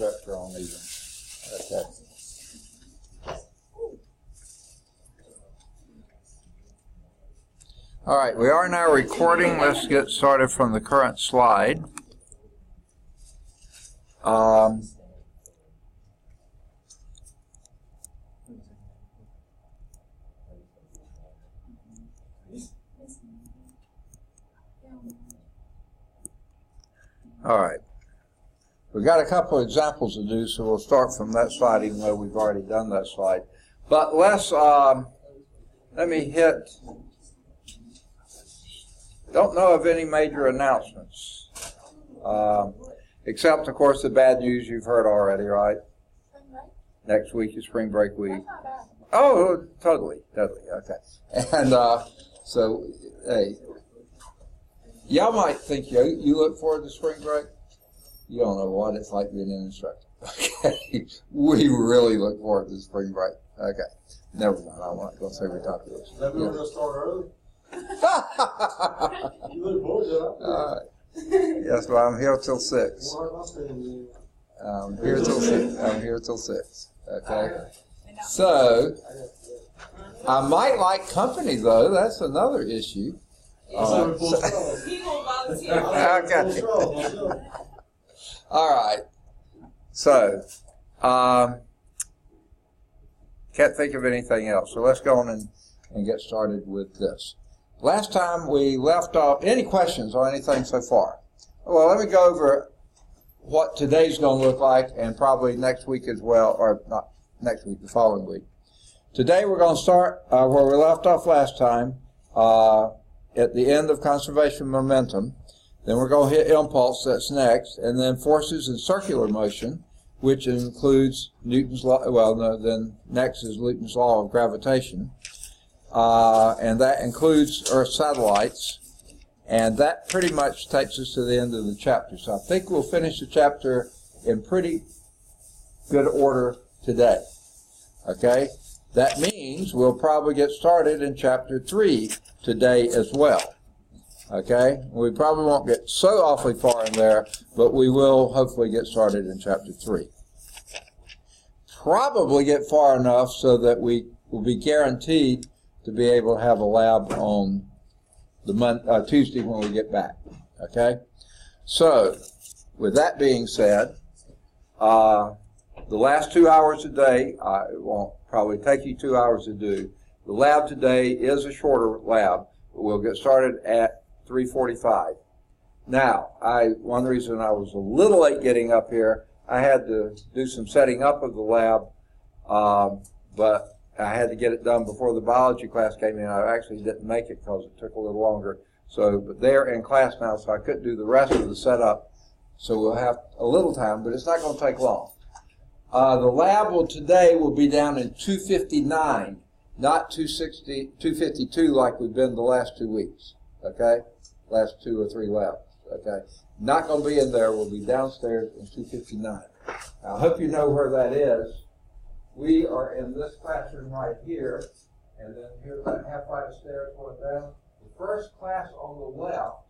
projector on even. Okay. All right, we are now recording. Let's get started from the current slide. All right. We've got a couple of examples to do, so we'll start from that slide, even though we've already done that slide. But let's, let me hit, don't know of any major announcements, except, of course, the bad news you've heard already, right? Next week is spring break week. Oh, totally, okay. And so, hey, y'all might think you look forward to spring break. You don't know what it's like being an instructor. Okay, we really look forward to spring break. Okay, never mind. I'm not going to say we talk to this. That we're going to start early. You look forward to it. All right. Yes, well, I'm here till 6. I'm here till 6. I'm here till 6. Okay. So, I might like company though. That's another issue. Okay. All right. So, can't think of anything else. So let's go on and get started with this. Last time we left off, any questions on anything so far? Well, let me go over what today's going to look like and probably next week as well, or not next week, the following week. Today we're going to start where we left off last time, at the end of conservation momentum. Then we're going to hit impulse, that's next, and then forces and circular motion, which includes Newton's law, well, no, then next is Newton's law of gravitation, and that includes Earth satellites, and that pretty much takes us to the end of the chapter. So I think we'll finish the chapter in pretty good order today, okay? That means we'll probably get started in chapter 3 today as well. Okay, we probably won't get so awfully far in there, but we will hopefully get started in chapter 3. Probably get far enough so that we will be guaranteed to be able to have a lab on the Tuesday when we get back. Okay, so with that being said, the last 2 hours a day, it won't probably take you 2 hours to do. The lab today is a shorter lab, but we'll get started at 3:45. Now, one reason I was a little late getting up here, I had to do some setting up of the lab, but I had to get it done before the biology class came in. I actually didn't make it because it took a little longer. So, but they're in class now, so I couldn't do the rest of the setup. So we'll have a little time, but it's not going to take long. The lab today will be down in 259, not 252 like we've been the last 2 weeks. Okay? Last 2 or 3 labs. Okay? Not going to be in there. We'll be downstairs in 259. I hope you know where that is. We are in this classroom right here, and then here's that half flight of stairs going down. The first class on the left,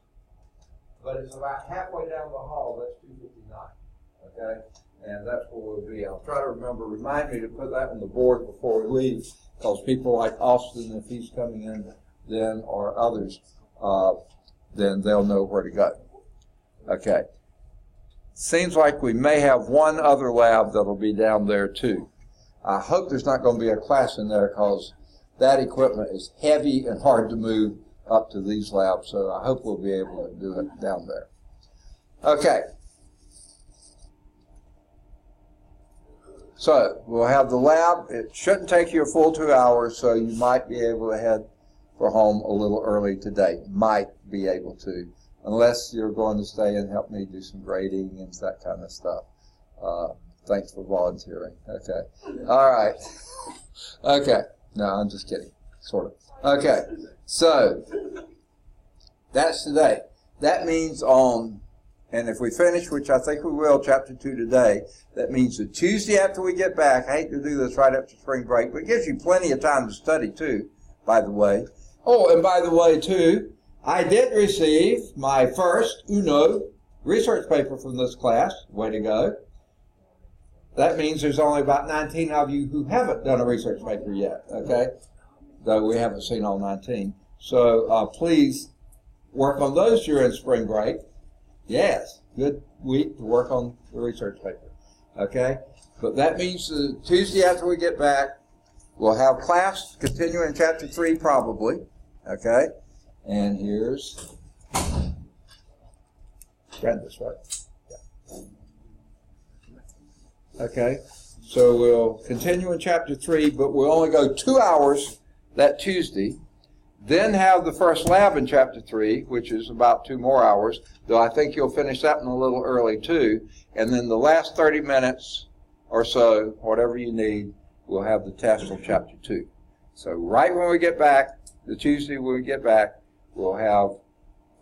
but it's about halfway down the hall. That's 259. Okay? And that's where we'll be. I'll try to remind me to put that on the board before we leave, because people like Austin, if he's coming in then, or others, then they'll know where to go. Okay. Seems like we may have one other lab that'll be down there too. I hope there's not going to be a class in there because that equipment is heavy and hard to move up to these labs, so I hope we'll be able to do it down there. Okay. So we'll have the lab. It shouldn't take you a full 2 hours, so you might be able to head for home a little early today. Might be able to, unless you're going to stay and help me do some grading and that kind of stuff. Thanks for volunteering. Okay. All right. Okay. No, I'm just kidding. Sort of. Okay. So that's today. That means and if we finish, which I think we will, chapter 2 today, that means the Tuesday after we get back. I hate to do this right after spring break, but it gives you plenty of time to study too, by the way. Oh, and by the way, too, I did receive my first research paper from this class. Way to go. that means there's only about 19 of you who haven't done a research paper yet, okay? Though we haven't seen all 19. So please work on those during spring break. Yes, good week to work on the research paper, okay? But that means Tuesday after we get back, we'll have class continuing chapter 3 probably, okay? And here's Brenda's, right? Yeah. Okay, so we'll continue in chapter 3, but we'll only go 2 hours that Tuesday, then have the first lab in chapter 3, which is about 2 more hours, though I think you'll finish that one a little early too, and then the last 30 minutes or so, whatever you need, we'll have the test on chapter 2. So right when we get back, the Tuesday when we get back, we'll have,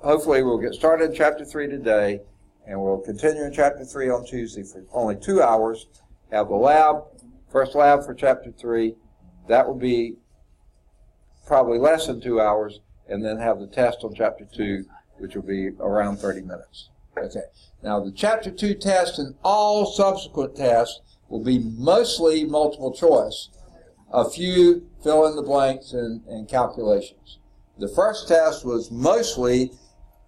hopefully we'll get started in chapter 3 today, and we'll continue in chapter 3 on Tuesday for only 2 hours, have the lab, first lab for chapter 3, that will be probably less than 2 hours, and then have the test on chapter 2, which will be around 30 minutes. Okay. Now the chapter 2 test and all subsequent tests will be mostly multiple choice. A few fill in the blanks and calculations. The first test was mostly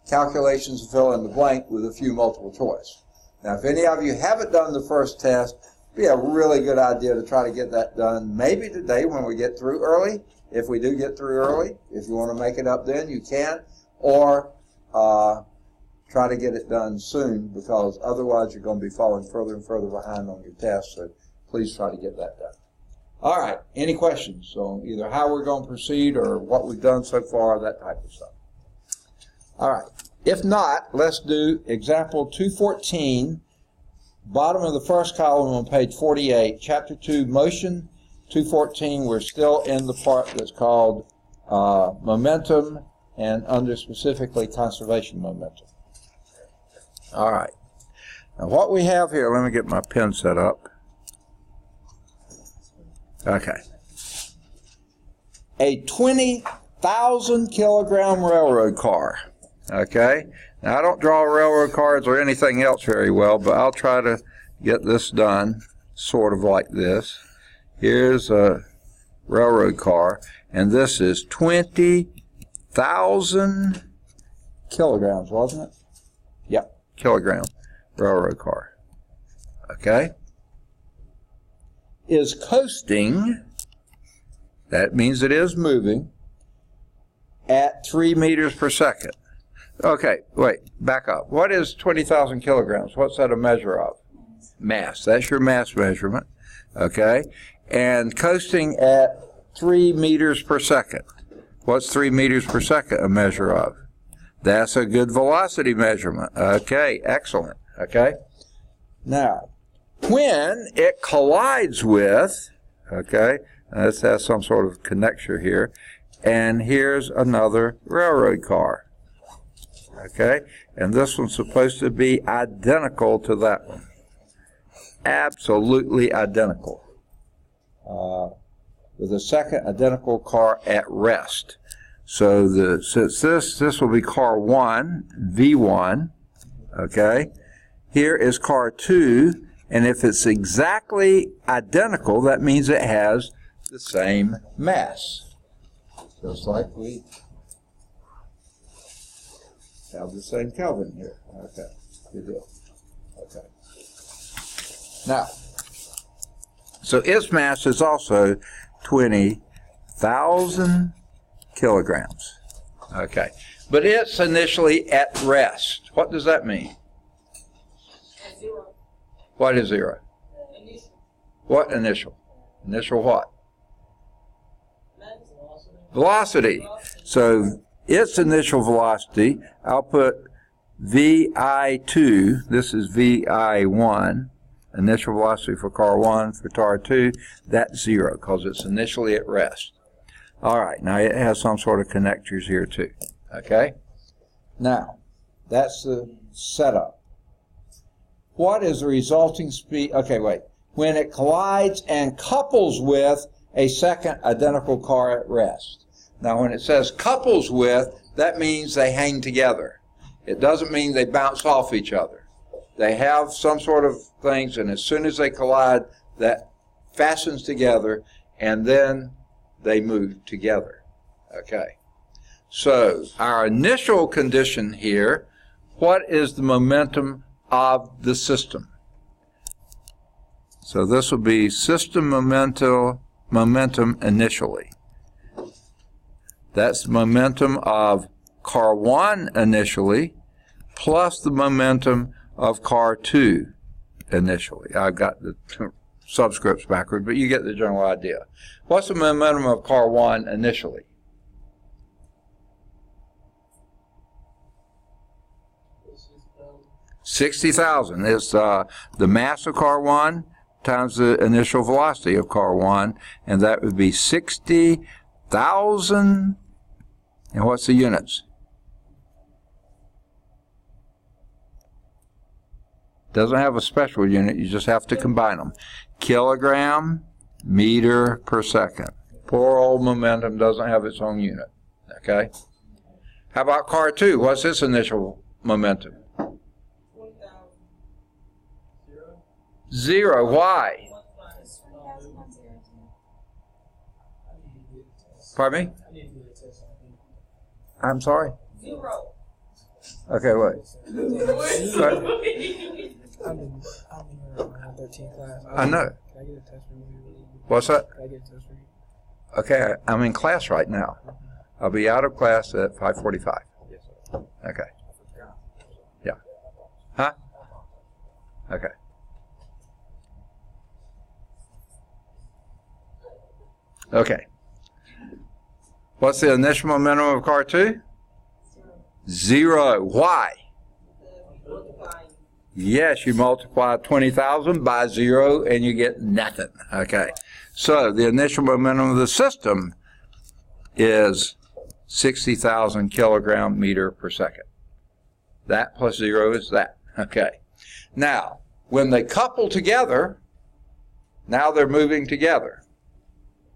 calculations to fill in the blank with a few multiple choice. Now if any of you haven't done the first test, it'd be a really good idea to try to get that done maybe today when we get through early. If we do get through early, if you want to make it up then, you can. Or try to get it done soon, because otherwise you're going to be falling further and further behind on your test. So please try to get that done. All right. Any questions on either how we're going to proceed or what we've done so far, that type of stuff? All right. If not, let's do example 214, bottom of the first column on page 48, chapter 2, motion 214. We're still in the part that's called momentum, and under specifically conservation momentum. All right. Now what we have here, let me get my pen set up. Okay. A 20,000 kilogram railroad car. Okay. Now I don't draw railroad cars or anything else very well, but I'll try to get this done sort of like this. Here's a railroad car, and this is 20,000 kilograms, wasn't it? Yep, kilogram railroad car. Okay. Is coasting, that means it is moving, at 3 meters per second. Okay, wait, back up. What is 20,000 kilograms? What's that a measure of? Mass. That's your mass measurement. Okay. And coasting at 3 meters per second. What's 3 meters per second a measure of? That's a good velocity measurement. Okay, excellent. Okay. Now, when it collides with, okay, this has some sort of connector here, and here's another railroad car. Okay, and this one's supposed to be identical to that one. Absolutely identical. With a second identical car at rest. So since this will be car 1, V1, okay, here is car 2, and if it's exactly identical, that means it has the same mass. Just like we have the same Kelvin here. Okay, good deal. Okay. Now, so its mass is also 20,000 kilograms. Okay. But it's initially at rest. What does that mean? Zero. What is zero? Initial. What initial? Initial what? Velocity. Velocity. So its initial velocity, I'll put VI2, this is VI1, initial velocity for car 1, for car 2, that's 0 because it's initially at rest. All right, now it has some sort of connectors here too. Okay? Now, that's the setup. What is the resulting speed? Okay, wait. When it collides and couples with a second identical car at rest. Now, when it says couples with, that means they hang together. It doesn't mean they bounce off each other. They have some sort of things, and as soon as they collide, that fastens together, and then they move together. Okay. So our initial condition here, what is the momentum of the system? So this will be system momentum initially. That's the momentum of car 1 initially plus the momentum of car 2 initially. I've got the subscripts backward, but you get the general idea. What's the momentum of car 1 initially? 60,000 is the mass of car 1 times the initial velocity of car 1, and that would be 60,000. And what's the units? Doesn't have a special unit, you just have to combine them. Kilogram meter per second. Poor old momentum doesn't have its own unit. Okay? How about car 2? What's its initial momentum? 0. Why? Pardon me? I'm sorry? 0. Okay, wait. I'm in 13th class. I know. Can I get a test from you? What's that? Can I get a test from you? Okay, I'm in class right now. I'll be out of class at 5:45. Yes, sir. Okay. Yeah. Huh? Okay. Okay. What's the initial momentum of car 2? 0. Why? Yes, you multiply 20,000 by 0 and you get nothing. Okay. So the initial momentum of the system is 60,000 kilogram meter per second. That plus 0 is that. Okay. Now, when they couple together, now they're moving together.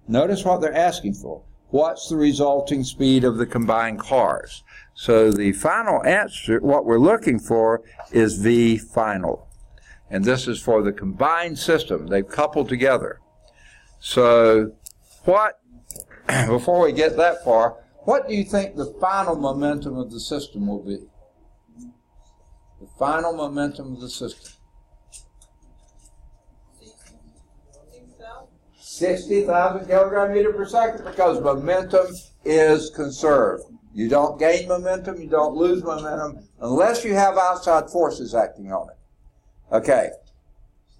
Notice what they're asking for. What's the resulting speed of the combined cars? So the final answer, what we're looking for, is V final. And this is for the combined system. They've coupled together. So what, before we get that far, what do you think the final momentum of the system will be? The final momentum of the system. 60,000 kilogram meter per second, because momentum is conserved. You don't gain momentum, you don't lose momentum, unless you have outside forces acting on it. Okay.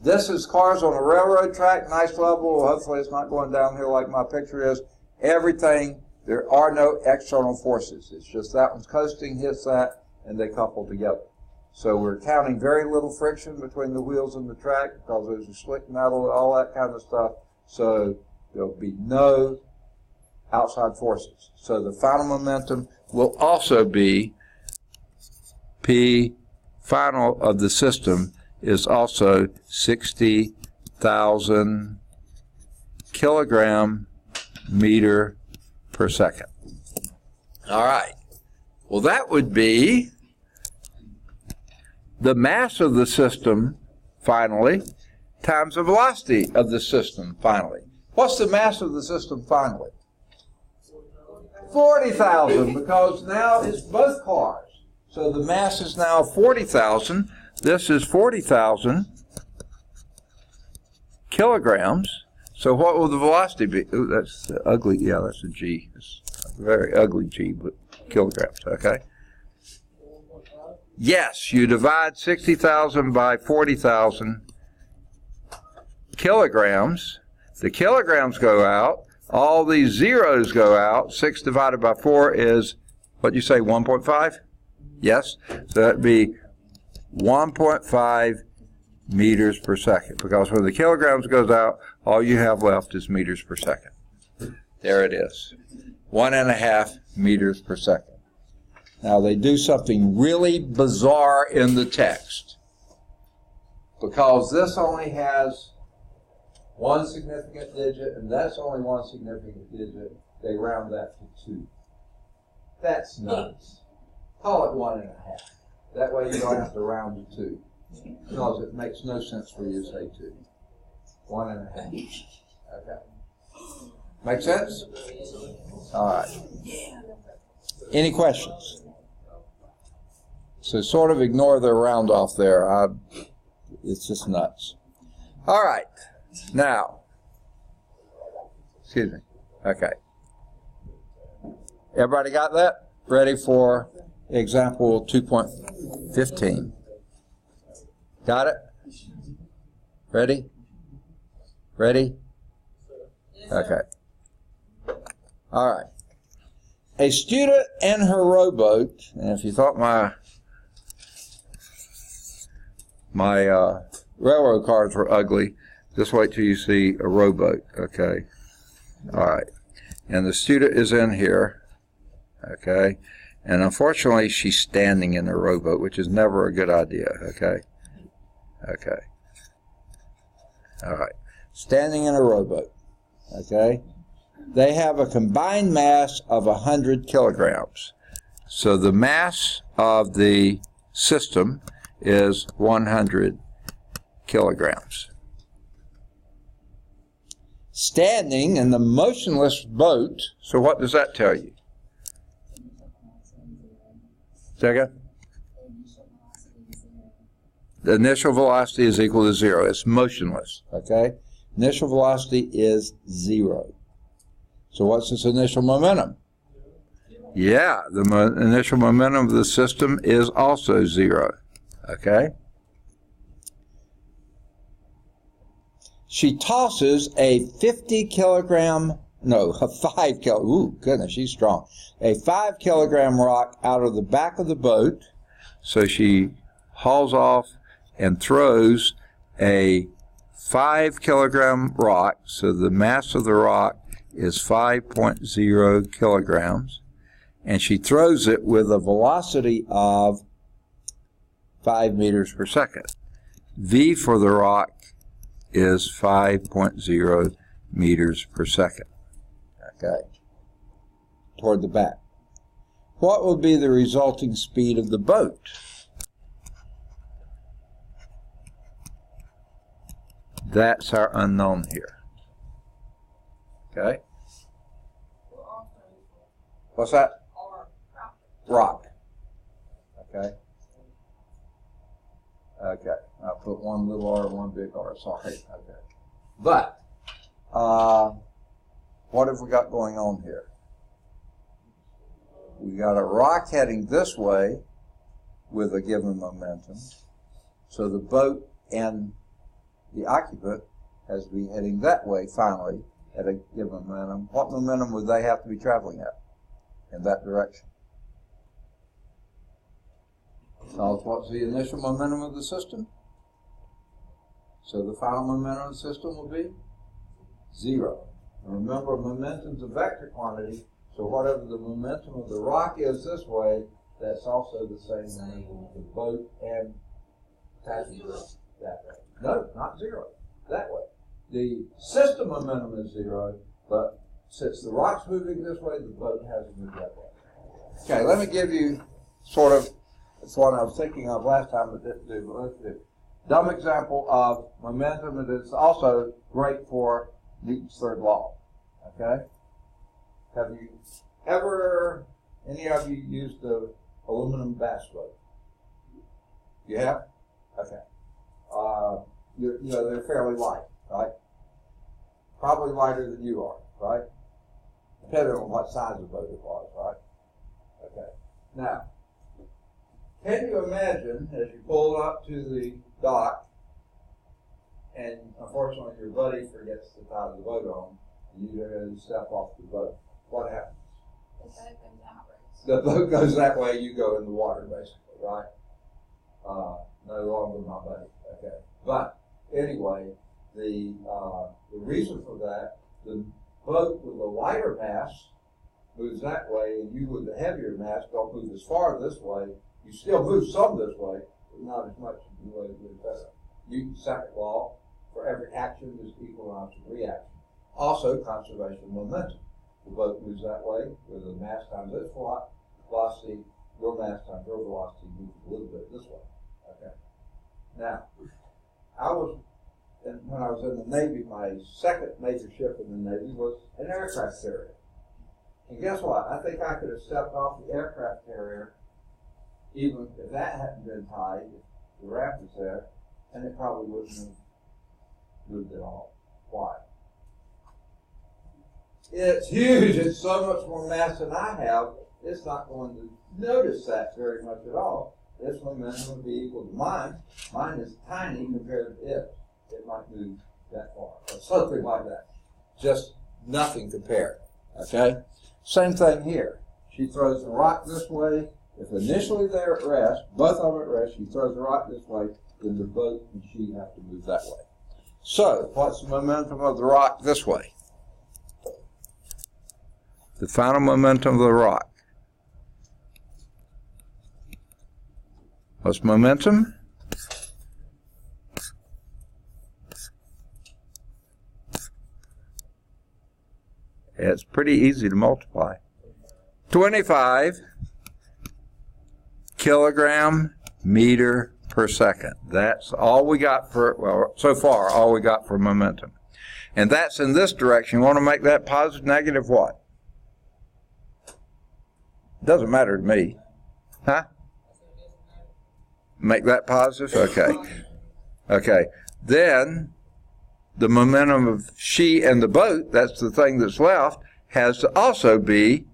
This is cars on a railroad track, nice level. Hopefully it's not going downhill like my picture is. Everything, there are no external forces. It's just that one's coasting, hits that, and they couple together. So we're counting very little friction between the wheels and the track because there's a slick metal, all that kind of stuff. So there'll be no outside forces. So the final momentum will also be P final of the system is also 60,000 kilogram meter per second. All right. Well, that would be the mass of the system finally times the velocity of the system finally. What's the mass of the system finally? 40,000, because now it's both cars. So the mass is now 40,000. This is 40,000 kilograms. So what will the velocity be? Ooh, that's ugly. Yeah, that's a G. It's a very ugly G, but kilograms, okay? Yes, you divide 60,000 by 40,000 kilograms. The kilograms go out. All these zeros go out. 6 divided by 4 is, what do you say, 1.5? Yes? So that'd be 1.5 meters per second. Because when the kilograms goes out, all you have left is meters per second. There it is. 1.5 meters per second. Now they do something really bizarre in the text. Because this only has one significant digit, and that's only one significant digit, they round that to 2. That's nuts. Call it 1.5. That way you don't have to round to 2. Because it makes no sense for you to say 2. 1.5. Okay. Make sense? All right. Any questions? So sort of ignore the round off there. It's just nuts. All right. Now, excuse me. Okay. Everybody got that? Ready for example 2.15? Got it? Ready? Ready? Okay. All right. A student and her rowboat, and if you thought my railroad cars were ugly, just wait till you see a rowboat, okay? All right. And the student is in here, okay? And unfortunately, she's standing in the rowboat, which is never a good idea, okay? Okay. All right. Standing in a rowboat, okay? They have a combined mass of 100 kilograms. So the mass of the system is 100 kilograms. Standing in the motionless boat, so what does that tell you? Second? The initial velocity is equal to 0. It's motionless, okay? Initial velocity is 0. So what's its initial momentum? Yeah, the initial momentum of the system is also 0, okay? She tosses a 5 kilogram ooh, goodness, she's strong. A 5 kilogram rock out of the back of the boat. So she hauls off and throws a 5 kilogram rock. So the mass of the rock is 5.0 kilograms. And she throws it with a velocity of 5 meters per second. V for the rock is 5.0 meters per second. Okay. Toward the back. What will be the resulting speed of the boat? That's our unknown here. Okay. What's that? Rock. Okay. Okay. I'll put one little R and one big R. Sorry. Okay. But what have we got going on here? We got a rock heading this way with a given momentum. So the boat and the occupant has to be heading that way finally at a given momentum. What momentum would they have to be traveling at in that direction? So what's the initial momentum of the system? So the final momentum of the system will be 0. And remember, momentum is a vector quantity, so whatever the momentum of the rock is this way, that's also the same momentum of the boat and passenger that way. No, not 0. That way. The system momentum is 0, but since the rock's moving this way, the boat has to move that way. Okay, let me give you sort of, it's one I was thinking of last time but didn't do, but let's do. Dumb example of momentum, and it's also great for Newton's third law. Okay? Have you ever, any of you used the aluminum bass boat? You have? Okay. You know, they're fairly light, right? Probably lighter than you are, right? Depending on what size of boat it was, right? Okay. Now, can you imagine as you pull up to the dock, and unfortunately your buddy forgets to tie the boat on, and you go to step off the boat, what happens? The boat goes that way, you go in the water, basically, right? No longer my buddy, okay. But anyway, the reason for that, the boat with the lighter mass moves that way, and you with the heavier mass don't move as far this way. You still move some this way, but not as much as the way you move better. Newton's second law, for every action is equal amounts of reaction. Also, conservation of momentum. The boat moves that way with the mass times its velocity, your mass times your velocity moves a little bit this way. Okay. Now, when I was in the Navy, my second major ship in the Navy was an aircraft carrier. And guess what? I think I could have stepped off the aircraft carrier, even if that hadn't been tied, if the raft was there, and it probably wouldn't have moved at all. Why? It's huge. It's so much more mass than I have. It's not going to notice that very much at all. Its momentum would be equal to mine. Mine is tiny compared to it. It might move that far, or something like that. Just nothing compared. Okay? Same thing here. She throws the rock this way. If initially they're at rest, both of them at rest, she throws the rock this way, then the boat and she have to move that way. So, what's the momentum of the rock this way? The final momentum of the rock. What's momentum? It's pretty easy to multiply. 25 kilogram meter per second. That's all we got for, well, so far, all we got for momentum. And that's in this direction. You want to make that positive, negative, what? Doesn't matter to me. Huh? Make that positive? Okay. Okay. Then the momentum of she and the boat, that's the thing that's left, has to also be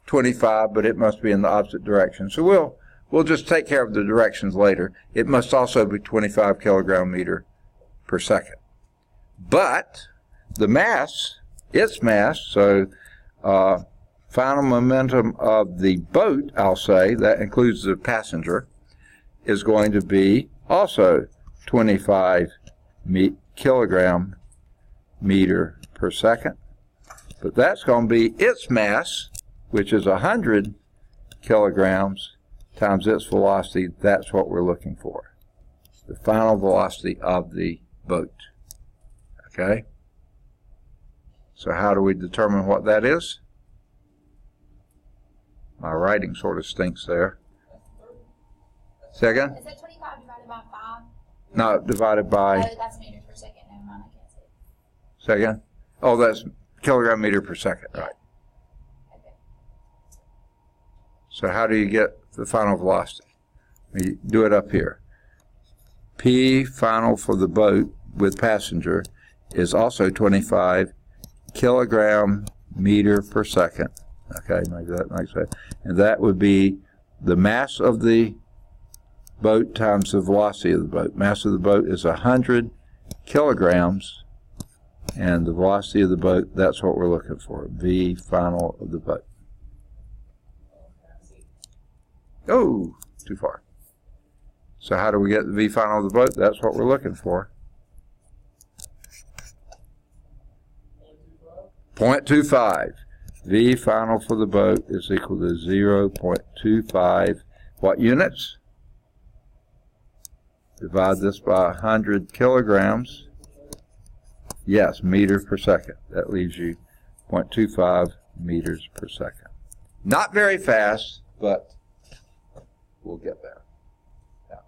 25, but it must be in the opposite direction. So we'll just take care of the directions later. It must also be 25 kilogram meter per second. But the mass, its mass, so final momentum of the boat, I'll say, that includes the passenger, is going to be also 25 kilogram meter per second. But that's going to be its mass, which is 100 kilograms times its velocity. That's what we're looking for. The final velocity of the boat. Okay? So how do we determine what that is? My writing sort of stinks there. Second? Is that 25 divided by 5? No, divided by... Oh, that's meters per second. Never mind, I can't see it. Second? Oh, that's kilogram meter per second, right. Okay. So how do you get the final velocity? You do it up here. P final for the boat with passenger is also 25 kilogram meter per second. Okay, maybe that makes sense. And that would be the mass of the boat times the velocity of the boat. Mass of the boat is 100 kilograms, and the velocity of the boat, that's what we're looking for. V final of the boat. Oh, too far. So how do we get the V final of the boat? That's what we're looking for. 0.25. V final for the boat is equal to 0.25. What units? Divide this by 100 kilograms. Yes, meters per second. That leaves you 0.25 meters per second. Not very fast, but we'll get there. Now,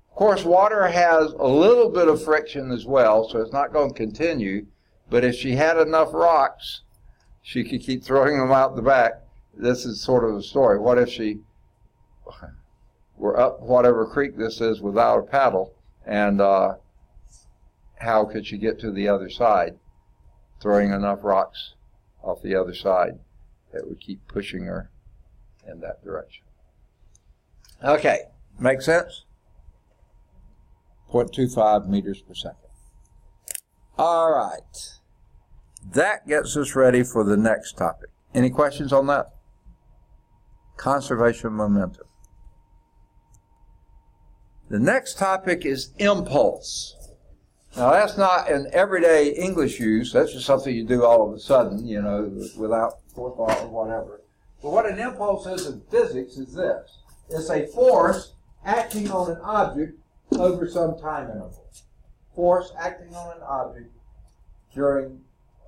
of course, water has a little bit of friction as well, so it's not going to continue. But if she had enough rocks, she could keep throwing them out the back. This is sort of the story. What if she were up whatever creek this is without a paddle, and how could she get to the other side? Throwing enough rocks off the other side that would keep pushing her in that direction. Okay, make sense? 0.25 meters per second. All right. That gets us ready for the next topic. Any questions on that? Conservation of momentum. The next topic is impulse. Now, that's not an everyday English use. That's just something you do all of a sudden, you know, without forethought or whatever. But what an impulse is in physics is this. It's a force acting on an object over some time interval. Force acting on an object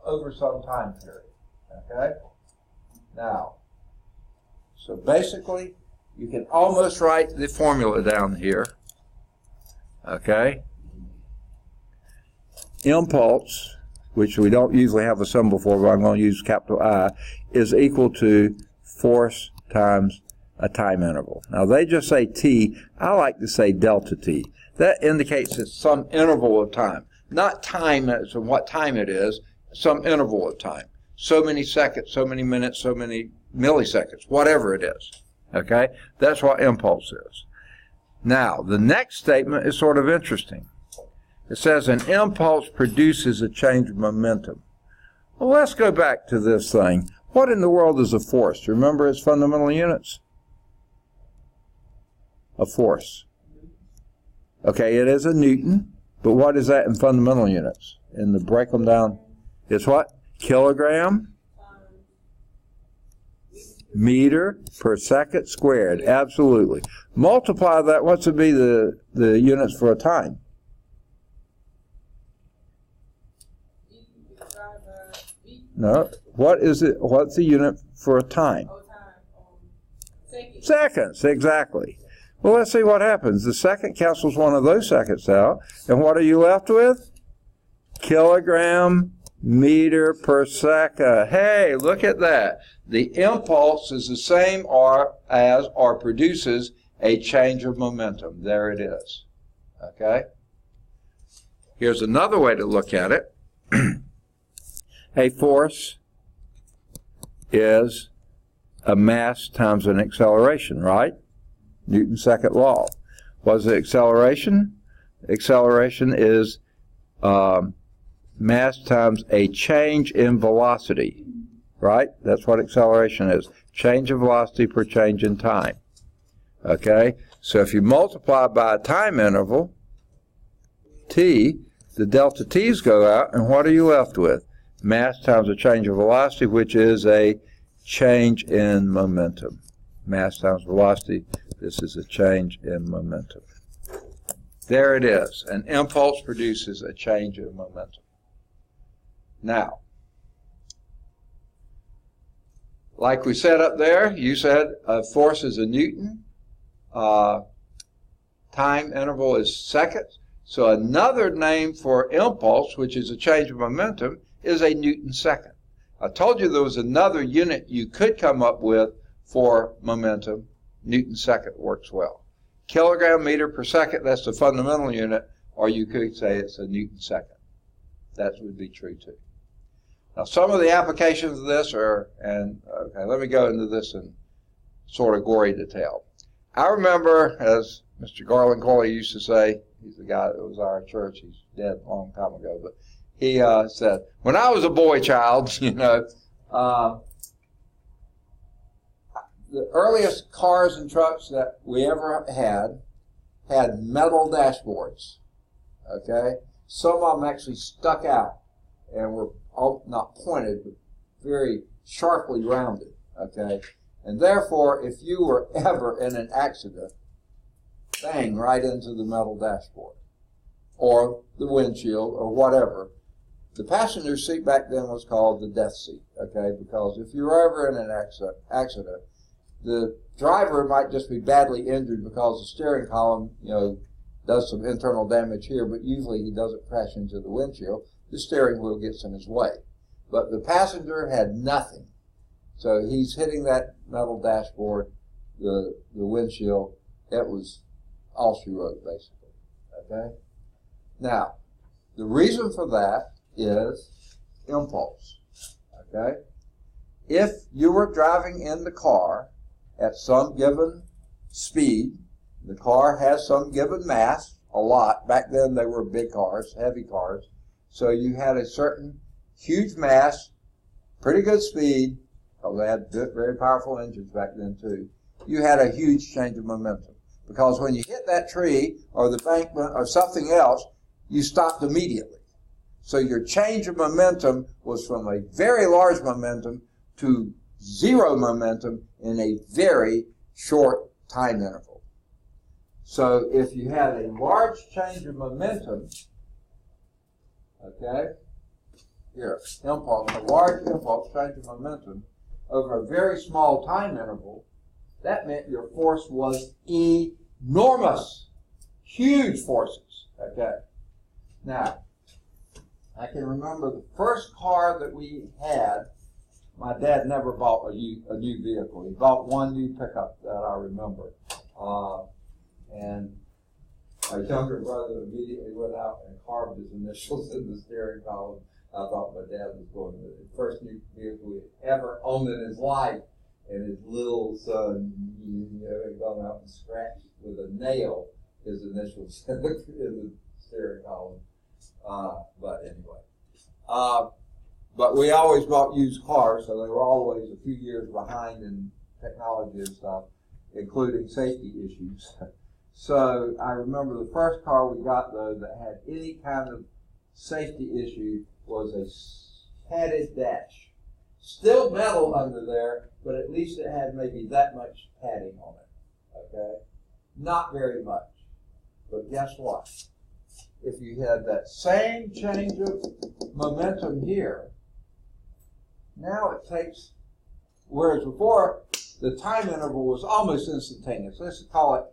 over some time period. Okay? Now, so basically, you can almost write the formula down here. Okay? Impulse, which we don't usually have a symbol for, but I'm going to use capital I, is equal to force times a time interval. Now they just say t. I like to say delta t. That indicates it's some interval of time. Not time as in what time it is, some interval of time. So many seconds, so many minutes, so many milliseconds, whatever it is. Okay? That's what impulse is. Now, the next statement is sort of interesting. It says an impulse produces a change of momentum. Well, let's go back to this thing. What in the world is a force? Do you remember its fundamental units? A force. Okay, it is a Newton, but what is that in fundamental units? And to break them down, it's what? Kilogram, meter per second squared. Absolutely. Multiply that. What's to be the units for a time? No. What is it? What's the unit for a time? Seconds. Exactly. Well, let's see what happens. The second cancels one of those seconds out, and what are you left with? Kilogram meter per second. Hey, look at that. The impulse is the same as or produces a change of momentum. There it is. Okay? Here's another way to look at it. A force is a mass times an acceleration, right? Newton's second law. What's the acceleration? Acceleration is mass times a change in velocity, right? That's what acceleration is. Change in velocity per change in time. Okay? So if you multiply by a time interval, t, the delta t's go out, and what are you left with? Mass times a change of velocity, which is a change in momentum. Mass times velocity, this is a change in momentum. There it is. An impulse produces a change in momentum. Now, like we said up there, you said a force is a Newton. Time interval is seconds. So another name for impulse, which is a change of momentum, is a Newton second. I told you there was another unit you could come up with for momentum. Newton second works well. Kilogram meter per second, that's the fundamental unit, or you could say it's a Newton second. That would be true too. Now some of the applications of this are, okay, let me go into this in sort of gory detail. I remember, as Mr. Garland Coley used to say, he's the guy that was our church, he's dead a long time ago, but he said, when I was a boy child, you know, the earliest cars and trucks that we ever had metal dashboards, okay? Some of them actually stuck out and were not pointed, but very sharply rounded, okay? And therefore, if you were ever in an accident, bang, right into the metal dashboard or the windshield or whatever. The passenger seat back then was called the death seat, okay? Because if you were ever in an accident, the driver might just be badly injured because the steering column, you know, does some internal damage here, but usually he doesn't crash into the windshield. The steering wheel gets in his way. But the passenger had nothing. So he's hitting that metal dashboard, the windshield. It was all she wrote, basically, okay? Now, the reason for that is impulse, okay? If you were driving in the car at some given speed, the car has some given mass, a lot. Back then they were big cars, heavy cars. So you had a certain huge mass, pretty good speed, because they had very powerful engines back then too. You had a huge change of momentum. Because when you hit that tree or the embankment or something else, you stopped immediately. So your change of momentum was from a very large momentum to zero momentum in a very short time interval. So if you had a large change of momentum, okay, here, impulse, a large impulse change of momentum over a very small time interval, that meant your force was enormous, huge forces, okay? Now, I can remember the first car that we had, my dad never bought a new vehicle. He bought one new pickup that I remember. And my younger brother immediately went out and carved his initials in the steering column. I thought my dad was going to the first new vehicle he ever owned in his life. And his little son, had gone out and scratched with a nail his initials in the steering column. But anyway. But we always bought used cars, so they were always a few years behind in technology and stuff, including safety issues. So I remember the first car we got, though, that had any kind of safety issue was a padded dash. Still metal under there, but at least it had maybe that much padding on it, okay? Not very much. But guess what? If you had that same change of momentum here, now it takes, whereas before, the time interval was almost instantaneous. Let's call it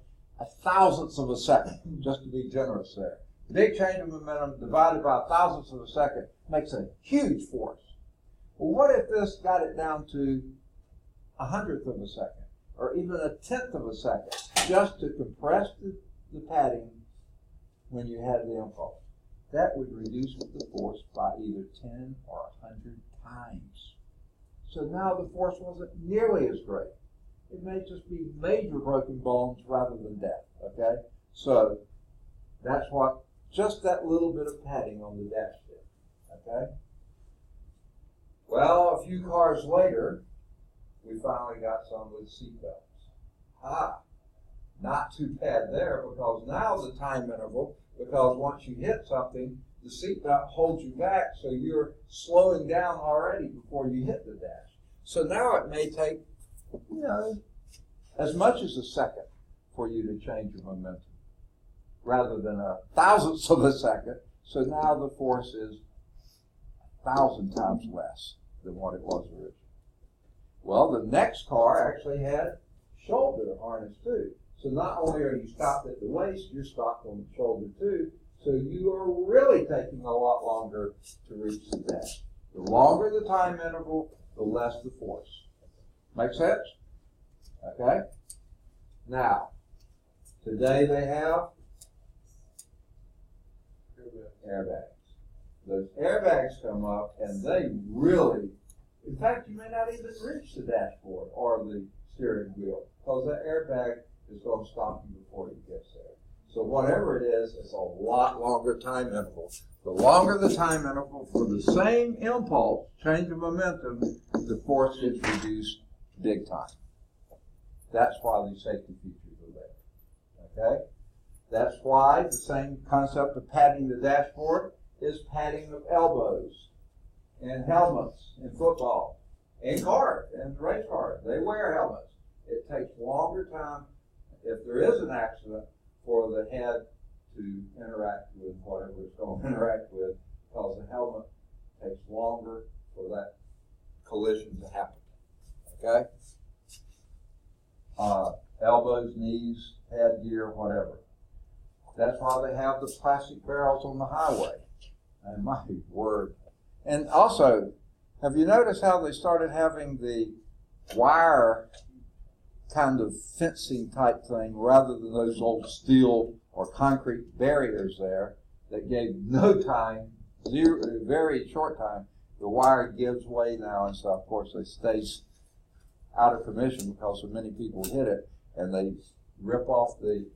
1,000th of a second, just to be generous there. Big change of momentum divided by 1,000th of a second makes a huge force. Well, what if this got it down to 100th of a second, or even 1/10 of a second, just to compress the padding when you had the impulse? That would reduce the force by either 10 or 100 times. So now the force wasn't nearly as great. It may just be major broken bones rather than death, okay? So that's what, just that little bit of padding on the dash did, okay? Well, a few cars later, we finally got some with seatbelts. Not too bad there, because now the time interval, because once you hit something, the seatbelt holds you back, so you're slowing down already before you hit the dash. So now it may take, as much as a second for you to change your momentum, rather than 1,000th of a second. So now the force is 1,000 times less than what it was originally. Well, the next car actually had shoulder harness too. So not only are you stopped at the waist, you're stopped on the shoulder too. So you are really taking a lot longer to reach the dash. The longer the time interval, the less the force. Make sense? Okay? Now, today they have airbags. Those airbags come up and they really, in fact, you may not even reach the dashboard or the steering wheel, because that airbag is going to stop you before you get there. So whatever it is, it's a lot longer time interval. The longer the time interval for the same impulse, change of momentum, the force is reduced big time. That's why these safety features are there. Okay? That's why the same concept of padding the dashboard is padding of elbows and helmets in football and cars and race cars. They wear helmets. It takes longer time, if there is an accident, for the head to interact with whatever it's going to interact with, because the helmet takes longer for that collision to happen. Okay? Elbows, knees, headgear, whatever. That's why they have the plastic barrels on the highway. And my word. And also, have you noticed how they started having the wire kind of fencing type thing rather than those old steel or concrete barriers there that gave no time, very short time? The wire gives way now and stuff. Of course, it stays out of commission because so many people hit it, and they rip off the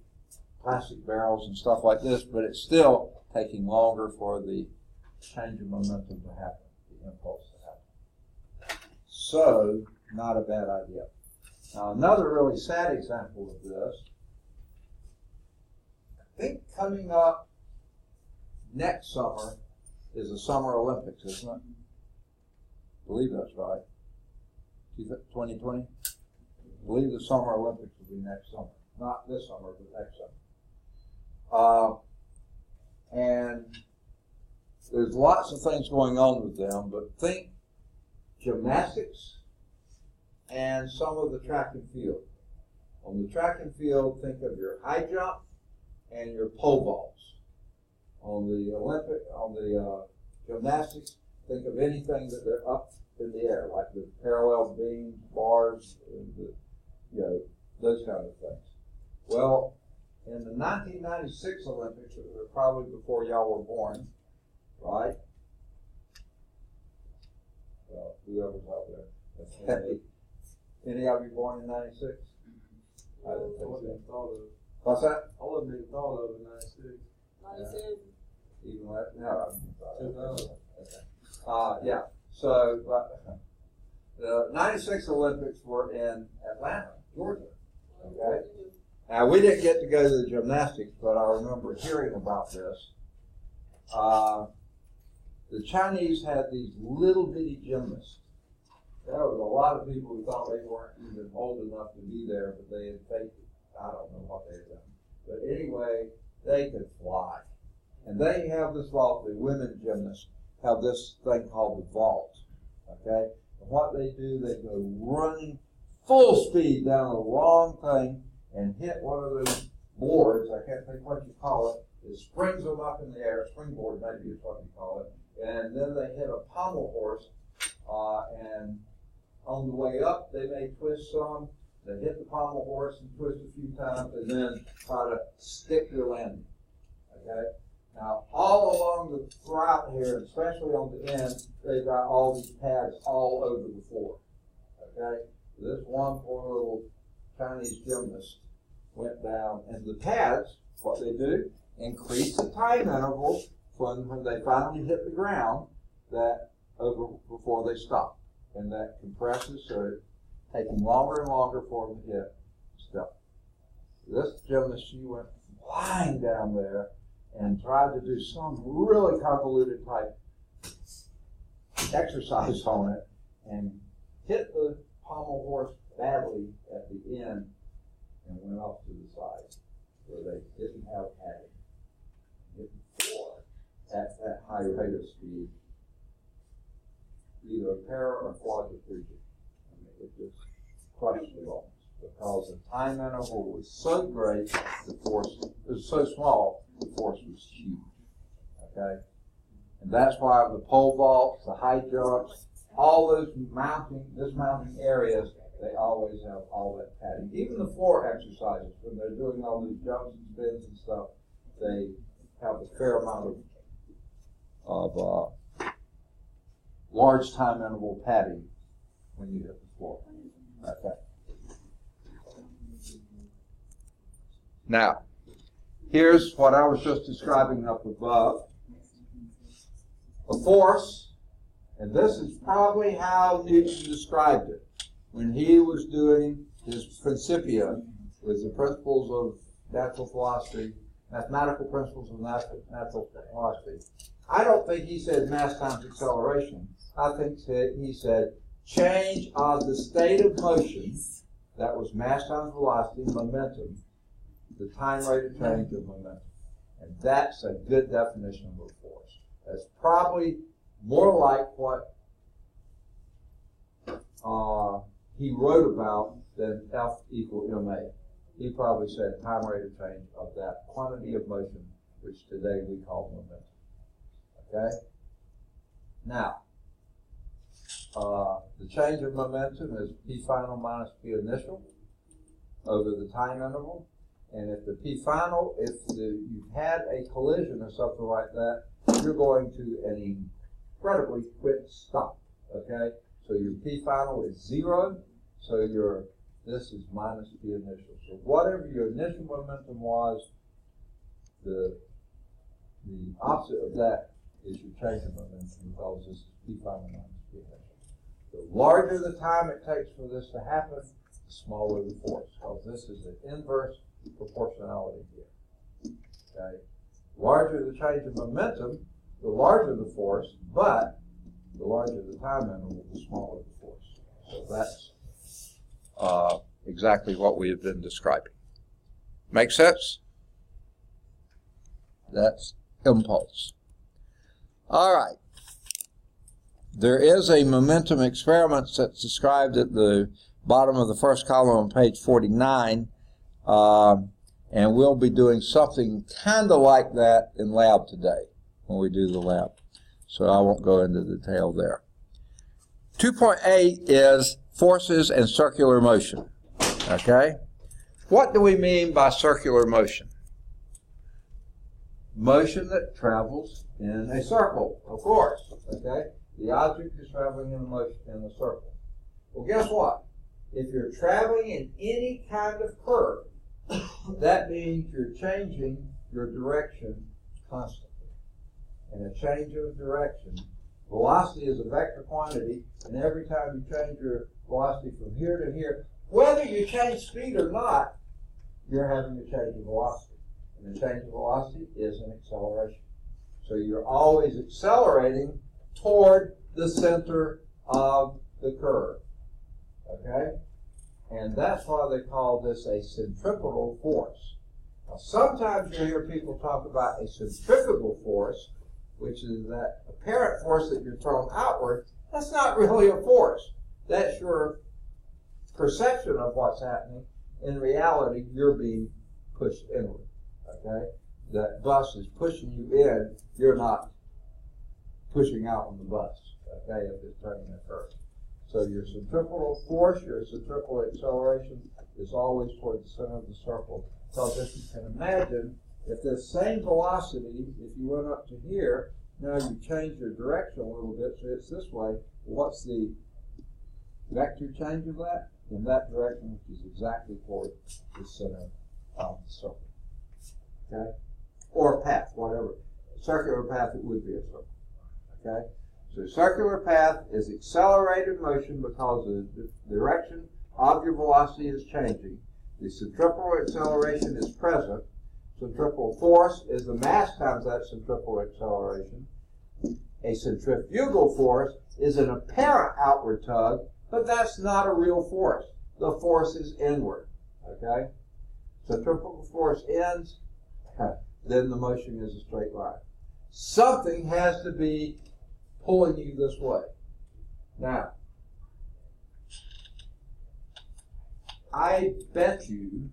plastic barrels and stuff like this, but it's still taking longer for the change of momentum to happen, the impulse to happen. So, not a bad idea. Now, another really sad example of this, I think coming up next summer is the Summer Olympics, isn't it? I believe that's right. 2020? I believe the Summer Olympics will be next summer. Not this summer, but next summer. And there's lots of things going on with them, but think gymnastics and some of the track and field. On the track and field, think of your high jump and your pole vaults. On the gymnastics, think of anything that they're up in the air, like the parallel beams, bars, those kind of things. Well, in the 1996 Olympics, it was probably before y'all were born, right? Well, whoever's out there. Okay. Any of you born in 96? I didn't think so. What's that? I wasn't even thought of in 96. 97. Even less? No, I 2000. Okay. Yeah. So, the 96 Olympics were in Atlanta, Georgia. Okay. Now, we didn't get to go to the gymnastics, but I remember hearing about this. The Chinese had these little bitty gymnasts. There was a lot of people who thought they weren't even old enough to be there, but they had faked it. I don't know what they had done. But anyway, they could fly. And they have this vault, the women gymnasts have this thing called the vault. Okay? And what they do, they go running full speed down a long thing and hit one of those boards, I can't think what you call it. It springs them up in the air, springboard maybe is what you call it. And then they hit a pommel horse, and on the way up, they may twist some. They hit the pommel horse and twist a few times, and then try to stick their landing. Okay? Now, all along the throughout here, especially on the end, they've got all these pads all over the floor. Okay? This one poor little Chinese gymnast went down, and the pads, what they do, increase the time interval from when they finally hit the ground that over before they stop. And that compresses, so it's taking longer and longer for them to hit stuff. This gymnast, she went flying down there and tried to do some really convoluted type exercise on it and hit the pommel horse badly at the end and went off to the side where they didn't have padding. Before at that high rate of speed, either a para or quadriplegic. I mean, it just crushed the bones because the time interval was so great, the force was so small, the force was huge. Okay? And that's why the pole vaults, the high jumps, all those dismounting areas, they always have all that padding. Even the floor exercises, when they're doing all these jumps and spins and stuff, they have a fair amount of large time interval padding when you hit the floor. Okay. Now, here's what I was just describing up above. A force, and this is probably how Newton described it when he was doing his Principia with the principles of natural philosophy, mathematical principles of natural philosophy. I don't think he said mass times acceleration. I think he said change of the state of motion, that was mass times velocity, momentum, the time rate of change of momentum. And that's a good definition of a force. That's probably more like what he wrote about than F equal ma. He probably said time rate of change of that quantity of motion, which today we call momentum. Okay? Now, the change of momentum is P final minus P initial over the time interval. And if the P final, you've had a collision or something like that, you're going to an incredibly quick stop. Okay? So your P final is 0, so this is minus P initial. So whatever your initial momentum was, the opposite of that is your change of momentum, because this is P final minus P initial. The larger the time it takes for this to happen, the smaller the force, because this is an inverse proportionality here. Okay? Larger the change of momentum, the larger the force, but the larger the time interval, the smaller the force. So that's exactly what we have been describing. Make sense? That's impulse. All right. There is a momentum experiment that's described at the bottom of the first column on page 49. And And we'll be doing something kind of like that in lab today when we do the lab. So I won't go into detail there. 2.8 is forces and circular motion. Okay? What do we mean by circular motion? Motion that travels in a circle, of course. Okay? The object is traveling in a circle. Well, guess what? If you're traveling in any kind of curve, that means you're changing your direction constantly. And a change of direction, velocity is a vector quantity, and every time you change your velocity from here to here, whether you change speed or not, you're having a change of velocity. And the change of velocity is an acceleration. So you're always accelerating toward the center of the curve. Okay? And that's why they call this a centripetal force. Now, sometimes you hear people talk about a centrifugal force, which is that apparent force that you're thrown outward. That's not really a force. That's your perception of what's happening. In reality, you're being pushed inward. Okay? That bus is pushing you in. You're not pushing out on the bus. Okay? If it's turning a curve. So your centripetal force, your centripetal acceleration is always toward the center of the circle. Because if you can imagine, if this same velocity, if you went up to here, now you change your direction a little bit, so it's this way. What's the vector change of that? In that direction, which is exactly toward the center of the circle. Okay? Or path, whatever. Circular path, it would be a circle. Okay? So circular path is accelerated motion because the direction of your velocity is changing. The centripetal acceleration is present. Centripetal force is the mass times that centripetal acceleration. A centrifugal force is an apparent outward tug, but that's not a real force. The force is inward. Okay? Centrifugal force ends, then the motion is a straight line. Something has to be pulling you this way. Now, I bet you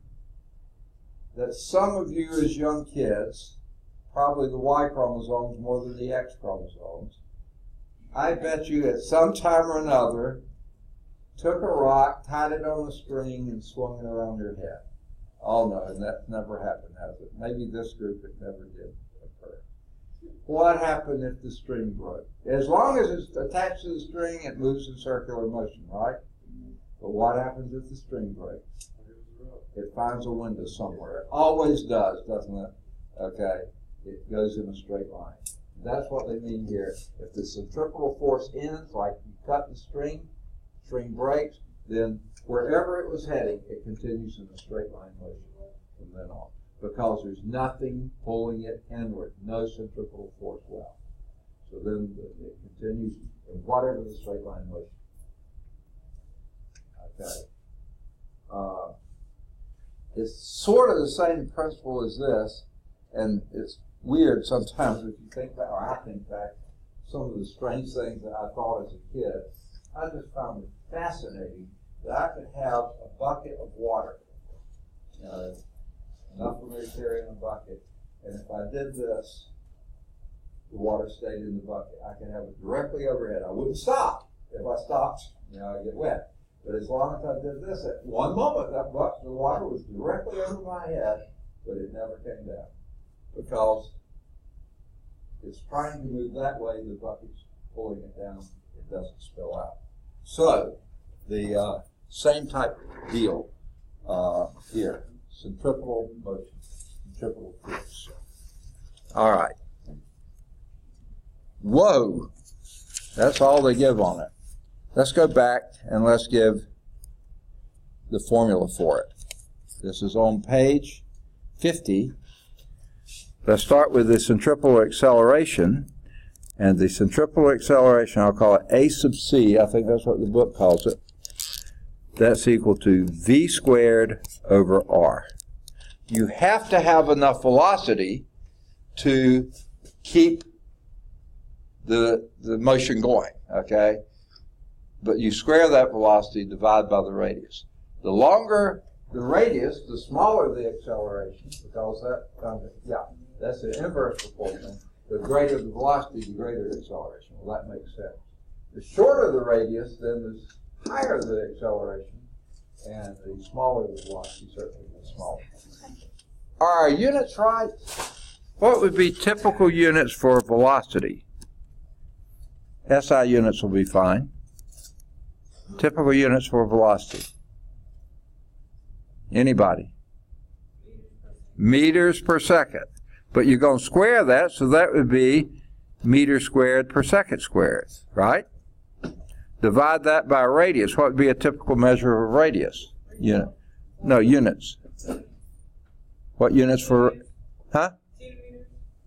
that some of you as young kids, probably the Y chromosomes more than the X chromosomes, I bet you at some time or another took a rock, tied it on a string, and swung it around your head. Oh no, and that never happened, has it? Maybe this group it never did occur. What happened if the string broke? As long as it's attached to the string, it moves in circular motion, right? But what happens if the string breaks? It finds a window somewhere. It always does, doesn't it? Okay. It goes in a straight line. That's what they mean here. If the centripetal force ends, like you cut the string breaks, then wherever it was heading, it continues in a straight line motion from then on. Because there's nothing pulling it inward, no centripetal force well. So then it continues in whatever the straight line motion. Okay. It's sort of the same principle as this, and it's weird sometimes if you think back, or I think back, some of the strange things that I thought as a kid. I just found it fascinating that I could have a bucket of water, enough for me to carry in a bucket, and if I did this, the water stayed in the bucket. I could have it directly overhead. I wouldn't stop. If I stopped, I'd get wet. But as long as I did this, at one moment, that bucket of water was directly over my head, but it never came down. Because it's trying to move that way, the bucket's pulling it down, it doesn't spill out. So, the same type of deal here. Centripetal motion, centripetal force. All right. Whoa! That's all they give on it. Let's go back and let's give the formula for it. This is on page 50. Let's start with the centripetal acceleration. And the centripetal acceleration, I'll call it A sub c. I think that's what the book calls it. That's equal to v squared over r. You have to have enough velocity to keep the motion going, okay? But you square that velocity, divide by the radius. The longer the radius, the smaller the acceleration, because that's the inverse proportion. The greater the velocity, the greater the acceleration. Well, that makes sense. The shorter the radius, then the higher the acceleration, and the smaller the velocity, certainly the smaller. Are our units right? What would be typical units for velocity? SI units will be fine. Typical units for velocity. Anybody? Meters per second. But you're going to square that, so that would be meters squared per second squared, right? Divide that by radius. What would be a typical measure of radius? Unit. No, units. What units for, huh?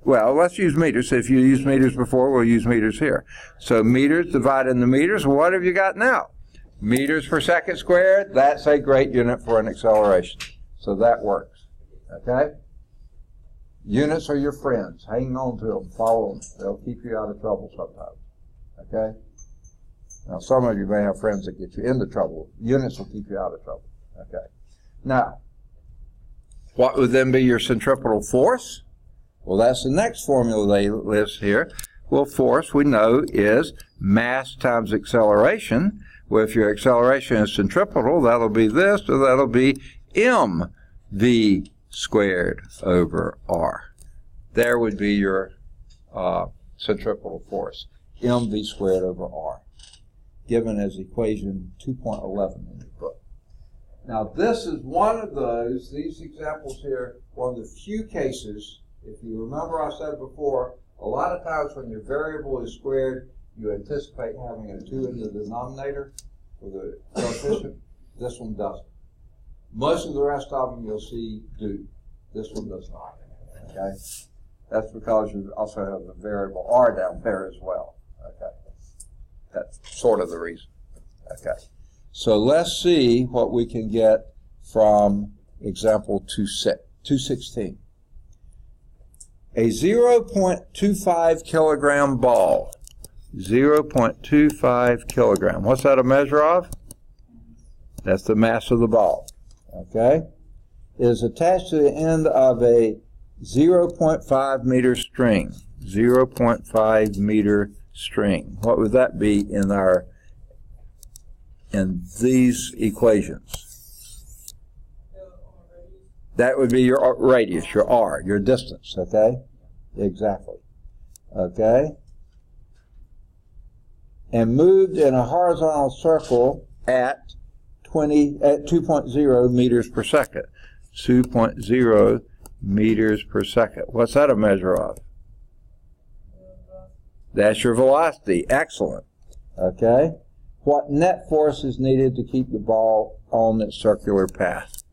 Well, let's use meters. If you used meters before, we'll use meters here. So meters divided into meters. Well, what have you got now? Meters per second squared. That's a great unit for an acceleration. So that works. Okay? Units are your friends. Hang on to them. Follow them. They'll keep you out of trouble sometimes. Okay? Now, some of you may have friends that get you into trouble. Units will keep you out of trouble. Okay? Now, what would then be your centripetal force? Well, that's the next formula they list here. Well, force, we know, is mass times acceleration. Well, if your acceleration is centripetal, that'll be this, or that'll be mv squared over r. There would be your centripetal force, mv squared over r, given as equation 2.11 in the book. Now, this is one of those, these examples here, one of the few cases, if you remember I said before, a lot of times when your variable is squared, you anticipate having a 2 in the denominator for the coefficient. This one doesn't. Most of the rest of them you'll see do. This one does not. Okay? That's because you also have the variable r down there as well. Okay? That's sort of the reason. Okay. So let's see what we can get from example 216. A 0.25 kilogram ball. 0.25 kilogram. What's that a measure of? That's the mass of the ball. Okay? Is attached to the end of a 0.5 meter string. 0.5 meter string. What would that be in these equations? That would be your radius, your r, your distance, okay? Exactly. Okay? And moved in a horizontal circle at 2.0 meters per second. 2.0 meters per second. What's that a measure of? That's your velocity. Excellent. Okay? What net force is needed to keep the ball on its circular path?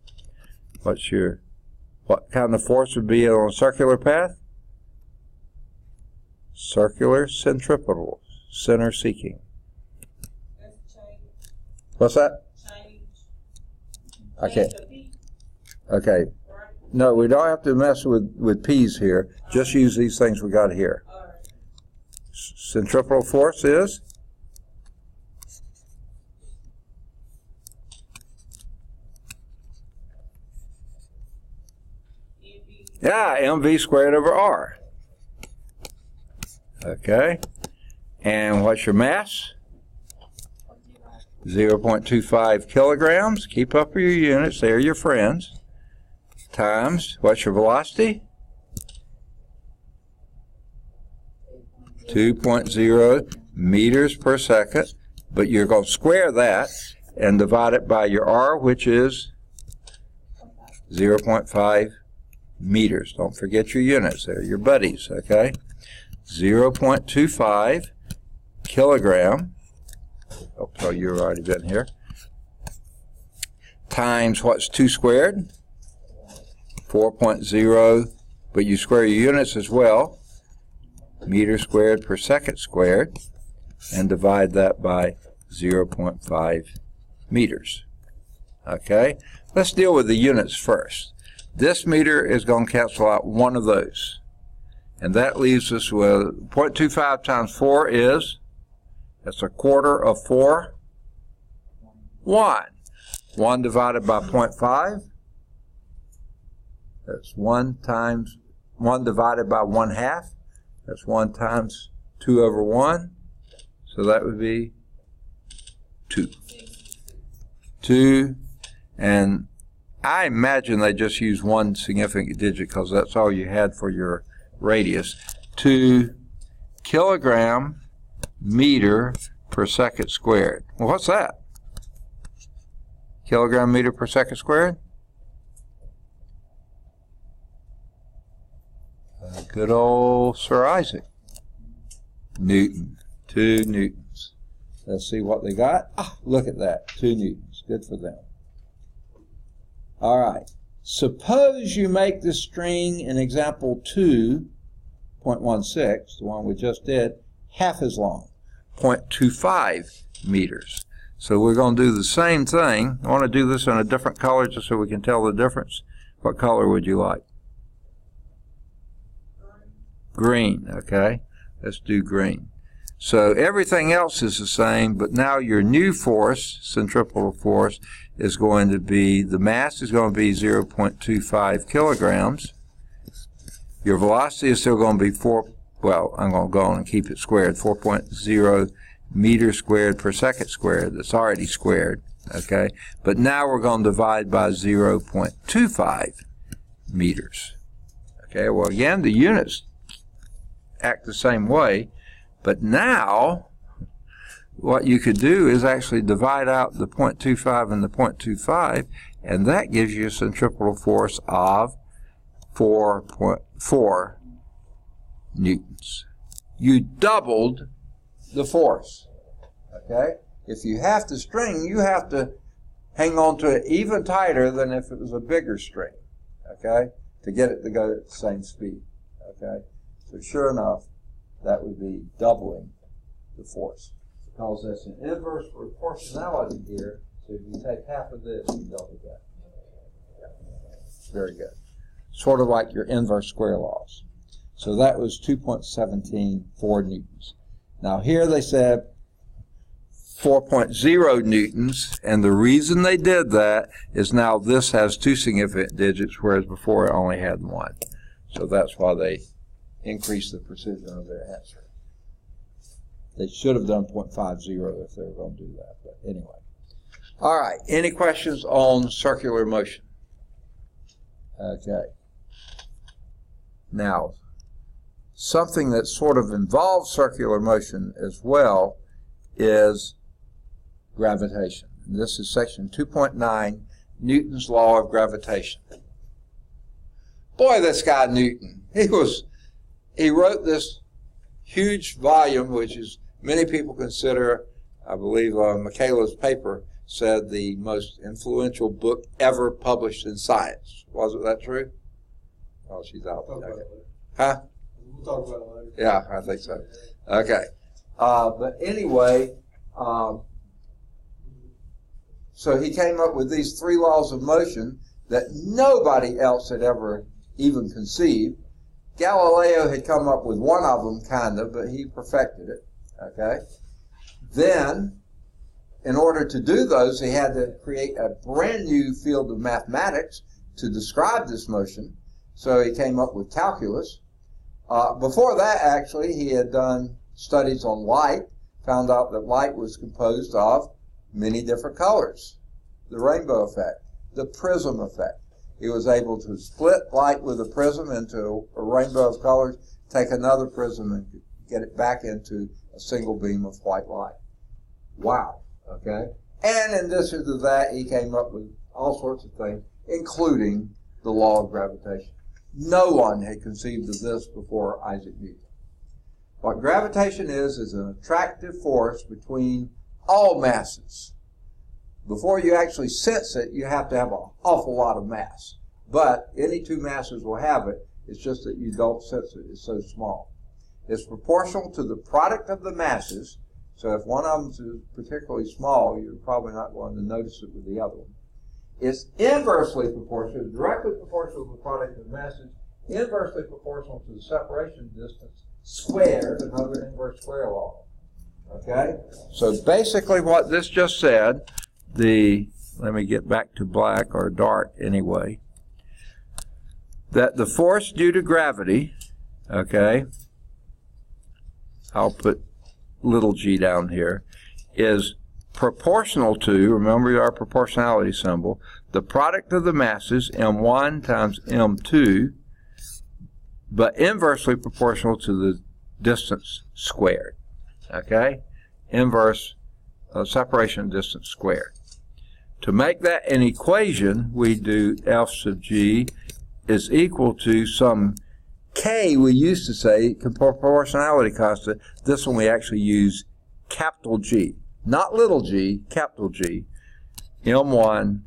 What kind of force would be on a circular path? Circular centripetal. Center seeking. What's that? Okay. Okay. No, we don't have to mess with p's here. Just use these things we got here. Centripetal force is? Yeah, mv squared over r. Okay. And what's your mass? 0.25 kilograms. Keep up with your units. They're your friends. Times, what's your velocity? 2.0 meters per second. But you're going to square that and divide it by your r, which is 0.5 meters. Don't forget your units. They're your buddies, okay? 0.25 kilogram. Oh, you've already been here. Times what's 2 squared? 4.0, but you square your units as well. Meters squared per second squared, and divide that by 0.5 meters. Okay? Let's deal with the units first. This meter is going to cancel out one of those. And that leaves us with 0.25 times 4 is, that's a quarter of 4. 1. 1 divided by 0.5. That's 1 times 1 divided by 1/2. That's 1 times 2 over 1. So that would be 2. 2. And I imagine they just use one significant digit because that's all you had for your radius. 2 kilogram meter per second squared. Well, what's that? Kilogram meter per second squared? Good old Sir Isaac Newton. 2 newtons. Let's see what they got. Ah, look at that. 2 newtons. Good for them. All right. Suppose you make the string in example 2.16, the one we just did, half as long, 0.25 meters. So we're going to do the same thing. I want to do this in a different color just so we can tell the difference. What color would you like? Green, okay. Let's do green. So everything else is the same, but now your new force, centripetal force, is going to be, the mass is going to be 0.25 kilograms. Your velocity is still going to be I'm going to go on and keep it squared, 4.0 meters squared per second squared. That's already squared, okay? But now we're going to divide by 0.25 meters. Okay, well again, the units act the same way, but now what you could do is actually divide out the 0.25 and the 0.25, and that gives you a centripetal force of 4.4 newtons. You doubled the force. Okay? If you have to string, you have to hang on to it even tighter than if it was a bigger string. Okay? To get it to go at the same speed. Okay? So sure enough, that would be doubling the force. Because that's an inverse proportionality here. So if you take half of this, you double that. Very good. Sort of like your inverse square laws. So that was 2.174 newtons. Now here they said 4.0 newtons, and the reason they did that is now this has 2 significant digits, whereas before it only had 1. So that's why they increased the precision of their answer. They should have done 0.50 if they were going to do that, but anyway. All right, any questions on circular motion? Okay. Now, something that sort of involves circular motion as well is gravitation. And this is section 2.9, Newton's law of gravitation. Boy, this guy Newton, he wrote this huge volume, which is many people consider, I believe Michaela's paper said, the most influential book ever published in science. Wasn't that true? Oh, she's out. Okay. Huh? We'll talk about it later. Yeah, I think so. Okay. But anyway, so he came up with these 3 laws of motion that nobody else had ever even conceived. Galileo had come up with one of them, kind of, but he perfected it. Okay. Then, in order to do those, he had to create a brand new field of mathematics to describe this motion. So he came up with calculus. Before that, actually, he had done studies on light, found out that light was composed of many different colors. The rainbow effect, the prism effect. He was able to split light with a prism into a rainbow of colors, take another prism and get it back into a single beam of white light. Wow. Okay? And in addition to that, he came up with all sorts of things, including the law of gravitation. No one had conceived of this before Isaac Newton. What gravitation is an attractive force between all masses. Before you actually sense it, you have to have an awful lot of mass. But any 2 masses will have it. It's just that you don't sense it. It's so small. It's proportional to the product of the masses. So if one of them is particularly small, you're probably not going to notice it with the other one. It's inversely proportional, directly proportional to the product of the masses, inversely proportional to the separation distance squared, another inverse square law. Okay? So basically what this just said, the let me get back to black or dark anyway, that the force due to gravity, okay, I'll put little g down here, is proportional to, remember our proportionality symbol, the product of the masses, m1 times m2, but inversely proportional to the distance squared. Okay? Inverse separation distance squared. To make that an equation, we do f sub g is equal to some k we used to say, proportionality constant. This one we actually use capital G. Not little g, capital G. m1,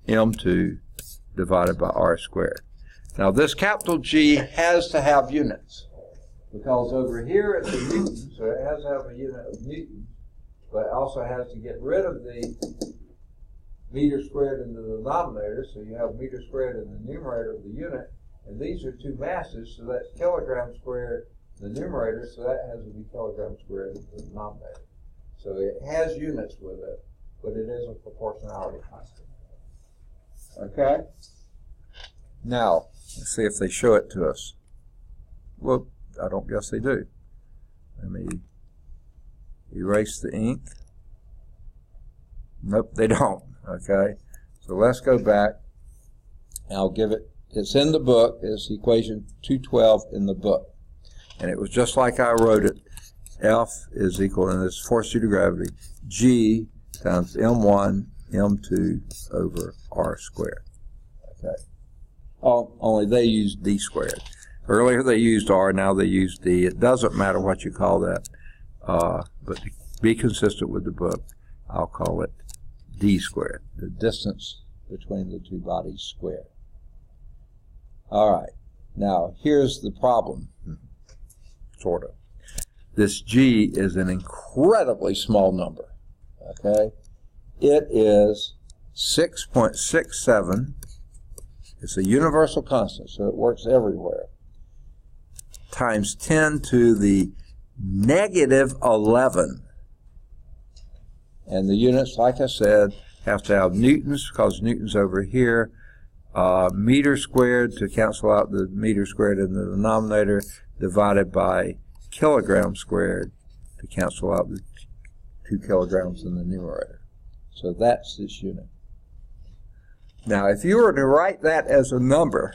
m2 divided by r squared. Now this capital G has to have units, because over here it's a Newton, so it has to have a unit of Newton, but it also has to get rid of the meter squared in the denominator, so you have meter squared in the numerator of the unit, and these are two masses, so that's kilogram squared in the numerator, so that has to be kilogram squared in the denominator. So it has units with it, but it is a proportionality constant. Okay? Now, let's see if they show it to us. Well, I don't guess they do. Let me erase the ink. Nope, they don't. Okay? So let's go back. And I'll give it, it's in the book, it's equation 212 in the book. And it was just like I wrote it. F is equal, and this force due to gravity, G times m1, m2 over r squared. Okay. Only they use d squared. Earlier they used r, now they use d. It doesn't matter what you call that, but to be consistent with the book, I'll call it d squared, the distance between the two bodies squared. All right. Now, here's the problem, sort of. This g is an incredibly small number, okay? It is 6.67. It's a universal constant, so it works everywhere, times 10 to the negative 11. And the units, like I said, have to have newtons, because newtons over here, meter squared to cancel out the meter squared in the denominator, divided by kilogram squared to cancel out the 2 kilograms in the numerator. So that's this unit. Now, if you were to write that as a number,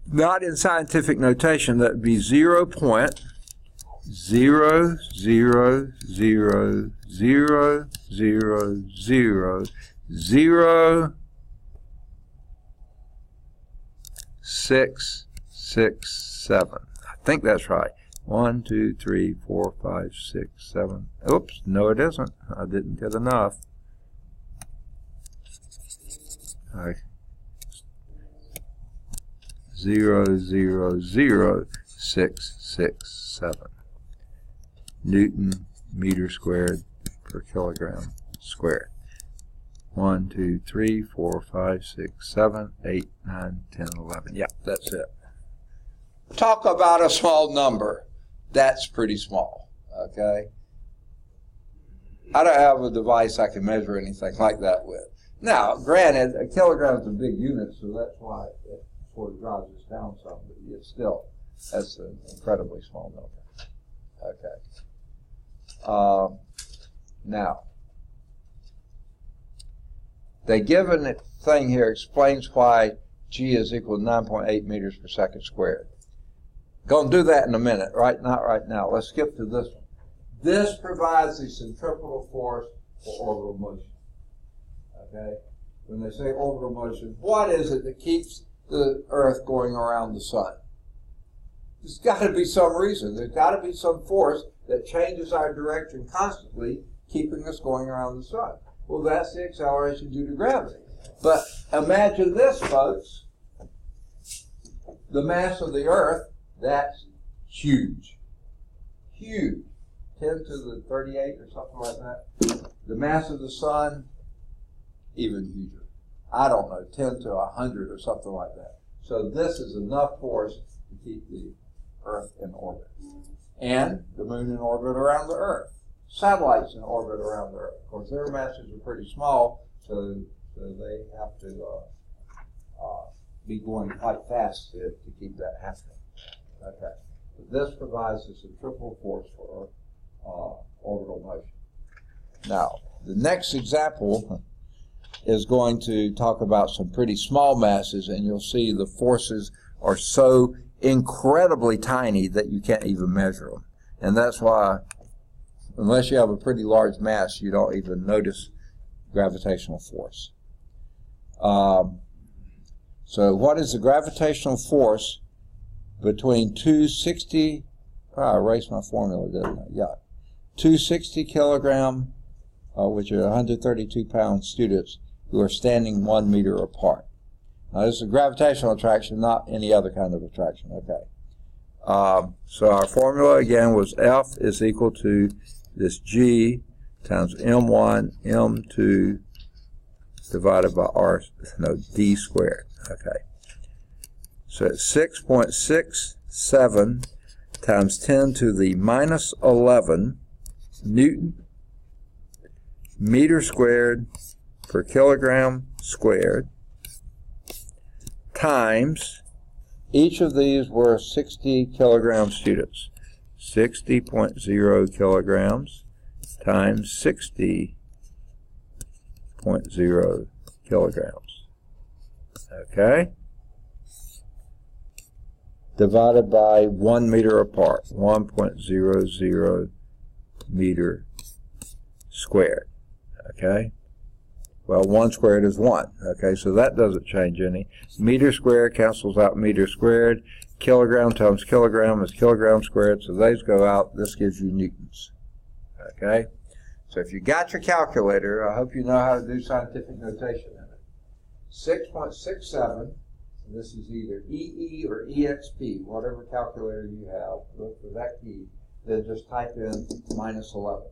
not in scientific notation, that would be 0.0000000667. I think that's right. 1, 2, 3, 4, 5, 6, 7. Oops, no it isn't. I didn't get enough. All right. 0.00667 Newton meter squared per kilogram squared. 1, 2, 3, 4, 5, 6, 7, 8, 9, 10, 11. Yeah, that's it. Talk about a small number. That's pretty small, okay? I don't have a device I can measure anything like that with. Now, granted, a kilogram is a big unit, so that's why it sort of drives us down some, but it's still, that's an incredibly small number. Okay. Now, the given thing here explains why G is equal to 9.8 meters per second squared. Going to do that in a minute, right? Not right now. Let's skip to this one. This provides the centripetal force for orbital motion. Okay? When they say orbital motion, what is it that keeps the Earth going around the sun? There's got to be some reason. There's got to be some force that changes our direction constantly, keeping us going around the sun. Well, that's the acceleration due to gravity. But imagine this, folks. The mass of the Earth, that's huge. Huge. 10 to the 38 or something like that. The mass of the sun, even huger. I don't know, 10 to 100 or something like that. So this is enough force to keep the Earth in orbit. And the moon in orbit around the Earth. Satellites in orbit around the Earth. Of course, their masses are pretty small, so they have to be going quite fast to keep that happening. Okay. This provides a centrifugal force for orbital motion. Now, the next example is going to talk about some pretty small masses, and you'll see the forces are so incredibly tiny that you can't even measure them. And that's why, unless you have a pretty large mass, you don't even notice gravitational force. So what is the gravitational force between two 60, I erased my formula, didn't I? Yeah. Two 60 kilogram, which are 132 pound students who are standing 1 meter apart. Now this is a gravitational attraction, not any other kind of attraction, okay. So our formula again was F is equal to this G times M1, M2 divided by D squared, okay. So it's 6.67 times 10 to the minus 11 Newton meter squared per kilogram squared times, each of these were 60 kilogram students, 60.0 kilograms times 60.0 kilograms, okay, divided by 1 meter apart, 1.00 meter squared, okay. Well, 1 squared is 1, okay, so that doesn't change any. Meter squared cancels out meter squared. Kilogram times kilogram is kilogram squared, so these go out. This gives you newtons, okay. So if you got your calculator, I hope you know how to do scientific notation in it. 6.67, this is either EE or EXP, whatever calculator you have, look for that key, then just type in minus 11.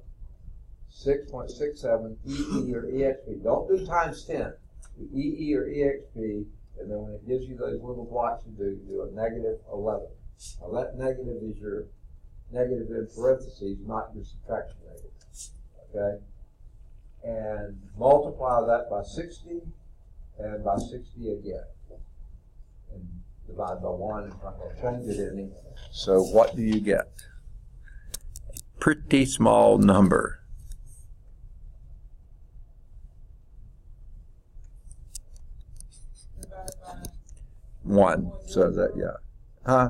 6.67 EE or EXP. Don't do times 10. Do EE or EXP, and then when it gives you those little blocks to do a negative 11. Now that negative is your negative in parentheses, not your subtraction negative. Okay? And multiply that by 60 and by 60 again. And divide by 1. It's not going to change it any. So what do you get? A pretty small number. 1, so that, yeah.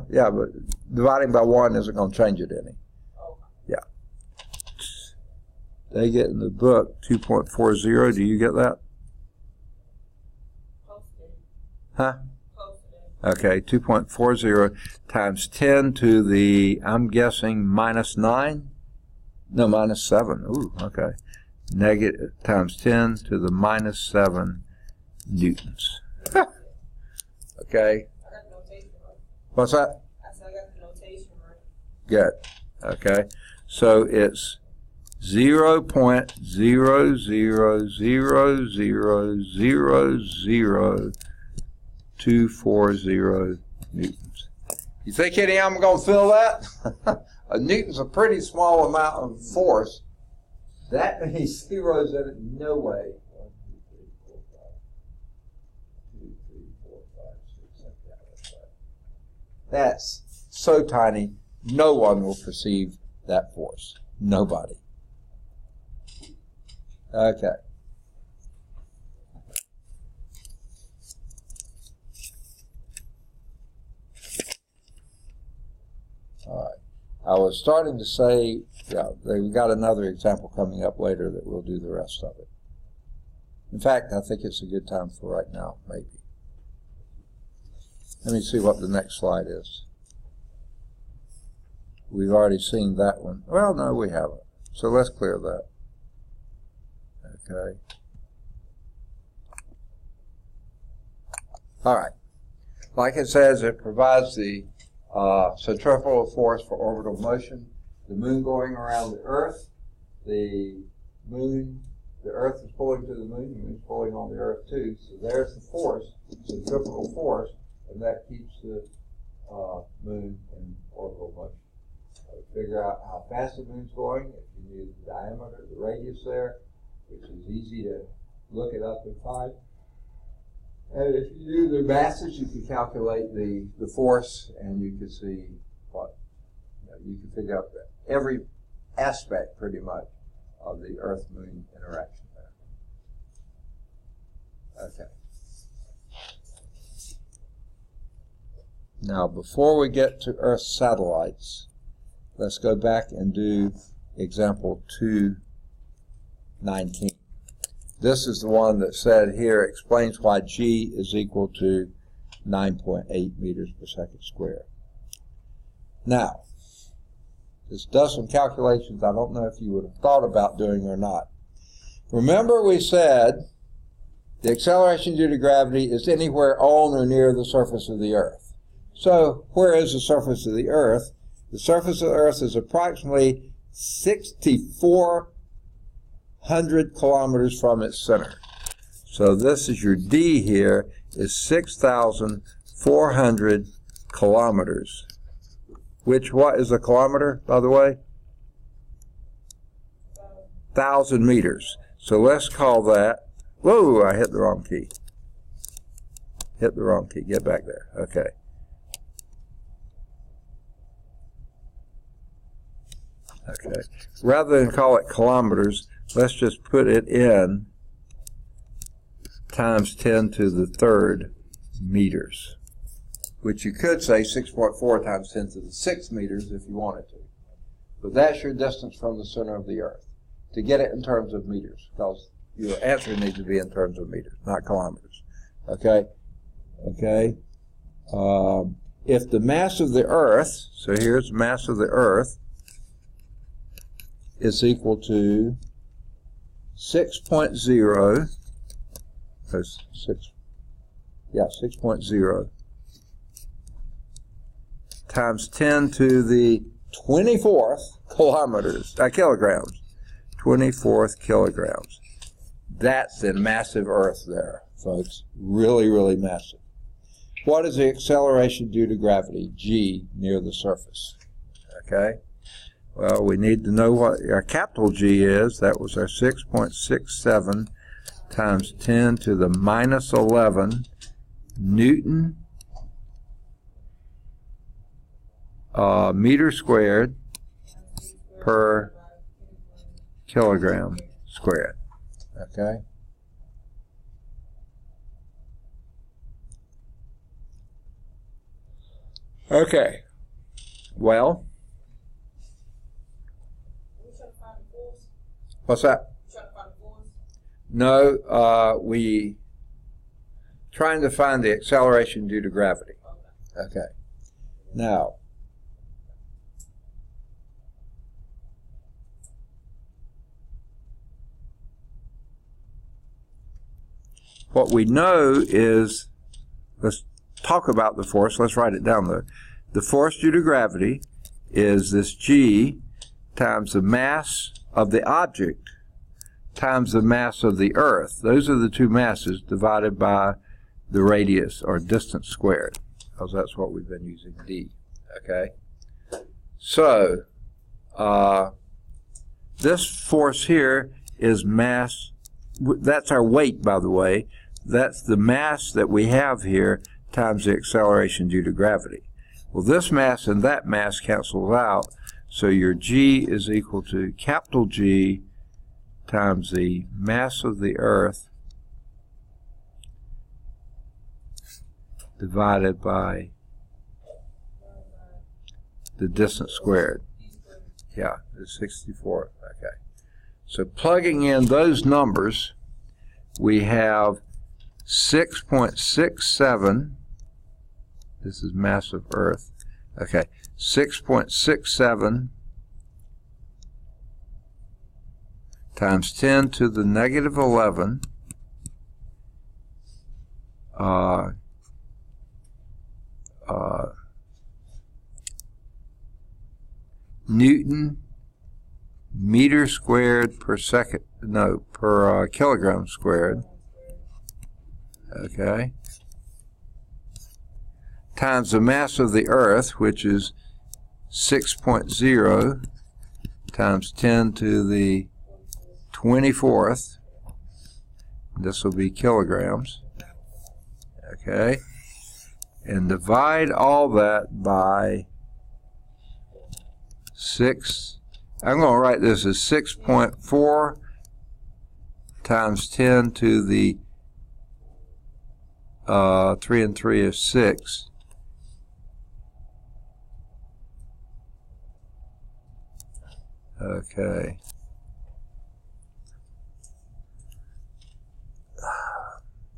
Yeah, but dividing by 1 isn't going to change it any. Yeah. They get in the book 2.40. Do you get that? Huh? Okay, 2.40 times 10 to the, I'm guessing, minus 9? No, minus 7. Ooh, okay. Negative times 10 to the minus 7 newtons. Okay. I got the notation right. What's that? I said I got the notation right. Good. Okay. So it's 0.000000240 newtons. You think any of them are going to feel that? A newton's a pretty small amount of force. That many zeros in it, no way. 1, 2, 3, 4, 5, 6, 7, 8, 9, 10. That's so tiny, no one will perceive that force. Nobody. Okay. All right. I was starting to say, yeah, we've got another example coming up later that we'll do the rest of it. In fact, I think it's a good time for right now, maybe. Let me see what the next slide is. We've already seen that one. Well, no, we haven't. So let's clear that. Okay. All right. Like it says, it provides the centrifugal force for orbital motion. The moon going around the Earth, the Earth is pulling to the moon, the moon's pulling on the Earth too. So there's the force, centrifugal force, and that keeps the moon in orbital motion. Figure out how fast the moon's going, if you knew the diameter, the radius there, which is easy to look it up and find. And if you do the masses, you can calculate the force, and you can see what, you can figure out every aspect pretty much of the Earth-Moon interaction there. Okay. Now, before we get to Earth satellites, let's go back and do example 219. This is the one that said here, explains why G is equal to 9.8 meters per second squared. Now, this does some calculations I don't know if you would have thought about doing or not. Remember we said the acceleration due to gravity is anywhere on or near the surface of the Earth. So, where is the surface of the Earth? The surface of the Earth is approximately 6,400 kilometers from its center. So this is your D here, is 6,400 kilometers. Which, what is a kilometer, by the way? 1,000 meters. So let's call that, whoa, I hit the wrong key. Hit the wrong key, get back there, okay. Okay, rather than call it kilometers, let's just put it in times 10 to the third meters, which you could say 6.4 times 10 to the 6 meters if you wanted to. But that's your distance from the center of the Earth, to get it in terms of meters, because your answer needs to be in terms of meters, not kilometers. Okay? Okay? If the mass of the Earth, so here's the mass of the Earth, is equal to 6.0, 6.0 times 10 to the 24th kilograms, 24th kilograms. That's a massive Earth there, folks. Really, really massive. What is the acceleration due to gravity, G, near the surface? Okay. Well, we need to know what our capital G is. That was our 6.67 times 10 to the minus 11 Newton meter squared per kilogram squared. Okay? Okay. Well, what's that? No, we trying to find the acceleration due to gravity. Okay. Now, what we know is, let's talk about the force. Let's write it down though. The force due to gravity is this G times the mass of the object times the mass of the Earth. Those are the two masses divided by the radius or distance squared, because that's what we've been using, D. Okay? So, this force here is mass. That's our weight, by the way. That's the mass that we have here times the acceleration due to gravity. Well, this mass and that mass cancels out, so your G is equal to capital G times the mass of the Earth divided by the distance squared. Yeah, it's 64. Okay. So plugging in those numbers, we have 6.67. This is mass of Earth. Okay, 6.67 times 10 to the negative 11 Newton meter squared per second, no, per kilogram squared. Okay. Times the mass of the Earth, which is 6.0 times 10 to the 24th, This will be kilograms. Okay. And divide all that by 6. I'm going to write this as 6.4 times 10 to the 3 and 3 is 6. Okay.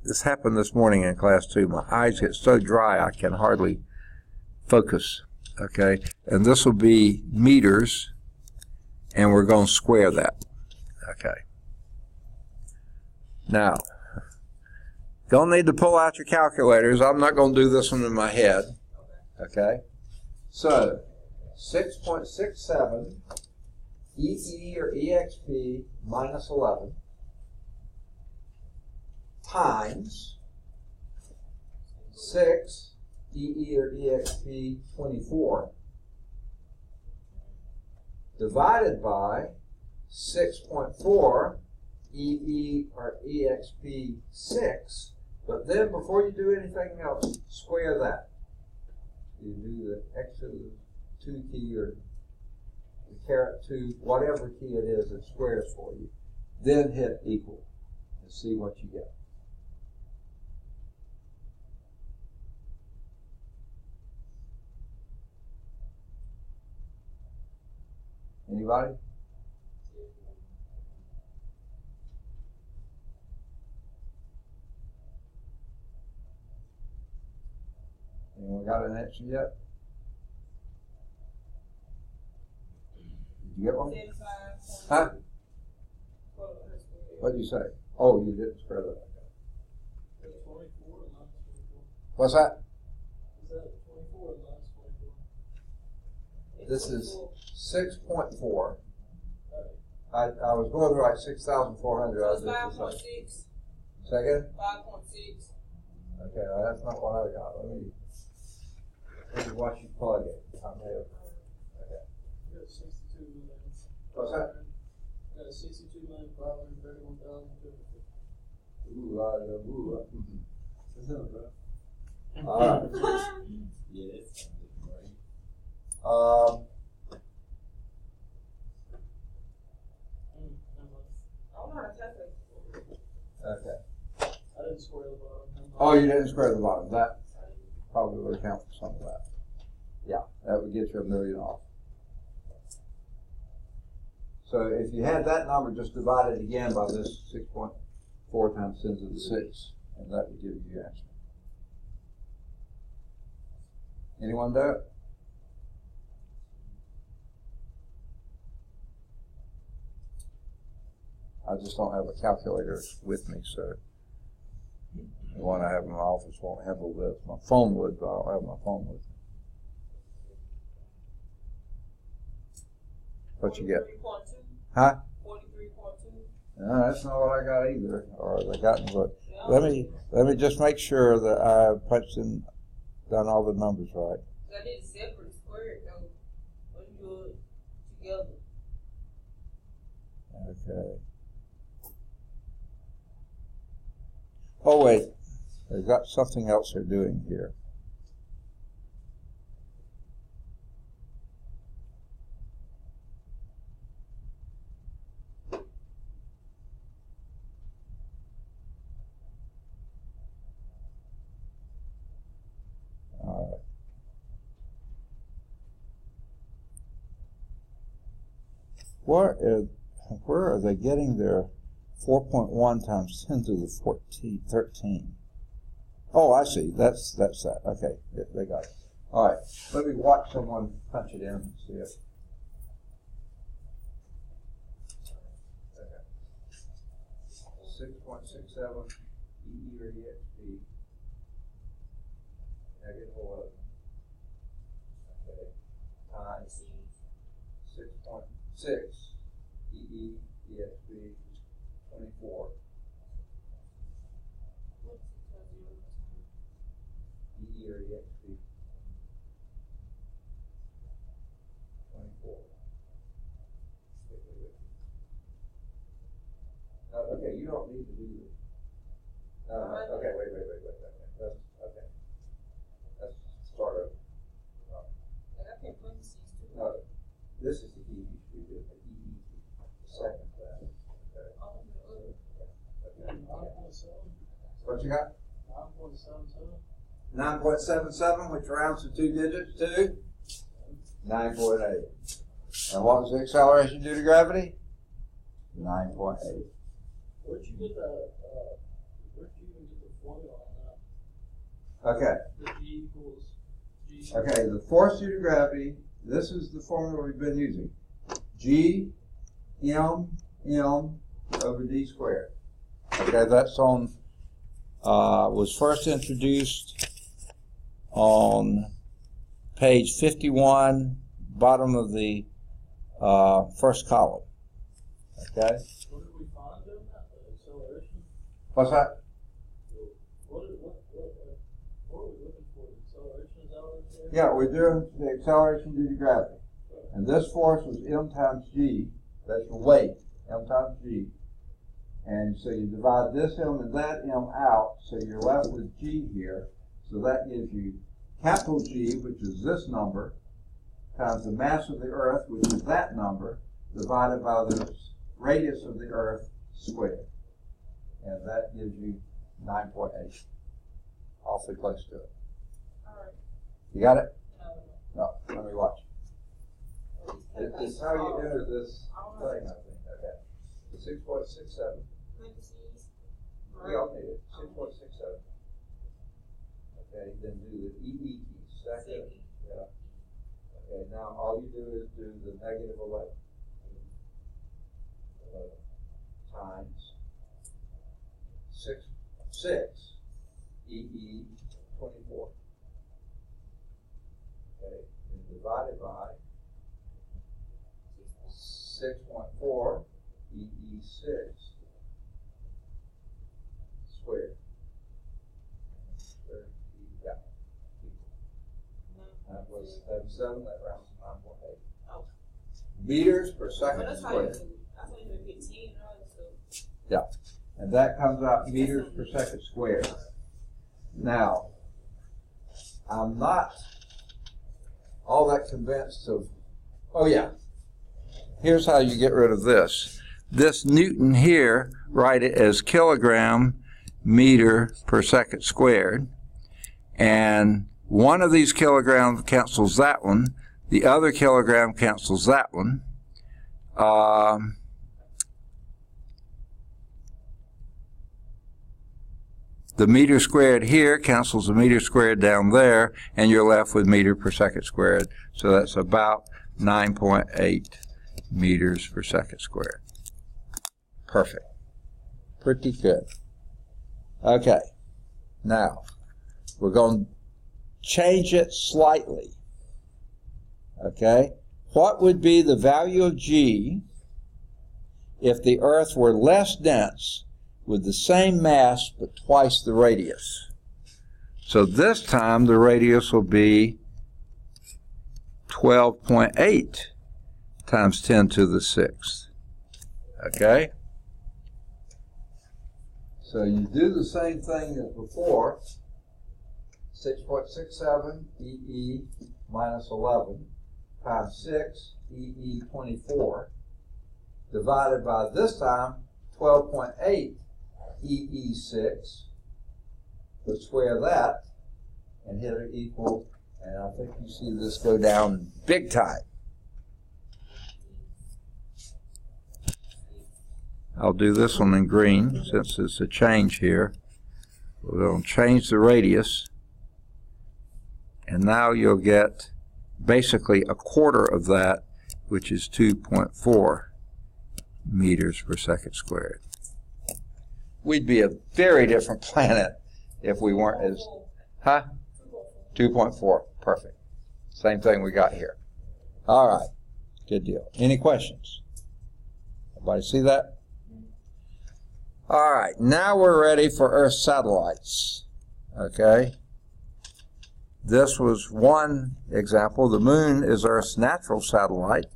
This happened this morning in class too. My eyes get so dry I can hardly focus. Okay, and this will be meters, and we're going to square that. Okay. Now, don't need to pull out your calculators. I'm not going to do this one in my head. Okay. So, 6.67 EE or EXP minus 11 times 6 EE or EXP 24 divided by 6.4 EE or EXP 6, but then before you do anything else, square that. You do the x to the 2 key or the caret 2, whatever key it is that squares for you. Then hit equal and see what you get. Anybody? Anyone got an answer yet? Did you get one? Huh? What did you say? Oh, you didn't square that. What's that? This is 6.4. I was going to write 6,400. So it's 5.6. Second? 5.6. Okay, well, that's not what I got. Let me watch you plug it. I may have. Okay. You got 62 million. What's that? You got 62,531,250. That's not bad. All right. Yes. I don't know how to calculate. Okay. I didn't square the bottom. Oh, you didn't square the bottom. That probably would account for some of that. Yeah, that would get you $1 million off. So if you had that number, just divide it again by this 6.4 times 10 to the 6, and that would give you your answer. Anyone do it? I just don't have a calculator with me, so the one I have in my office won't handle this. My phone would, but I don't have my phone with me. What you get? 43.2. Huh? 43.2. No, that's not what I got either, or I got. But let me just make sure that I punched in, done all the numbers right. I did separate squared though. When you do it together. Okay. Oh wait, they've got something else they're doing here. All right. Where are they getting their 4.1 times 10 to the 13? Oh, I see. That's that. Okay, they got it. All right. Let me watch someone punch it in and see it. Okay. 6.67 EE or EXP. Negative 11. Okay. Times 6.6 EE EXP 24. EE or EXP 24. Okay, you don't need to do this. What you got? 9.77. 9.77, which rounds to 2 digits to 9.8. And what was the acceleration due to gravity? 9.8. Where'd you get the, where'd you even get the formula on Okay. that? The G equals G. Okay, the force due to gravity, this is the formula we've been using. G M over D squared. Okay, that's on, was first introduced on page 51, bottom of the first column. Okay? What did we find doing that? The acceleration? What's that? What are we looking for? The acceleration, is that what it's saying? Yeah, we're doing the acceleration due to gravity. And this force was m times g, that's your weight, m times g. And so you divide this m and that m out, so you're left with g here. So that gives you capital G, which is this number, times the mass of the Earth, which is that number, divided by the radius of the Earth squared. And that gives you 9.8. Awfully close to it. Alright. You got it? No. No, let me watch. It's how you enter this thing, I think. Okay. 6.67. Parentheses. We all need it. 6.67. Okay, then do the EE key. Second. Yeah. Okay, now all you do is do the negative 11 times 6 EE 24. Okay, and divided by 6.4 EE 6 squared. Yeah. That was 7, that rounds to 9.8. Oh. Meters per But second that's how you squared. do. That's how you do 15, right? So. Yeah. And that comes out meters per second squared. Now, I'm not all that convinced of, oh yeah, here's how you get rid of this. This Newton here, write it as kilogram meter per second squared. And one of these kilograms cancels that one. The other kilogram cancels that one. The meter squared here cancels the meter squared down there, and you're left with meter per second squared. So that's about 9.8 meters per second squared. Perfect. Pretty good. Okay. Now, we're going to change it slightly. Okay? What would be the value of G if the Earth were less dense with the same mass but twice the radius? So this time the radius will be 12.8 times 10 to the 6th. Okay? So you do the same thing as before. 6.67 EE minus 11 times 6 EE 24 divided by this time 12.8 EE 6. Let's square that and hit it equal, and I think you see this go down big time. I'll do this one in green since it's a change here. We'll change the radius, and now you'll get basically a quarter of that, which is 2.4 meters per second squared. We'd be a very different planet if we weren't as, 2.4, perfect. Same thing we got here. All right, good deal. Any questions? Everybody see that? All right, now we're ready for Earth satellites. Okay. This was one example. The moon is Earth's natural satellite.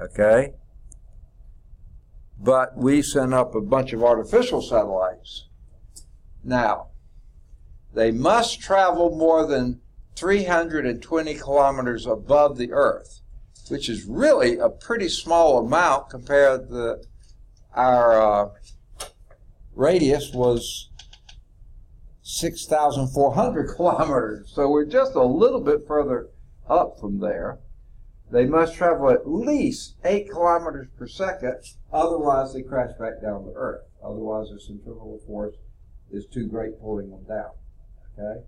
Okay. But we sent up a bunch of artificial satellites. Now, they must travel more than 320 kilometers above the Earth, which is really a pretty small amount compared to our radius was 6,400 kilometers. So we're just a little bit further up from there. They must travel at least 8 kilometers per second, otherwise they crash back down to Earth. Otherwise the centrifugal force is too great pulling them down. Okay?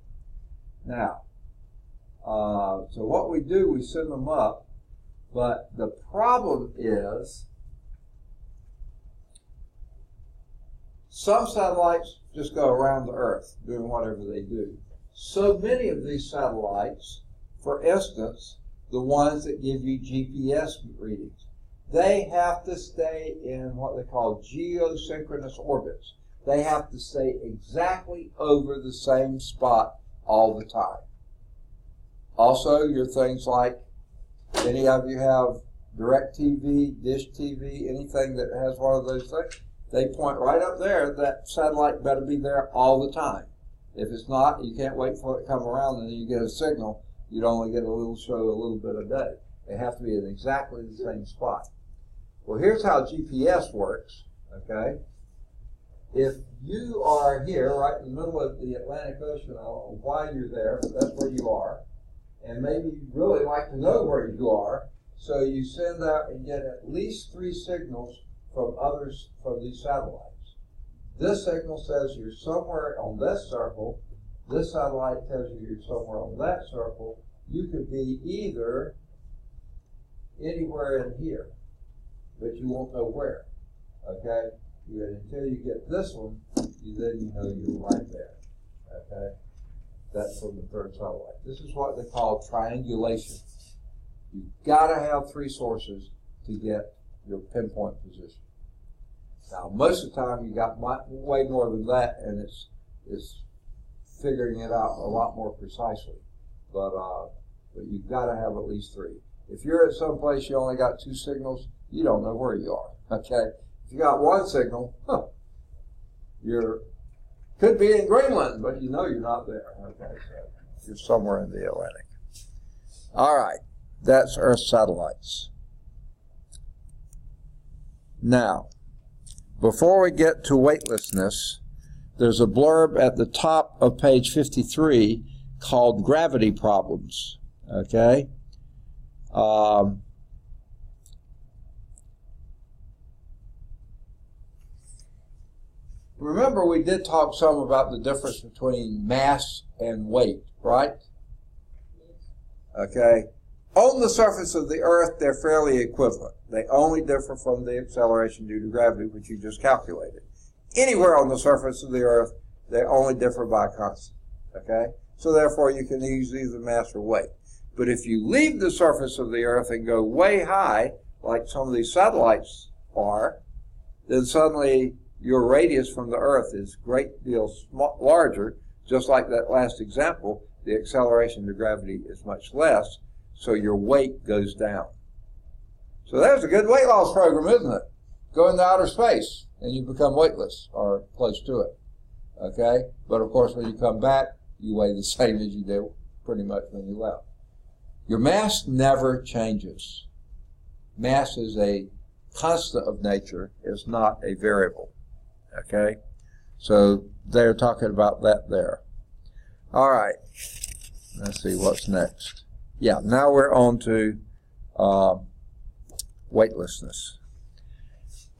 Now, so what we do, we send them up, but the problem is some satellites just go around the Earth doing whatever they do. So many of these satellites, for instance, the ones that give you GPS readings, they have to stay in what they call geosynchronous orbits. They have to stay exactly over the same spot all the time. Also, your things like, any of you have DirecTV, Dish TV, anything that has one of those things, they point right up there. That satellite better be there all the time. If it's not, you can't wait for it to come around and then you get a signal. You'd only get a little show a little bit a day. They have to be in exactly the same spot. Well, here's how GPS works, okay? If you are here, right in the middle of the Atlantic Ocean, I don't know why you're there, but that's where you are, and maybe you'd really like to know where you are, so you send out and get at least 3 signals from these satellites. This signal says you're somewhere on this circle. This satellite tells you you're somewhere on that circle. You could be either anywhere in here, but you won't know where. Okay? Until you get this one, then you know you're right there. Okay? That's from the third satellite. This is what they call triangulation. You've got to have 3 sources to get your pinpoint position. Now, most of the time, you got way more than that, and it's figuring it out a lot more precisely. But you've got to have at least 3. If you're at some place you only got 2 signals, you don't know where you are. Okay? If you got 1 signal, you could be in Greenland, but you know you're not there. Okay, so you're somewhere in the Atlantic. All right, that's Earth satellites. Now, before we get to weightlessness, there's a blurb at the top of page 53 called Gravity Problems. Okay? Remember, we did talk some about the difference between mass and weight, right? Okay. On the surface of the Earth, they're fairly equivalent. They only differ from the acceleration due to gravity, which you just calculated. Anywhere on the surface of the Earth, they only differ by a constant. Okay? So therefore, you can use either mass or weight. But if you leave the surface of the Earth and go way high, like some of these satellites are, then suddenly your radius from the Earth is a great deal larger. Just like that last example, the acceleration to gravity is much less, so your weight goes down. So there's a good weight loss program, isn't it? Go into outer space, and you become weightless, or close to it. Okay? But of course, when you come back, you weigh the same as you did pretty much when you left. Your mass never changes. Mass is a constant of nature. It's not a variable. Okay? So they're talking about that there. All right. Let's see what's next. Yeah, now we're on to weightlessness.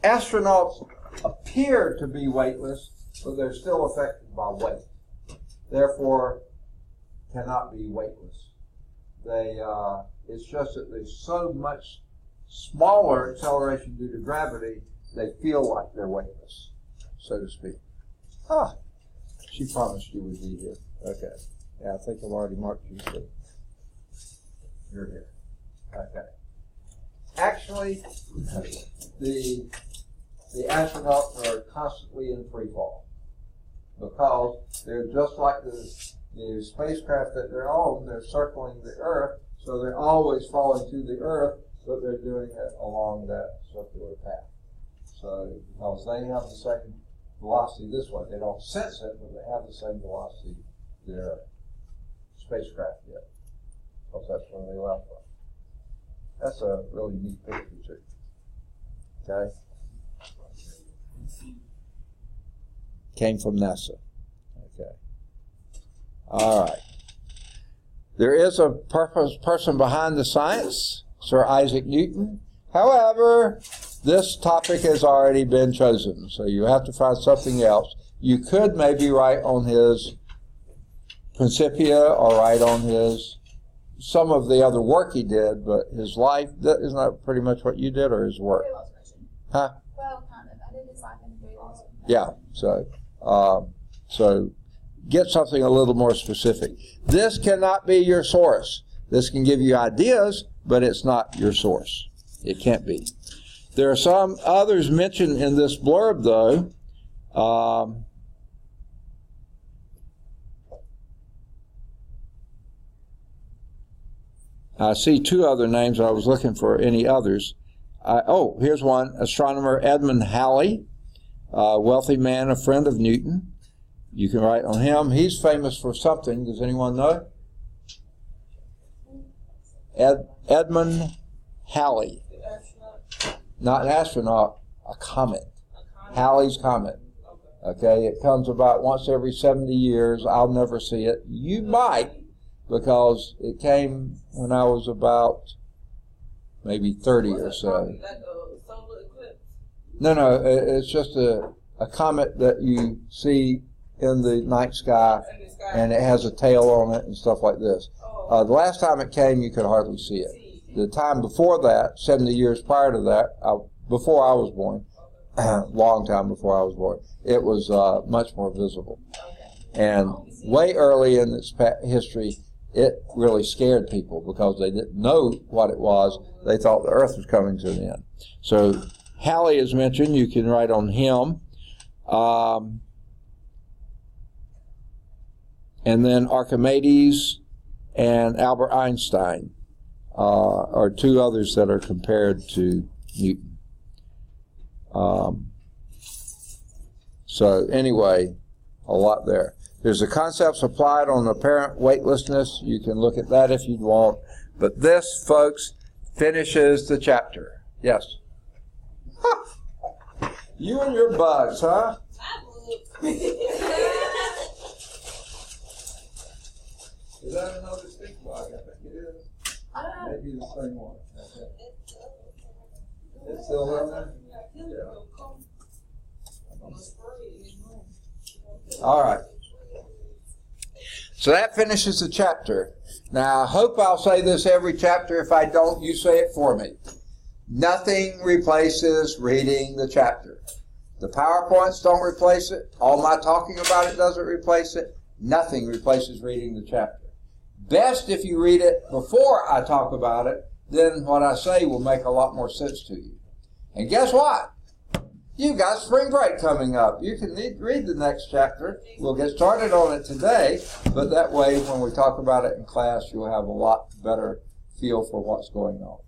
Astronauts appear to be weightless, but they're still affected by weight. Therefore, cannot be weightless. It's just that there's so much smaller acceleration due to gravity, they feel like they're weightless, so to speak. She promised you would be here. Okay. Yeah, I think I've already marked you, so you're here. Okay. Actually, the astronauts are constantly in free fall because they're just like the spacecraft that they're on. They're circling the Earth, so they're always falling to the Earth, but they're doing it along that circular path. So because they have the same velocity this way, they don't sense it, but they have the same velocity their spacecraft did, because that's where they left from. That's a really neat picture too. Okay. Came from NASA. Okay. All right. There is a person behind the science, Sir Isaac Newton. However, this topic has already been chosen, so you have to find something else. You could maybe write on his Principia or write on his some of the other work he did, but his life, isn't that pretty much what you did, or his work? Huh? Well, kind of. I did his life in 3 laws. Yeah, so get something a little more specific. This cannot be your source. This can give you ideas, but it's not your source. It can't be. There are some others mentioned in this blurb, though. I see 2 other names. I was looking for any others. Here's one. Astronomer Edmund Halley, wealthy man, a friend of Newton. You can write on him. He's famous for something. Does anyone know? Edmund Halley. Not an astronaut, a comet. Halley's Comet. Okay, it comes about once every 70 years. I'll never see it. You might, because it came when I was about maybe 30 or so. No, it's just a comet that you see in the night sky, and it has a tail on it and stuff like this. The last time it came, you could hardly see it. The time before that, 70 years prior to that, before I was born, long time before I was born, it was much more visible. And way early in its history, it really scared people because they didn't know what it was. They thought the Earth was coming to an end. So Halley is mentioned. You can write on him. And then Archimedes and Albert Einstein are 2 others that are compared to Newton. So anyway, a lot there. There's the concepts applied on apparent weightlessness. You can look at that if you'd want. But this, folks, finishes the chapter. Yes? You and your bugs, huh? Is that another stick bug? I think it is. Maybe the same one. Okay. It's still in there? Yeah. All right. So that finishes the chapter. Now, I hope I'll say this every chapter. If I don't, you say it for me. Nothing replaces reading the chapter. The PowerPoints don't replace it. All my talking about it doesn't replace it. Nothing replaces reading the chapter. Best if you read it before I talk about it, then what I say will make a lot more sense to you. And guess what? You've got spring break coming up. You can read the next chapter. We'll get started on it today, but that way when we talk about it in class, you'll have a lot better feel for what's going on.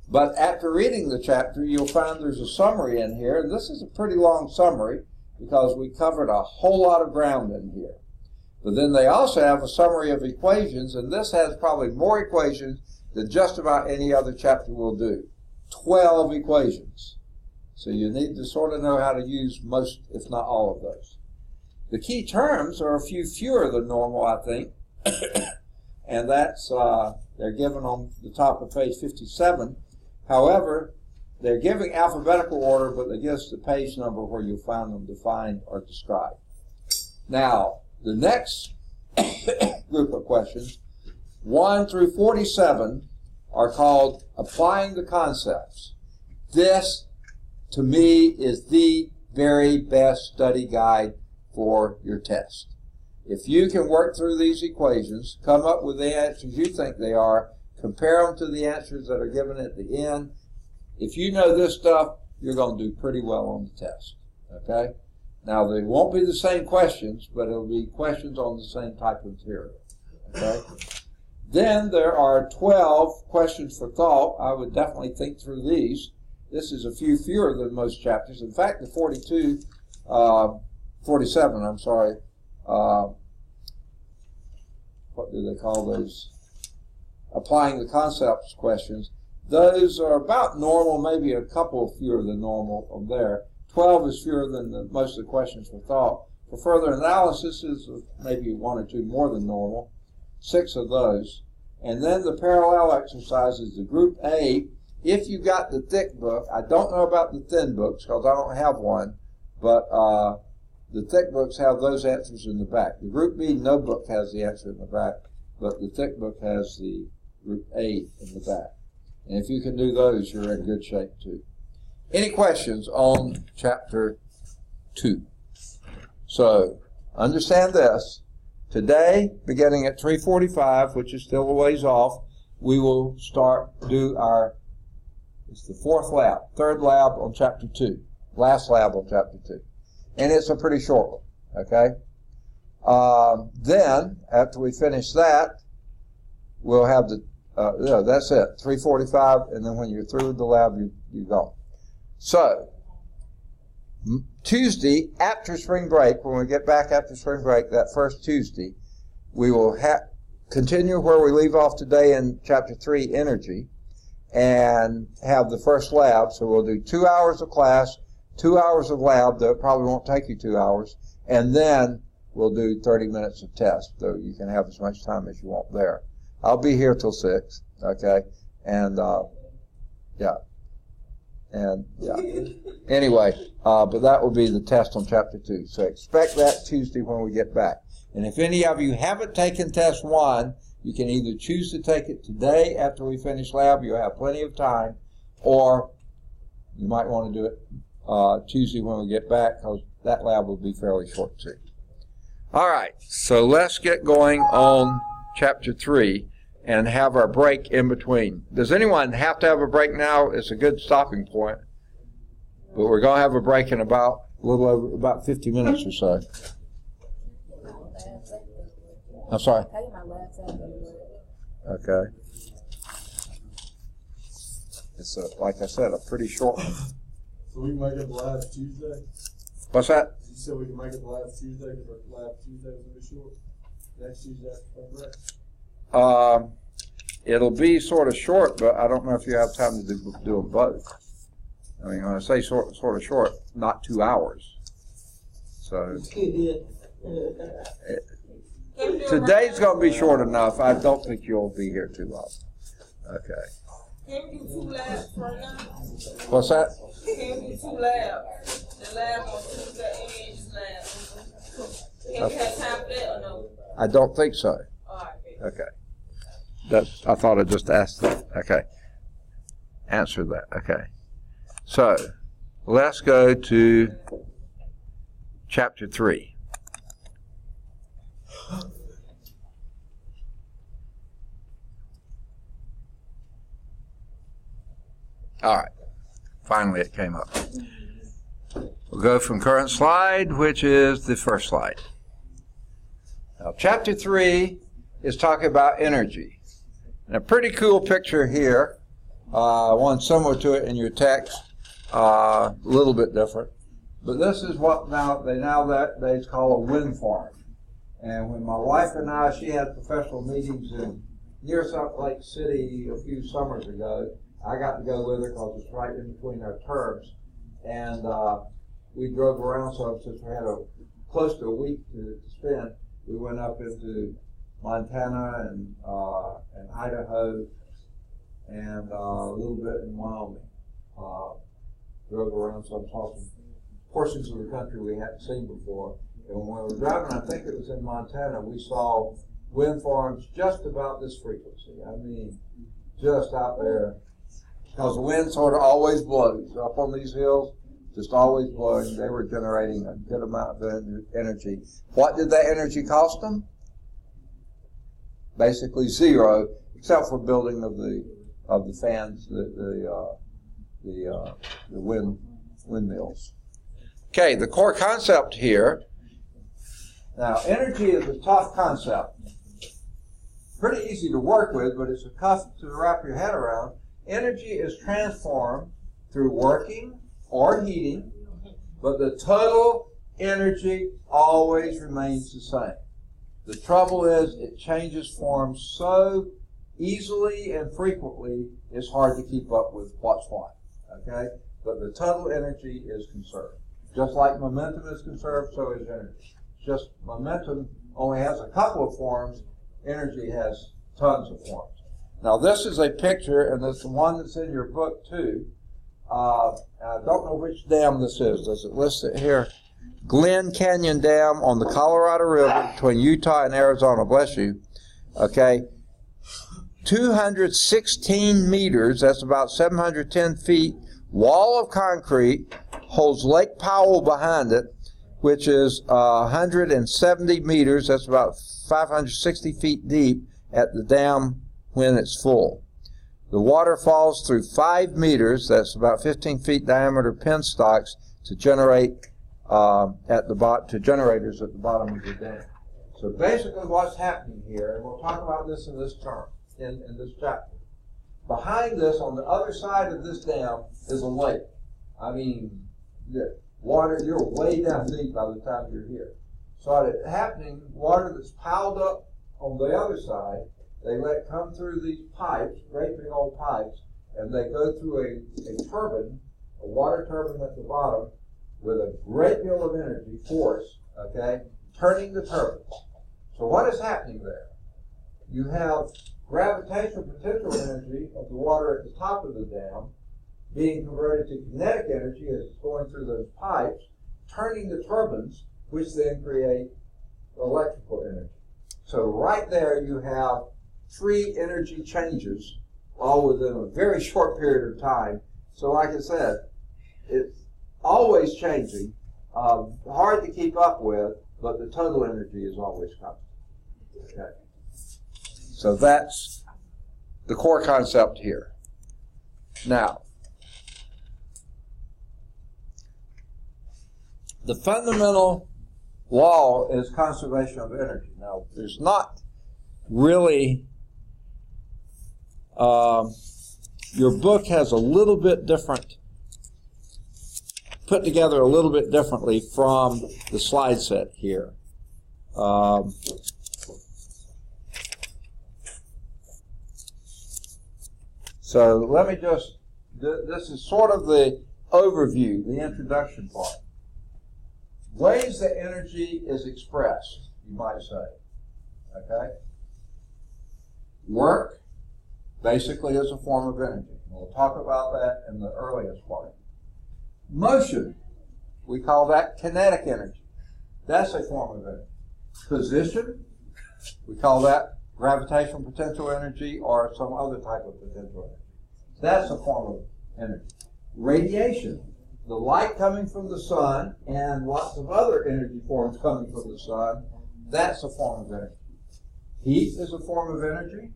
But after reading the chapter, you'll find there's a summary in here, and this is a pretty long summary because we covered a whole lot of ground in here. But then they also have a summary of equations, and this has probably more equations than just about any other chapter will do. 12 equations. So you need to sort of know how to use most, if not all of those. The key terms are a few fewer than normal, I think. And that's, they're given on the top of page 57. However, they're giving alphabetical order, but they give us the page number where you'll find them defined or described. Now, the next group of questions, 1 through 47, are called Applying the Concepts. This, to me, is the very best study guide for your test. If you can work through these equations, come up with the answers you think they are, compare them to the answers that are given at the end. If you know this stuff, you're going to do pretty well on the test. Okay? Now, they won't be the same questions, but it'll be questions on the same type of material. Okay? Then there are 12 questions for thought. I would definitely think through these. This is a few fewer than most chapters. In fact, the 47, what do they call those? Applying the concepts questions. Those are about normal, maybe a couple fewer than normal on there. 12 is fewer than most of the questions for thought. For further analysis is maybe 1 or 2 more than normal, 6 of those. And then the parallel exercises, the group A, if you got the thick book, I don't know about the thin books because I don't have one, but the thick books have those answers in the back. The group B, no book has the answer in the back, but the thick book has the group A in the back. And if you can do those, you're in good shape too. Any questions on chapter 2? So, understand this. Today, beginning at 3:45, which is still a ways off, we will do it's the 4th lab, 3rd lab on chapter 2, last lab on chapter 2. And it's a pretty short one, okay? Then, after we finish that, we'll have that's it, 3:45, and then when you're through with the lab, you go. So, Tuesday, after spring break, when we get back after spring break, that first Tuesday, we will continue where we leave off today in Chapter 3, Energy, and have the first lab. So we'll do 2 hours of class, 2 hours of lab, though it probably won't take you 2 hours, and then we'll do 30 minutes of test, though you can have as much time as you want there. I'll be here till 6, okay? And, yeah. And, yeah. Anyway, but that will be the test on Chapter 2. So expect that Tuesday when we get back. And if any of you haven't taken Test 1, you can either choose to take it today after we finish lab. You'll have plenty of time. Or you might want to do it Tuesday when we get back, because that lab will be fairly short too. All right, so let's get going on Chapter 3 and have our break in between. Does anyone have to have a break now? It's a good stopping point. But we're going to have a break in a little over about 50 minutes or so. I'm sorry. Okay. It's, like I said, a pretty short one. So we can make it the last Tuesday? What's that? You said we can make it the last Tuesday because our last Tuesday was going to be short? Next Tuesday after spring break? It'll be sort of short, but I don't know if you have time to do them both. I mean, when I say sort of short, not 2 hours. So today's going to be short enough. I don't think you'll be here too long. Okay. Can we do 2 labs right now? What's that? Can we do 2 labs? The lab on Tuesday and this lab. Can we have time for that or no? I don't think so. All right. Okay. I thought I just asked that. Okay. Answer that. Okay. So, let's go to Chapter 3. All right. Finally, it came up. We'll go from current slide, which is the first slide. Now, Chapter 3 is talking about energy. And a pretty cool picture here, one similar to it in your text, a little bit different. But this is what they nowadays call a wind farm. And when my wife and I, she had professional meetings near Salt Lake City a few summers ago. I got to go with her because it's right in between our terms. And we drove around, so since we had close to a week to spend, we went up into Montana and Idaho and a little bit in Wyoming. Drove around, so I saw some portions of the country we hadn't seen before. And when we were driving, I think it was in Montana, we saw wind farms just about this frequency. I mean, just out there. Because the wind sort of always blows up on these hills, just always blowing. They were generating a good amount of energy. What did that energy cost them? Basically zero, except for building of the fans, the windmills. Okay, the core concept here. Now, energy is a tough concept. Pretty easy to work with, but it's tough to wrap your head around. Energy is transformed through working or heating, but the total energy always remains the same. The trouble is it changes form so easily and frequently, it's hard to keep up with what's what, okay? But the total energy is conserved. Just like momentum is conserved, so is energy. just momentum only has a couple of forms. Energy has tons of forms. Now this is a picture, and it's the one that's in your book too. I don't know which dam this is. Does it list it here? Glen Canyon Dam on the Colorado River between Utah and Arizona. Bless you. Okay. 216 meters, that's about 710 feet, wall of concrete, holds Lake Powell behind it, which is 170 meters, that's about 560 feet deep at the dam when it's full. The water falls through 5 meters, that's about 15 feet diameter penstocks to generate to generators at the bottom of the dam. So basically what's happening here, and we'll talk about this in this term, in this chapter. Behind this, on the other side of this dam, is a lake. I mean, the water, you're way down deep by the time you're here. So what's happening, water that's piled up on the other side, they let come through these pipes, great big old pipes, and they go through a turbine, a water turbine at the bottom, with a great deal of energy, force, okay, turning the turbines. So what is happening there? You have gravitational potential energy of the water at the top of the dam being converted to kinetic energy as it's going through those pipes, turning the turbines, which then create electrical energy. So right there you have 3 energy changes all within a very short period of time. So like I said, it's always changing, hard to keep up with, but the total energy is always constant. Okay. So that's the core concept here. Now, the fundamental law is conservation of energy. Now, there's not really, your book has a little bit different, put together a little bit differently from the slide set here. So let me just, this is sort of the overview, the introduction part. Ways that energy is expressed, you might say. Okay? Work, basically, is a form of energy. We'll talk about that in the earliest part. Motion, we call that kinetic energy. That's a form of energy. Position, we call that gravitational potential energy or some other type of potential energy. That's a form of energy. Radiation, the light coming from the sun and lots of other energy forms coming from the sun, that's a form of energy. Heat is a form of energy.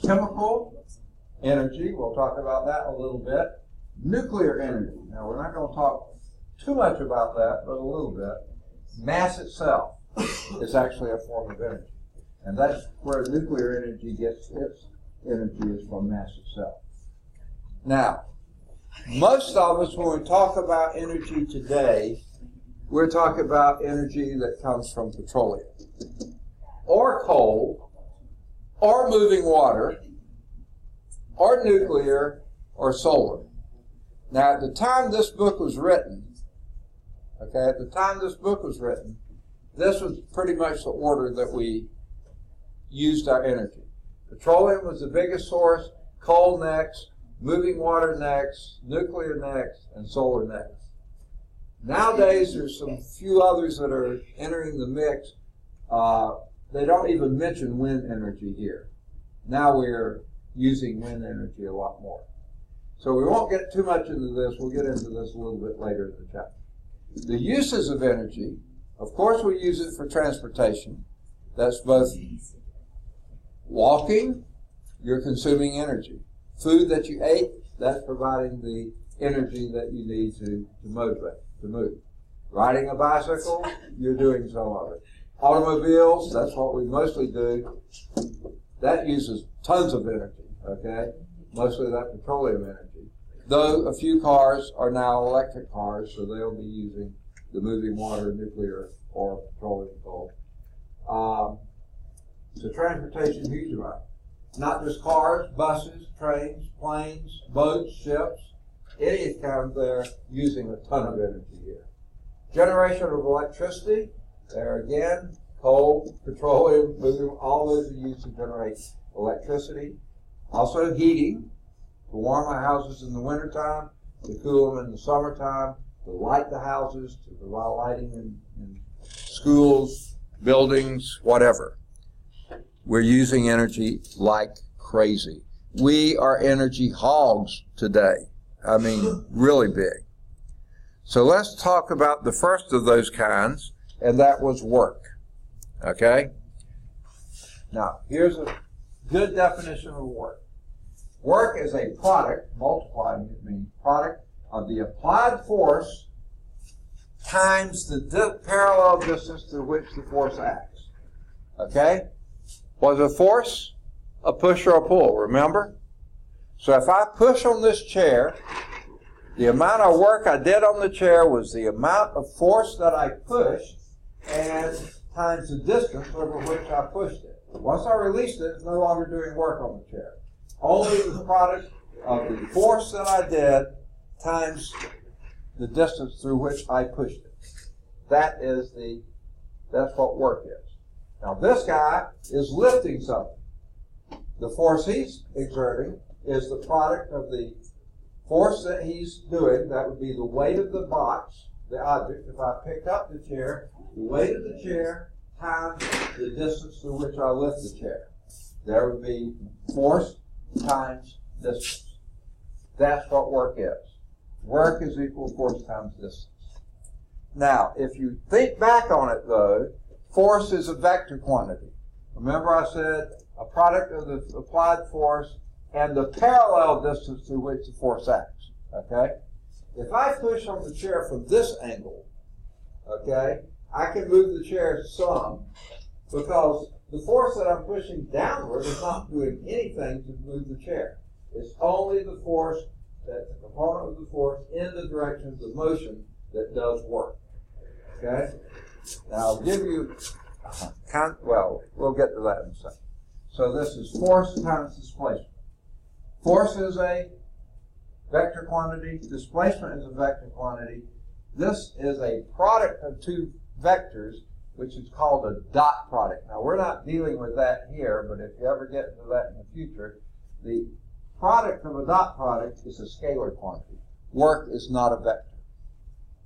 Chemical energy, we'll talk about that a little bit. Nuclear energy, now we're not going to talk too much about that, but a little bit. Mass itself is actually a form of energy. And that's where nuclear energy gets its energy, is from mass itself. Now, most of us, when we talk about energy today, we're talking about energy that comes from petroleum, or coal, or moving water, or nuclear, or solar. Now, at the time this book was written, this was pretty much the order that we used our energy. Petroleum was the biggest source, coal next, moving water next, nuclear next, and solar next. Nowadays, there's some few others that are entering the mix. They don't even mention wind energy here. Now we're using wind energy a lot more. So we won't get too much into this. We'll get into this a little bit later in the chapter. The uses of energy, of course, we use it for transportation. That's both walking, you're consuming energy. Food that you ate, that's providing the energy that you need to motivate, to move. Riding a bicycle, you're doing some of it. Automobiles, that's what we mostly do. That uses tons of energy, okay? Mostly that petroleum energy. Though a few cars are now electric cars, so they'll be using the moving water, nuclear, or petroleum coal. So transportation, huge amount. Not just cars, buses, trains, planes, boats, ships, any kind, they're using a ton of energy here. Generation of electricity, There again, coal, petroleum, all those are used to generate electricity. Also heating, to warm our houses in the wintertime, to cool them in the summertime, to light the houses, to provide lighting in schools, buildings, whatever. We're using energy like crazy. We are energy hogs today. I mean, really big. So let's talk about the first of those kinds, and that was work. Okay? Now, here's a good definition of work. Work is a product, multiplying it means product, of the applied force times the parallel distance through which the force acts. Okay? Was a force a push or a pull, remember? So if I push on this chair, the amount of work I did on the chair was the amount of force that I pushed and times the distance over which I pushed it. Once I released it, it's no longer doing work on the chair. Only the product of the force that I did times the distance through which I pushed it. That's what work is. Now this guy is lifting something. The force he's exerting is the product of the force that he's doing. That would be the weight of the box, the object. If I picked up the chair, the weight of the chair times the distance through which I lift the chair. There would be force times distance. That's what work is. Work is equal to force times distance. Now, if you think back on it, though, force is a vector quantity. Remember I said a product of the applied force and the parallel distance through which the force acts. Okay? If I push on the chair from this angle, okay, I can move the chair some because the force that I'm pushing downward is not doing anything to move the chair. It's only the force, that the component of the force in the direction of the motion that does work. Okay? Now I'll give you, we'll get to that in a second. So this is force times displacement. Force is a vector quantity. Displacement is a vector quantity. This is a product of two vectors, which is called a dot product. Now, we're not dealing with that here, but if you ever get into that in the future, the product of a dot product is a scalar quantity. Work is not a vector.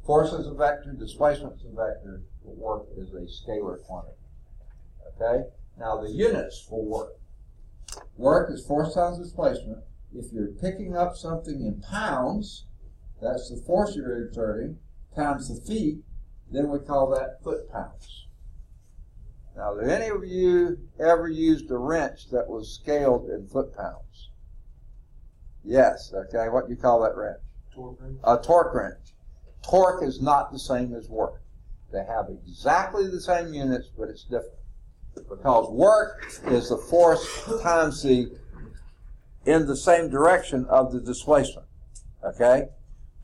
Force is a vector, displacement is a vector, but work is a scalar quantity. Okay? Now, the units for work. Work is force times displacement. If you're picking up something in pounds, that's the force you're exerting, times the feet, then we call that foot-pounds. Now, did any of you ever used a wrench that was scaled in foot-pounds? Yes, okay. What do you call that wrench? Torque wrench. A torque wrench. Torque is not the same as work. They have exactly the same units, but it's different. Because work is the force times in the same direction of the displacement. Okay?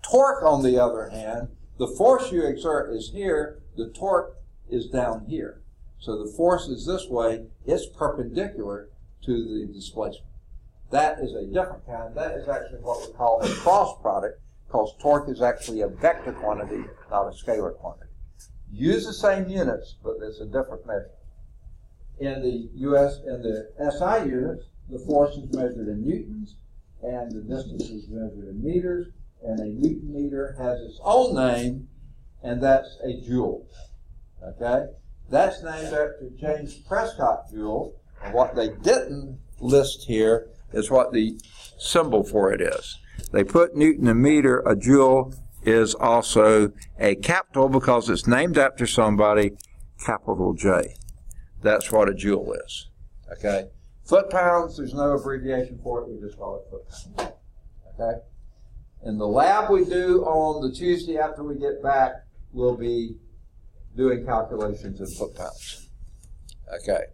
Torque, on the other hand, the force you exert is here, the torque is down here. So the force is this way, it's perpendicular to the displacement. That is a different kind. That is actually what we call a cross product, because torque is actually a vector quantity, not a scalar quantity. Use the same units, but it's a different measure. In the SI units, the force is measured in newtons, and the distance is measured in meters, and a Newton meter has its own name, and that's a joule. Okay? That's named after James Prescott joule, and what they didn't list here is what the symbol for it is. They put Newton a meter, a joule is also a capital because it's named after somebody, capital J. That's what a joule is. Okay? Foot-pounds, there's no abbreviation for it, we just call it foot-pounds. Okay? In the lab we do on the Tuesday after we get back, we'll be doing calculations in foot-pounds. Okay.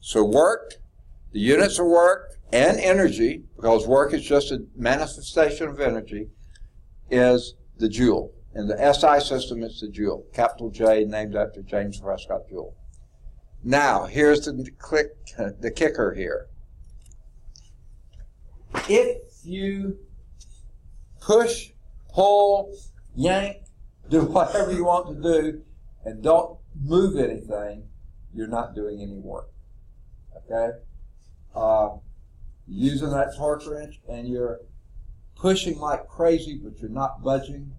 So work, the units of work and energy, because work is just a manifestation of energy, is the joule. In the SI system, it's the joule. Capital J, named after James Prescott joule. Now, here's the kicker here. If you push, pull, yank, do whatever you want to do, and don't move anything, you're not doing any work. Okay? Using that torque wrench and you're pushing like crazy, but you're not budging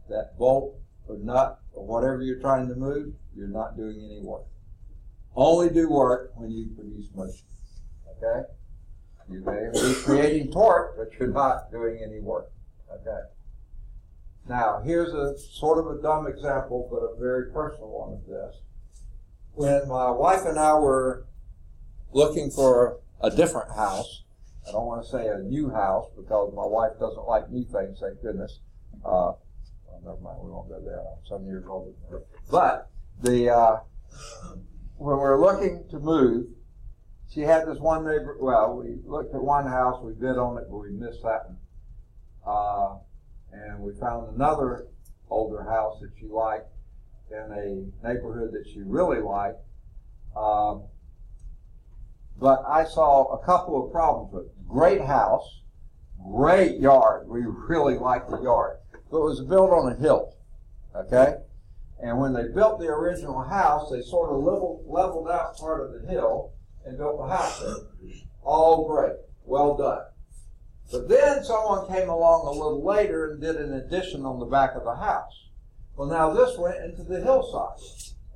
that bolt or nut or whatever you're trying to move, you're not doing any work. Only do work when you produce motion. Okay? You may be creating torque, but you're not doing any work. Okay? Now, here's a sort of a dumb example, but a very personal one of this. When my wife and I were looking for a different house, I don't want to say a new house because my wife doesn't like new things, thank goodness. Well, never mind, we won't go there. I'm some years older than her. But when we were looking to move, she had this one neighbor. Well, we looked at one house, we bid on it, but we missed that one. And we found another older house that she liked in a neighborhood that she really liked. But I saw a couple of problems with it. Great house, great yard. We really liked the yard. But it was built on a hill, okay? And when they built the original house, they sort of leveled out part of the hill and built the house there. All great. Well done. But then someone came along a little later and did an addition on the back of the house. Well, now this went into the hillside,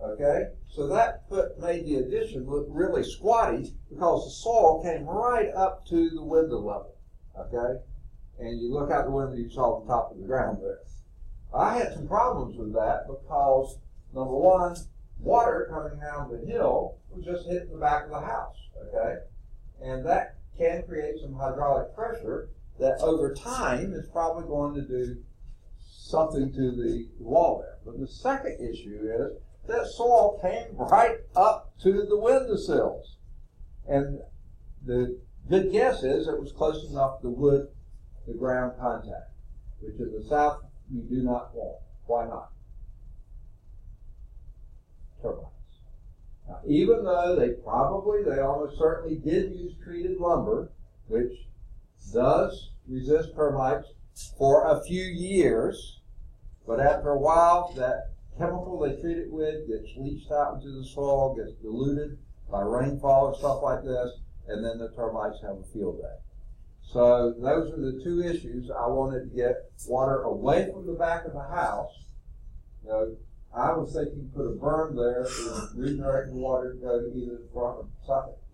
okay? So that made the addition look really squatty because the soil came right up to the window level, okay? And you look out the window, you saw the top of the ground there. I had some problems with that because, number one, water coming down the hill was just hitting the back of the house, okay? And that can create some hydraulic pressure that over time is probably going to do something to the wall there. But the second issue is that soil came right up to the windowsills. And the good guess is it was close enough to wood to ground contact, which in the South you do not want. Why not? Turbines. Now, even though they almost certainly did use treated lumber, which does resist termites for a few years, but after a while, that chemical they treat it with gets leached out into the soil, gets diluted by rainfall and stuff like this, and then the termites have a field day. So those are the two issues. I wanted to get water away from the back of the house. You know, I was thinking put a berm there to redirect the water to go to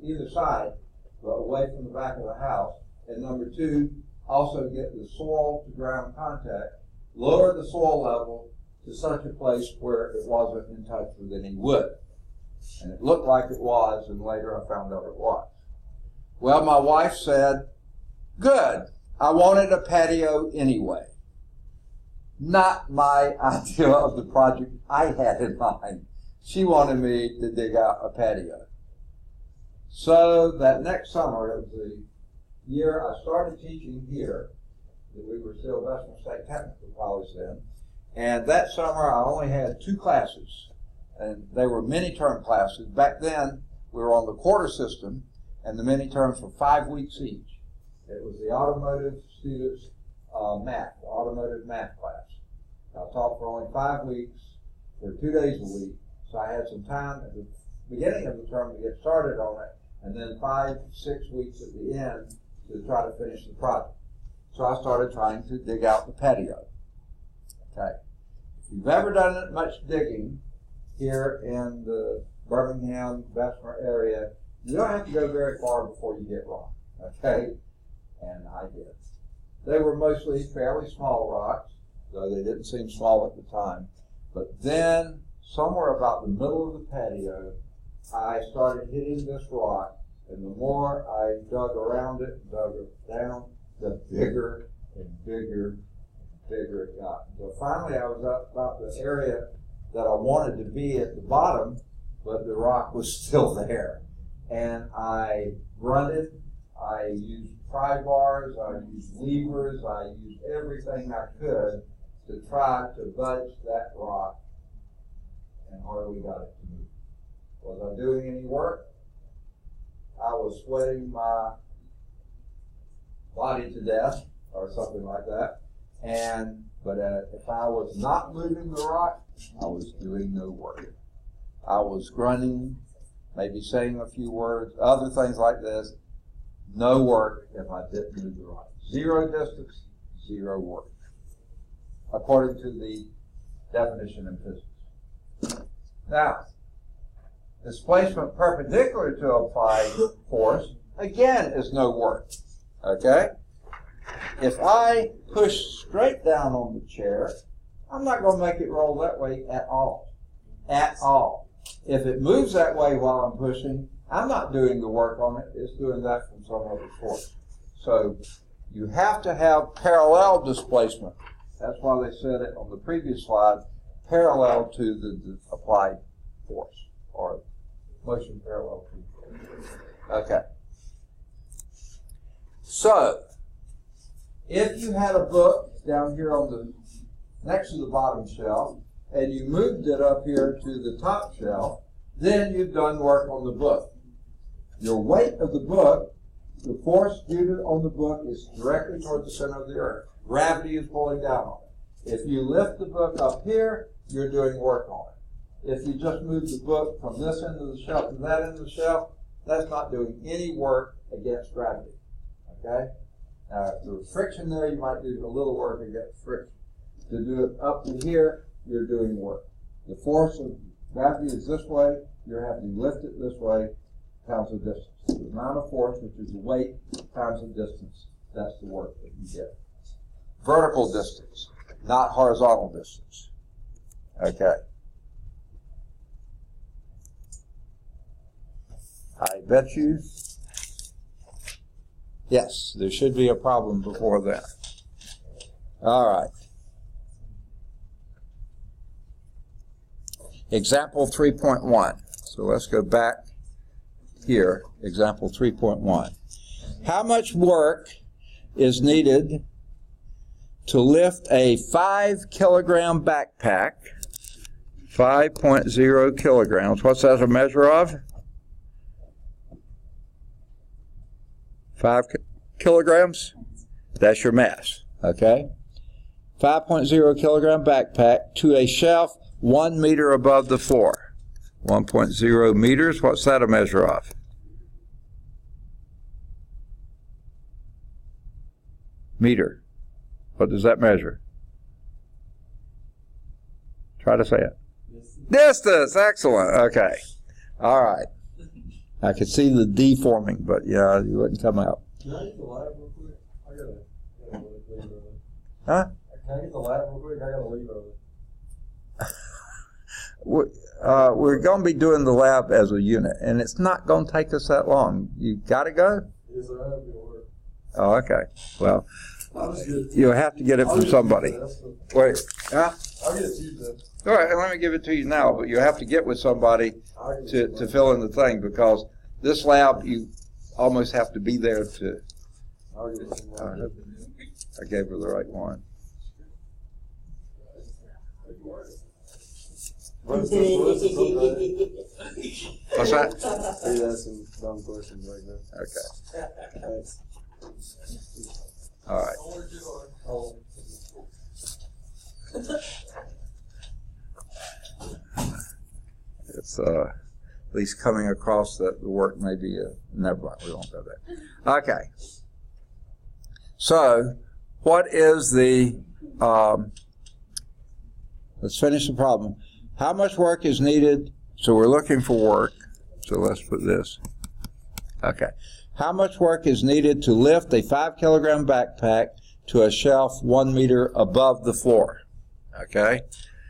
either side, but away from the back of the house. And number two, also get the soil to ground contact, lower the soil level to such a place where it wasn't in touch with any wood. And it looked like it was, and later I found out it was. Well, my wife said, good, I wanted a patio anyway. Not my idea of the project I had in mind. She wanted me to dig out a patio. So that next summer, it was the year I started teaching here, we were still Western State Technical College then, and that summer I only had 2 classes, and they were mini-term classes. Back then, we were on the quarter system, and the mini-terms were 5 weeks each. It was the automotive students' automotive math class. I taught for only 5 weeks, for 2 days a week, so I had some time at the beginning of the term to get started on it, and then 5, 6 weeks at the end to try to finish the project. So I started trying to dig out the patio. Okay. If you've ever done much digging here in the Birmingham, Bessemer area, you don't have to go very far before you get rock. Okay? And I did. They were mostly fairly small rocks, though they didn't seem small at the time. But then, somewhere about the middle of the patio, I started hitting this rock, and the more I dug around it, dug it down, the bigger and bigger and bigger it got. So finally I was up about the area that I wanted to be at the bottom, but the rock was still there. And I grunted, I used pry bars, I used levers, I used everything I could to try to budge that rock, and hardly got it to move. Was I doing any work? I was sweating my body to death, or something like that, But if I was not moving the rock, I was doing no work. I was grunting, maybe saying a few words, other things like this. No work if I didn't move the rock. Zero distance, zero work, according to the definition in physics. Now, displacement perpendicular to applied force, again, is no work. Okay? If I push straight down on the chair, I'm not going to make it roll that way at all. At all. If it moves that way while I'm pushing, I'm not doing the work on it. It's doing that from some other force. So you have to have parallel displacement. That's why they said it on the previous slide, parallel to the applied force, or motion parallel to. Okay. So, if you had a book down here on the next to the bottom shelf, and you moved it up here to the top shelf, then you've done work on the book. Your weight of the book, the force due on the book is directly toward the center of the earth. Gravity is pulling down on it. If you lift the book up here, you're doing work on it. If you just move the book from this end of the shelf to that end of the shelf, that's not doing any work against gravity. Okay? Now, if there was friction there, you might do a little work against friction. To do it up to here, you're doing work. The force of gravity is this way, you're having to lift it this way, times the distance. The amount of force, which is the weight, times the distance, that's the work that you get. Vertical distance, not horizontal distance. Okay. I bet you, yes, there should be a problem before that. All right. Example 3.1. So let's go back here. Example 3.1. How much work is needed to lift a 5 kilogram backpack? 5.0 kilograms. What's that a measure of? 5 kilograms? That's your mass. Okay? 5.0 kilogram backpack to a shelf 1 meter above the floor. 1.0 meters, what's that a measure of? Meter. What does that measure? Try to say it. Distance, excellent, okay. All right. I could see the D forming, but yeah, you wouldn't come out. Can I get the lab real quick? I gotta leave early. Huh? Can I get the lab real quick? I gotta leave early. We're going to be doing the lab as a unit, and it's not going to take us that long. You got to go? Yes, sir. I have to work. Oh, okay. Well, you'll have to get it from somebody. Wait, huh? I'll get it to you then. All right, let me give it to you now, but you'll have to get with somebody to fill in the thing, because this lab, you almost have to be there to... I'll get it to you. I gave her the right one. What's that? He asked some dumb questions like that. Okay. Thanks. All right. Oh. It's at least coming across that the work may be never mind, we won't go there. Okay. So, what is the let's finish the problem. How much work is needed? So we're looking for work. So let's put this. Okay. How much work is needed to lift a 5 kilogram backpack to a shelf 1 meter above the floor? Okay.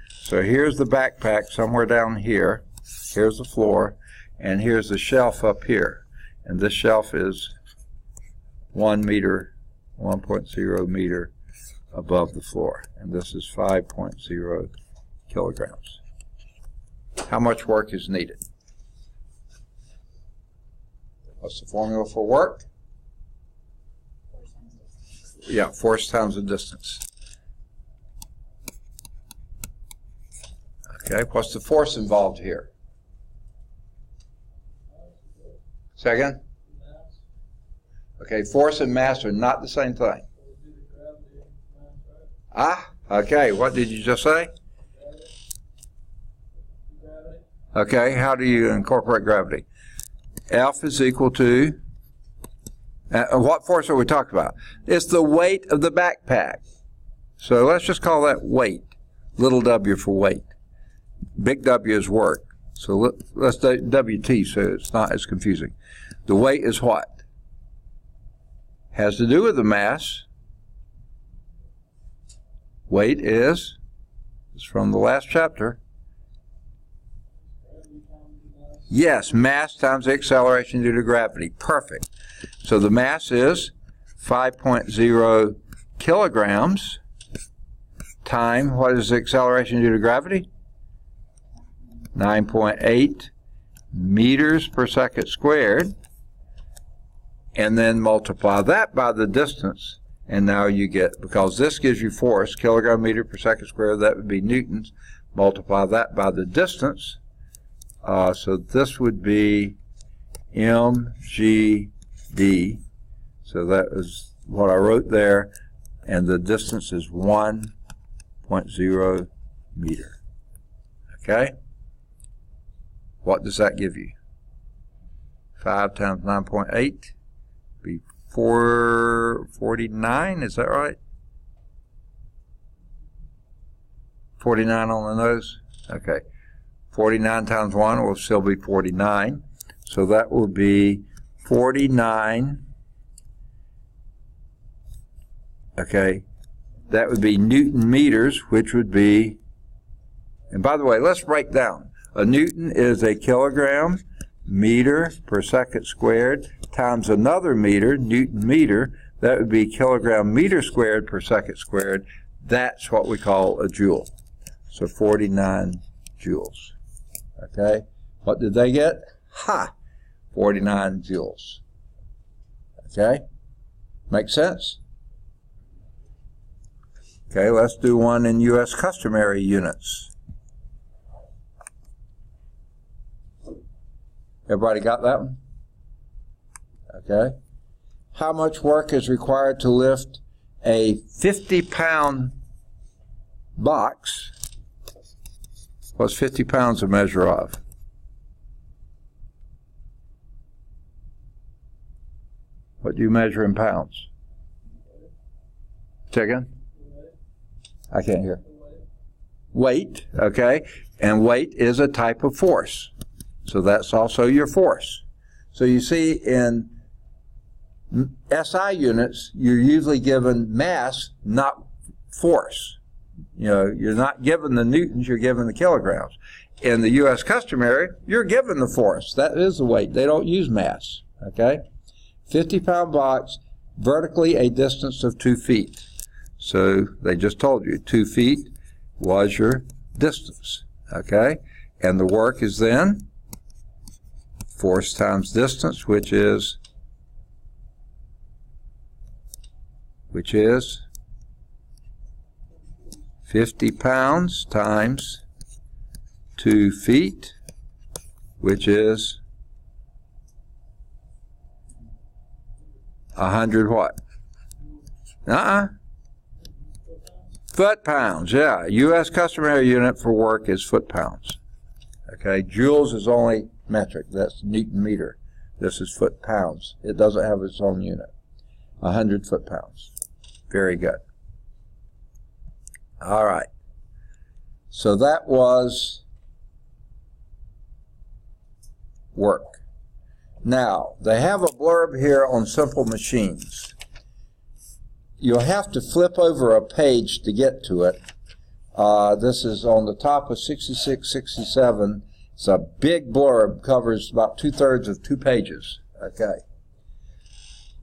So here's the backpack somewhere down here. Here's the floor. And here's the shelf up here. And this shelf is 1 meter, 1.0 meter above the floor. And this is 5.0 kilograms. How much work is needed? What's the formula for work? Yeah, force times the distance. Okay, what's the force involved here? Second? Okay, force and mass are not the same thing. Okay, what did you just say? Gravity. Okay, how do you incorporate gravity? F is equal to, what force are we talking about? It's the weight of the backpack. So let's just call that weight. Little w for weight. Big W is work. So let's do WT so it's not as confusing. The weight is what? Has to do with the mass. Weight is, it's from the last chapter. Yes, mass times the acceleration due to gravity. Perfect. So the mass is 5.0 kilograms time, what is the acceleration due to gravity? 9.8 meters per second squared. And then multiply that by the distance. And now you get, because this gives you force, kilogram meter per second squared, that would be newtons. Multiply that by the distance. So this would be mgd. So that is what I wrote there. And the distance is 1.0 meter. Okay? What does that give you? 5 times 9.8 be 449, is that right? 49 on the nose? Okay. 49 times 1 will still be 49. So that will be 49. Okay. That would be Newton meters, which would be, and by the way, let's break down. A Newton is a kilogram meter per second squared times another meter, Newton meter. That would be kilogram meter squared per second squared. That's what we call a joule. So 49 joules. Okay? What did they get? 49 joules. Okay? Make sense? Okay, let's do one in U.S. customary units. Everybody got that one? Okay. How much work is required to lift a 50-pound box? What's 50 pounds a measure of? What do you measure in pounds? Say again? I can't hear. Weight, okay. And weight is a type of force. So that's also your force. So you see in SI units, you're usually given mass, not force. You know, you're not given the newtons, you're given the kilograms. In the U.S. customary, you're given the force. That is the weight. They don't use mass, okay? 50-pound box, vertically a distance of 2 feet. So they just told you 2 feet was your distance, okay? And the work is then force times distance, which is 50 pounds times 2 feet, which is 100 what? Foot pounds, yeah. U.S. customary unit for work is foot pounds. Okay, joules is only metric. That's Newton meter. This is foot pounds. It doesn't have its own unit. 100 foot pounds. Very good. All right. So that was work. Now, they have a blurb here on simple machines. You'll have to flip over a page to get to it. This is on the top of 6667. It's a big blurb, covers about 2/3 of 2 pages. Okay.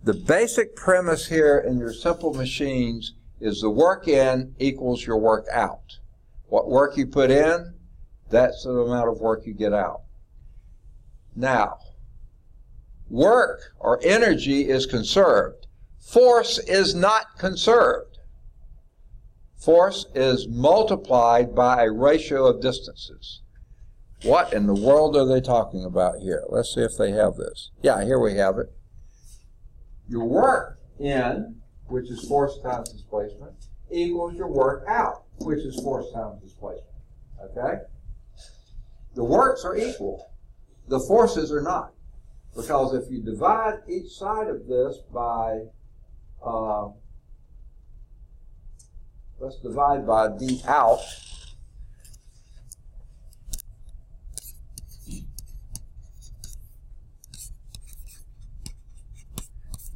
The basic premise here in your simple machines is the work in equals your work out. What work you put in, that's the amount of work you get out. Now, work or energy is conserved. Force is not conserved. Force is multiplied by a ratio of distances. What in the world are they talking about here? Let's see if they have this. Yeah, here we have it. Your work in, which is force times displacement, equals your work out, which is force times displacement. Okay? The works are equal. The forces are not. Because if you divide each side of this by, let's divide by d out.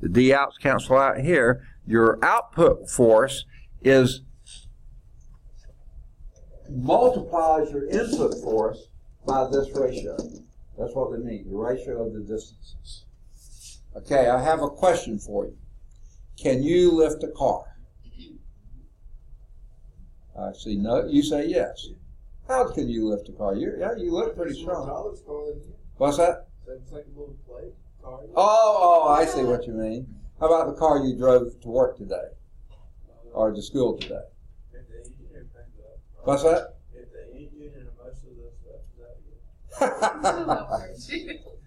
The d outs cancel out here. Your output force is multiplies your input force by this ratio. That's what they mean, the ratio of the distances. Okay, I have a question for you. Can you lift a car? I see no. You say yes. How can you lift a car? You look pretty strong. What's that? Oh, I see what you mean. How about the car you drove to work today? Or to school today? What's that?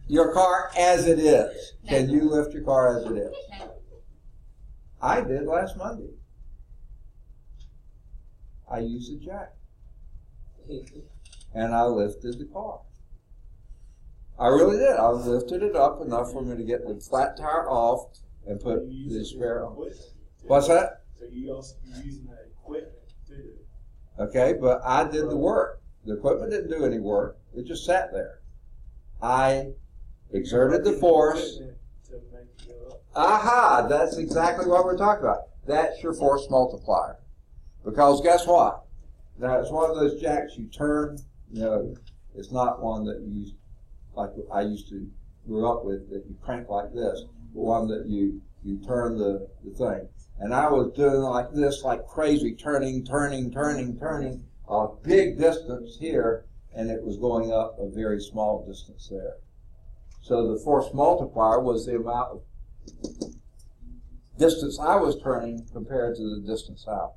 Your car as it is. Can you lift your car as it is? I did last Monday. I used a jack. And I lifted the car. I really did. I lifted it up enough for me to get the flat tire off and put the spare on. What's that? So you're using that equipment too. Okay, but I did the work. The equipment didn't do any work. It just sat there. I exerted the force. Aha! That's exactly what we're talking about. That's your force multiplier. Because guess what? Now, it's one of those jacks you turn. It's not one that you use like I used to grew up with, that you crank like this. The one that you turn the thing. And I was doing like this, like crazy, turning a big distance here, and it was going up a very small distance there. So the force multiplier was the amount of distance I was turning compared to the distance out.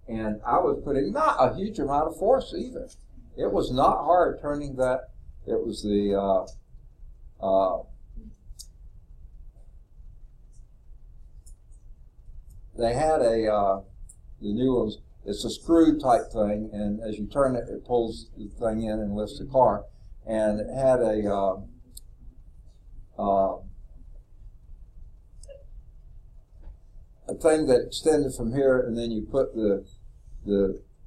And I was putting not a huge amount of force either. It was not hard turning that. It was the they had the new ones. It's a screw type thing, and as you turn it, it pulls the thing in and lifts the car. And it had a thing that extended from here, and then you put the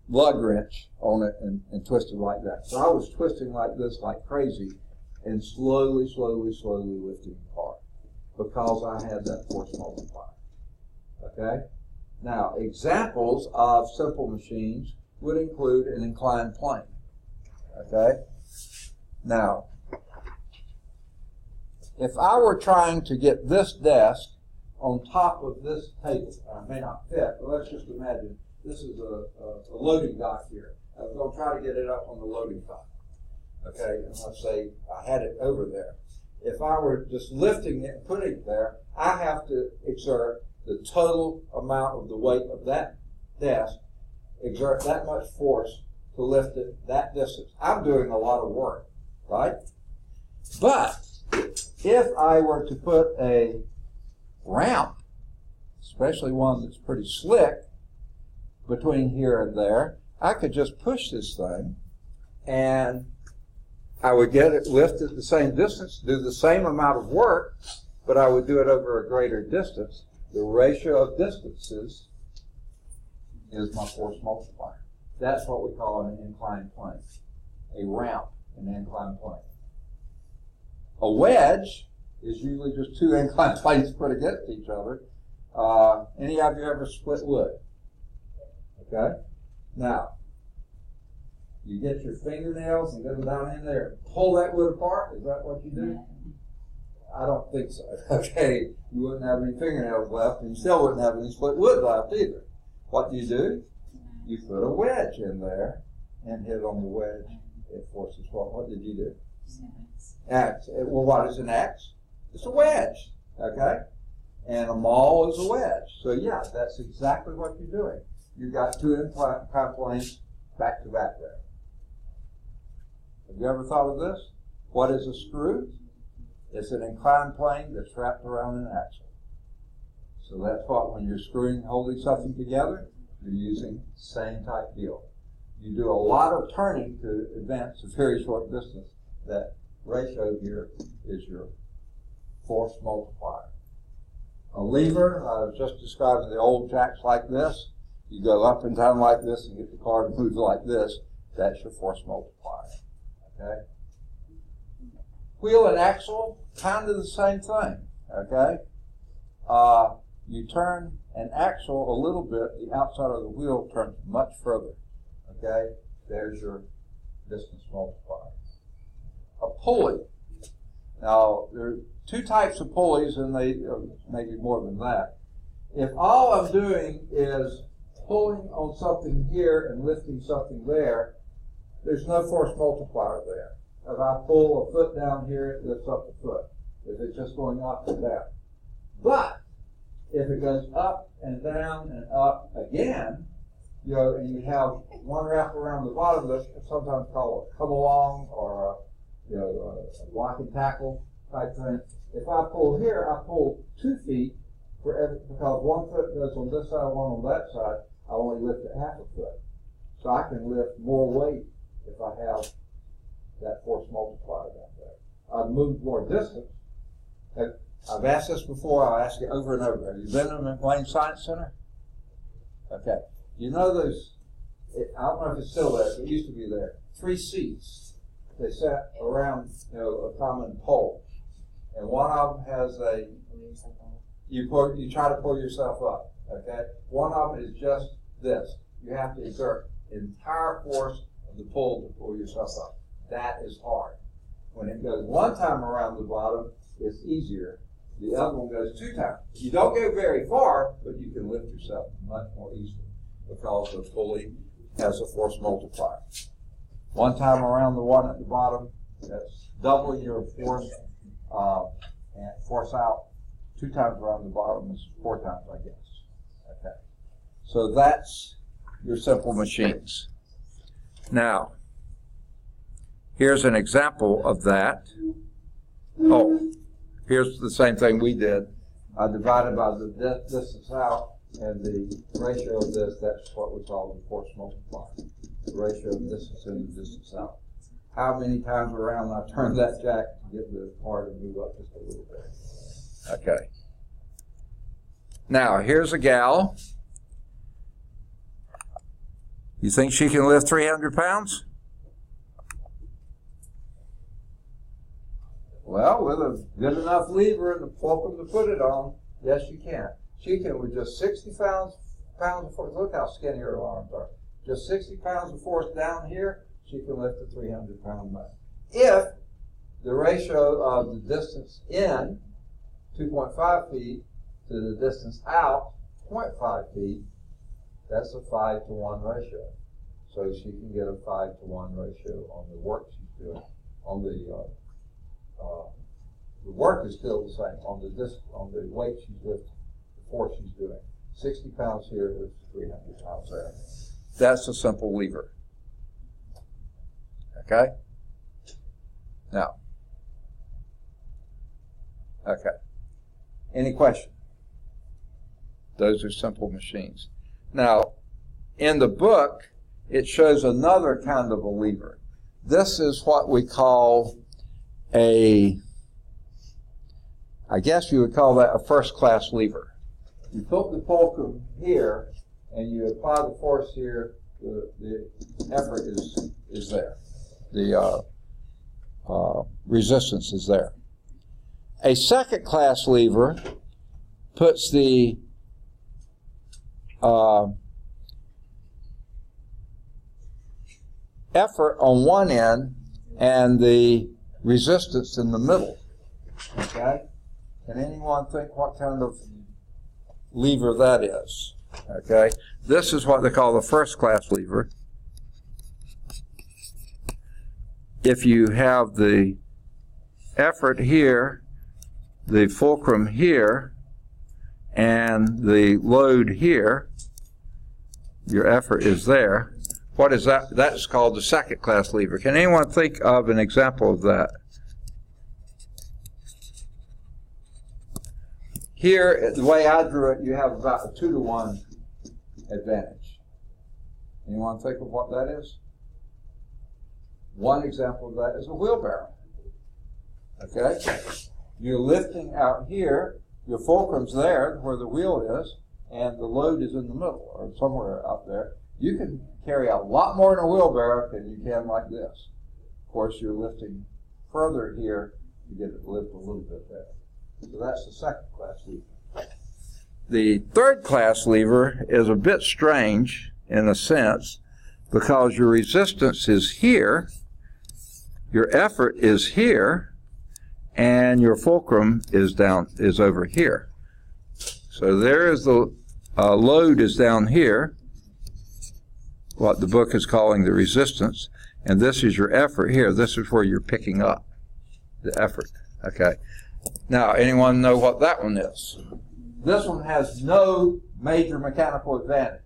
lug wrench on it and twist it like that. So I was twisting like this, like crazy, and slowly lifting the car because I had that force multiplier. Okay? Now, examples of simple machines would include an inclined plane. Okay? Now, if I were trying to get this desk on top of this table, I may not fit, but let's just imagine this is a loading dock here. I was going to try to get it up on the loading dock. Okay, and let's say I had it over there. If I were just lifting it and putting it there, I have to exert the total amount of the weight of that desk, exert that much force to lift it that distance. I'm doing a lot of work, right? But if I were to put a ramp, especially one that's pretty slick, between here and there, I could just push this thing and I would get it lifted the same distance, do the same amount of work, but I would do it over a greater distance. The ratio of distances is my force multiplier. That's what we call an inclined plane. A ramp, an inclined plane. A wedge is usually just two inclined planes put against each other. Any of you ever split wood? Okay? Now, you get your fingernails and go down in there and pull that wood apart. Is that what you do? I don't think so. Okay? You wouldn't have any fingernails left, and you still wouldn't have any split wood left either. What do? You put a wedge in there and hit on the wedge. It forces what? What did you do? Axe. Well, what is an axe? It's a wedge. Okay? And a maul is a wedge. So yeah, that's exactly what you're doing. You've got two inclined planes back to back there. Have you ever thought of this? What is a screw? It's an inclined plane that's wrapped around an axle. So that's what, when you're screwing, holding something together, You're using the same type deal. You do a lot of turning to advance a very short distance. That ratio here is your force multiplier. A lever, I was just describing the old jacks like this. You go up and down like this and get the car to move like this. That's your force multiplier. Okay? Wheel and axle, kind of the same thing. Okay? You turn an axle a little bit, the outside of the wheel turns much further. Okay? There's your distance multiplier. A pulley. Now, there are two types of pulleys, and they maybe more than that. If all I'm doing is pulling on something here and lifting something there, there's no force multiplier there. If I pull a foot down here, it lifts up the foot. If it's just going up and down. But if it goes up and down and up again, you know, and you have one wrap around the bottom, that's sometimes called a come along or a block and tackle type thing. If I pull here, I pull 2 feet because one foot goes on this side, one on that side. I only lift it half a foot. So I can lift more weight if I have that force multiplier down there. I've moved more distance. I've asked this before, I'll ask you over and over. Have you been to the McLean Science Center? Okay. You know those, I don't know if it's still there, but it used to be there. 3 seats. They sat around, a common pole. And one of them has you try to pull yourself up, okay? One of them is just this. You have to exert the entire force of the pull to pull yourself up. That is hard. When it goes one time around the bottom, it's easier. The other one goes 2 times. You don't go very far, but you can lift yourself much more easily because the pulley has a force multiplier. One time around the one at the bottom, that's doubling your force and force out. 2 times around the bottom is 4 times, I guess. Okay. So that's your simple machines. Now, here's an example of that. Oh, here's the same thing we did. I divided by the distance out, and the ratio of this, that's what we call the force multiplier. The ratio of distance in and distance out. How many times around I turn that jack to get the car to move up just a little bit. Okay. Now, here's a gal. You think she can lift 300 pounds? Well, with a good enough lever and the fulcrum to put it on, yes, she can. She can with just 60 pounds of force. Look how skinny her arms are. Just 60 pounds of force down here, she can lift a 300-pound man. If the ratio of the distance in, 2.5 feet, to the distance out, 0.5 feet, that's a 5-to-1 ratio. So she can get a 5-to-1 ratio on the work she's doing. On the work is still the same. On the weight she's lifting, the force she's doing. 60 pounds here, lifts 300 pounds there. That's a simple lever. Okay? Now. Okay. Any question? Those are simple machines. Now, in the book, it shows another kind of a lever. This is what we call I guess you would call that a first-class lever. You put the fulcrum here, and you apply the force here, the effort is there. The resistance is there. A second-class lever puts the effort on one end and the resistance in the middle. Okay? Can anyone think what kind of lever that is? Okay? This is what they call the first-class lever. If you have the effort here, the fulcrum here, and the load here, your effort is there. What is that? That's called the second-class lever. Can anyone think of an example of that? Here, the way I drew it, you have about a 2-to-1 advantage. Anyone think of what that is? One example of that is a wheelbarrow. Okay? You're lifting out here, your fulcrum's there where the wheel is, and the load is in the middle or somewhere out there. You can carry a lot more in a wheelbarrow than you can like this. Of course, you're lifting further here to get it to lift a little bit there. So that's the second class lever. The third class lever is a bit strange in a sense because your resistance is here, your effort is here, and your fulcrum is over here. So there is the load is down here, what the book is calling the resistance, and this is your effort here. This is where you're picking up the effort. Okay. Now, anyone know what that one is? This one has no major mechanical advantage.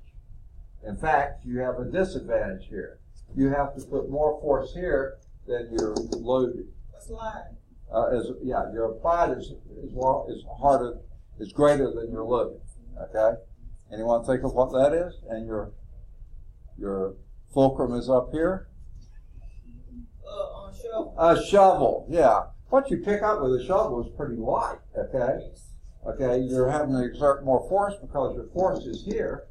In fact, you have a disadvantage here. You have to put more force here than your load. Slide. Your applied is harder, is greater than your load. Okay. Anyone think of what that is? And your fulcrum is up here. On shovel. A shovel. Yeah. What you pick up with a shovel is pretty light. Okay. Okay. You're having to exert more force because your force is here.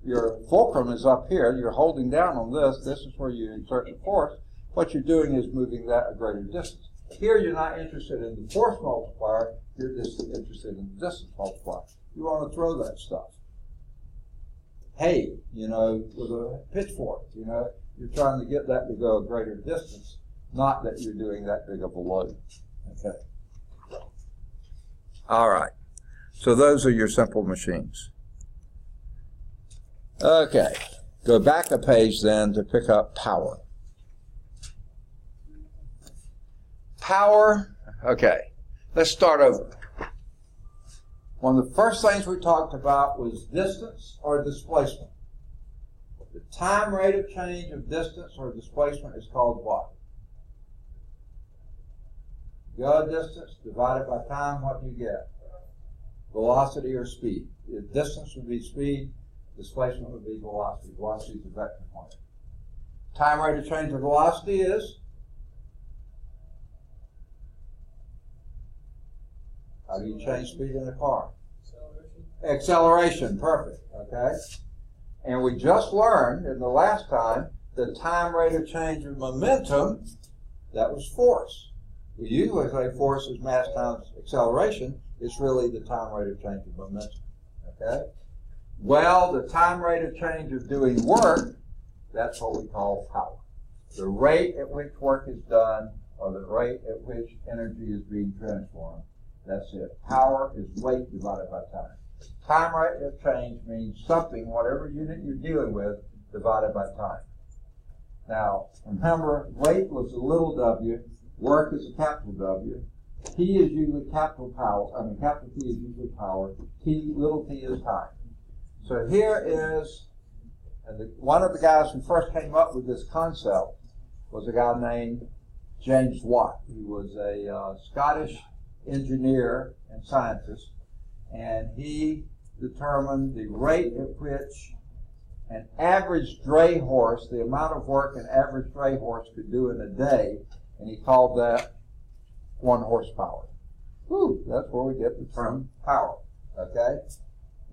Your fulcrum is up here. You're holding down on this. This is where you exert the force. What you're doing is moving that a greater distance. Here you're not interested in the force multiplier. You're just interested in the distance multiplier. You want to throw that stuff. Hay, with a pitchfork, you're trying to get that to go a greater distance, not that you're doing that big of a load. Okay. All right. So those are your simple machines. Okay. Go back a page then to pick up power. Power, okay. Let's start over. One of the first things we talked about was distance or displacement. The time rate of change of distance or displacement is called what? Go distance divided by time, what do you get? Velocity or speed. If distance would be speed, displacement would be velocity. Velocity is a vector quantity. Time rate of change of velocity is? How do you change speed in a car? Acceleration, perfect, okay? And we just learned in the last time the time rate of change of momentum, that was force. We usually say force is mass times acceleration. It's really the time rate of change of momentum, okay? Well, the time rate of change of doing work, that's what we call power. The rate at which work is done or the rate at which energy is being transformed. That's it. Power is weight divided by time. Time rate of change means something, whatever unit you're dealing with, divided by time. Now, remember, weight was a little w, work is a capital W. T is usually capital T is usually power. Little t is time. So here is, one of the guys who first came up with this concept was a guy named James Watt. He was a Scottish engineer and scientist, and he determined the rate at which an average dray horse, the amount of work an average dray horse could do in a day, and he called that 1 horsepower. Whew, that's where we get the term power, okay?